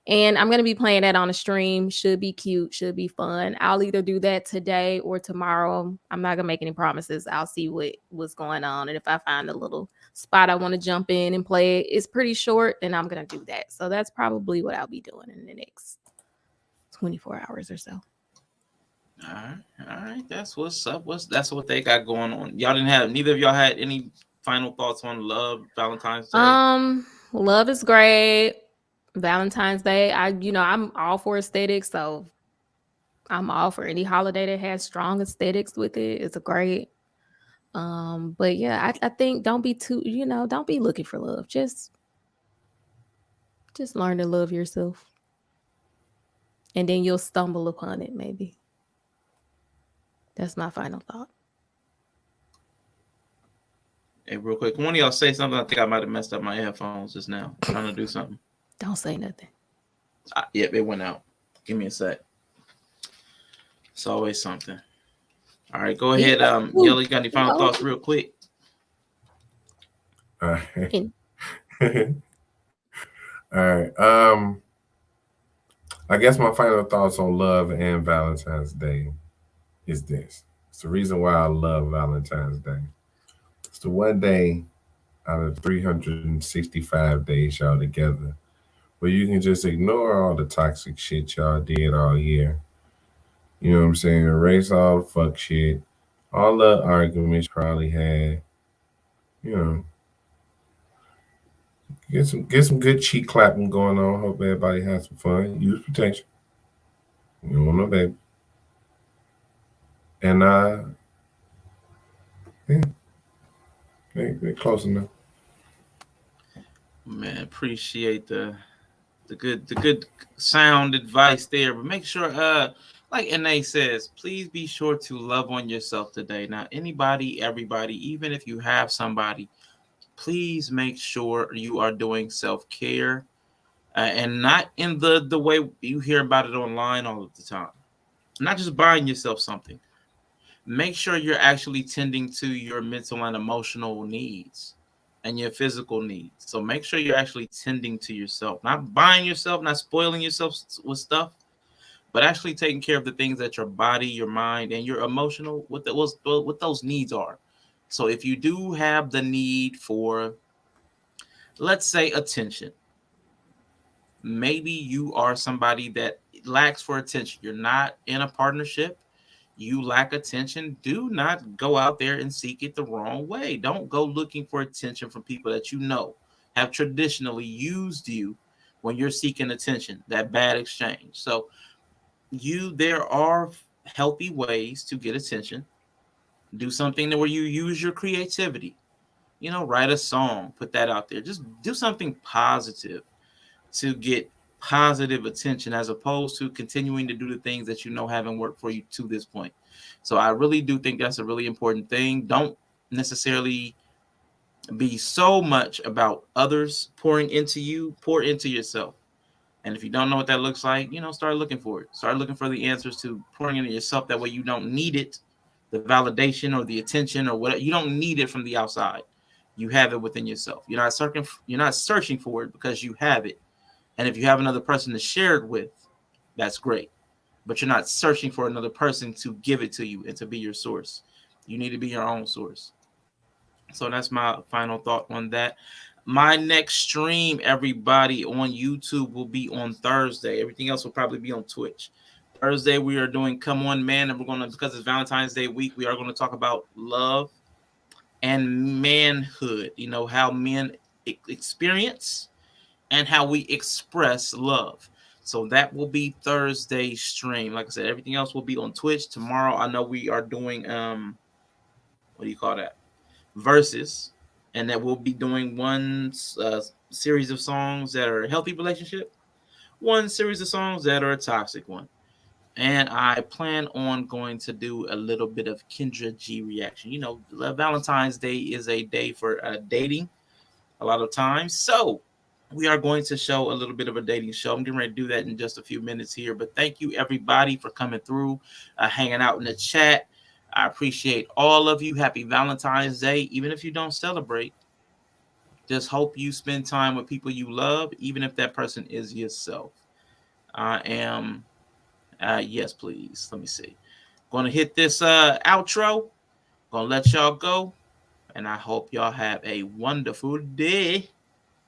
And I'm going to be playing that on a stream. Should be cute, should be fun. I'll either do that today or tomorrow. I'm not going to make any promises. I'll see what's going on. And if I find a little spot I want to jump in and play, it's pretty short, then I'm going to do that. So that's probably what I'll be doing in the next 24 hours or so. All right. That's what's up. That's what they got going on. Neither of y'all had any final thoughts on love, Valentine's Day? Love is great. Valentine's Day, I'm all for aesthetics, so I'm all for any holiday that has strong aesthetics with it. It's a great. But yeah, I think don't be looking for love. Just learn to love yourself, and then you'll stumble upon it. Maybe. That's my final thought. Hey, real quick, can one of y'all say something? I think I might have messed up my headphones just now. Trying to do something. Don't say nothing. Yep, it went out. Give me a sec. It's always something. All right, go ahead. Yellow, you got any final thoughts real quick? All right. All right. I guess my final thoughts on love and Valentine's Day is this. It's the reason why I love Valentine's Day. It's the one day out of 365 days y'all together where you can just ignore all the toxic shit y'all did all year. You know what I'm saying? Erase all the fuck shit, all the arguments you probably had. You know, get some good cheek clapping going on. Hope everybody has some fun. Use protection. You don't want no baby. And yeah, they're close enough. Man, appreciate the good sound advice there. But make sure, like NA says, please be sure to love on yourself today. Now, anybody, everybody, even if you have somebody, please make sure you are doing self-care, and not in the way you hear about it online all of the time. Not just buying yourself something. Make sure you're actually tending to your mental and emotional needs and your physical needs. So make sure you're actually tending to yourself, not buying yourself, not spoiling yourself with stuff, but actually taking care of the things that your body, your mind, and your emotional, what those needs are. So if you do have the need for, let's say, attention, maybe you are somebody that lacks for attention. You're not in a partnership. You lack attention. Do not go out there and seek it the wrong way. Don't go looking for attention from people that you know have traditionally used you when you're seeking attention, that bad exchange. So there are healthy ways to get attention. Do something where you use your creativity. You know, write a song, put that out there. Just do something positive to get positive attention, as opposed to continuing to do the things that you know haven't worked for you to this point. So I really do think that's a really important thing. Don't necessarily be so much about others pouring into you, pour into yourself. And if you don't know what that looks like, you know, start looking for it. Start looking for the answers to pouring into yourself. That way you don't need it, the validation or the attention or whatever. You don't need it from the outside. You have it within yourself. You're not searching for it because you have it. And if you have another person to share it with, that's great. But you're not searching for another person to give it to you and to be your source. You need to be your own source. So that's my final thought on that. My next stream, everybody, on YouTube will be on Thursday. Everything else will probably be on Twitch. Thursday, we are doing Come On Man, and we're going to, because it's Valentine's Day week, we are going to talk about love and manhood. You know, how men experience and how we express love. So that will be Thursday stream. Like I said, everything else will be on Twitch. Tomorrow, I know we are doing, what do you call that? Verses. And that we'll be doing one series of songs that are a healthy relationship, one series of songs that are a toxic one. And I plan on going to do a little bit of Kendra G reaction. You know, Valentine's Day is a day for dating a lot of times. So we are going to show a little bit of a dating show. I'm getting ready to do that in just a few minutes here. But thank you, everybody, for coming through, hanging out in the chat. I appreciate all of you. Happy Valentine's Day. Even if you don't celebrate, just hope you spend time with people you love, even if that person is yourself. I am, yes, please. Let me see. Going to hit this outro. Going to let y'all go. And I hope y'all have a wonderful day.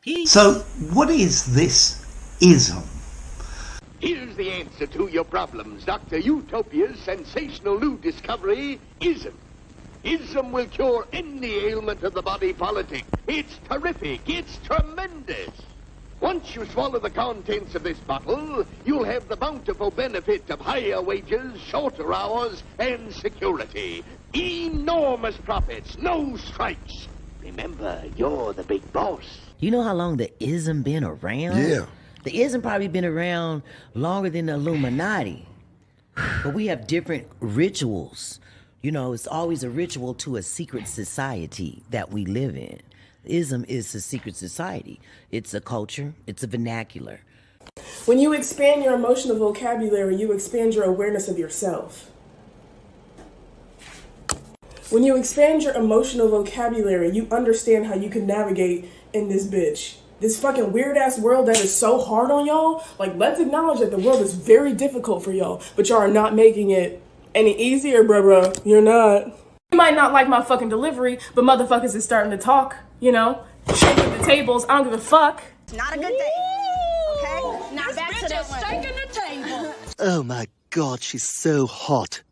Peace. So, what is this ism? Here's the answer to your problems. Dr. Utopia's sensational new discovery, ism. Ism will cure any ailment of the body politic. It's terrific. It's tremendous. Once you swallow the contents of this bottle, you'll have the bountiful benefit of higher wages, shorter hours, and security. Enormous profits, no strikes. Remember, you're the big boss. You know how long the ism been around? Yeah. The ism probably been around longer than the Illuminati. But we have different rituals You know, it's always a ritual to a secret society that we live in. Ism is a secret society. It's a culture, it's a vernacular. When you expand your emotional vocabulary, you expand your awareness of yourself. When you expand your emotional vocabulary, you understand how you can navigate in this bitch. This fucking weird ass world that is so hard on y'all. Like, let's acknowledge that the world is very difficult for y'all, but y'all are not making it any easier, bruh. You're not. You might not like my fucking delivery, but motherfuckers is starting to talk, you know? Shaking the tables, I don't give a fuck. Not a good day. Okay? Now back to that one. Oh my God, she's so hot.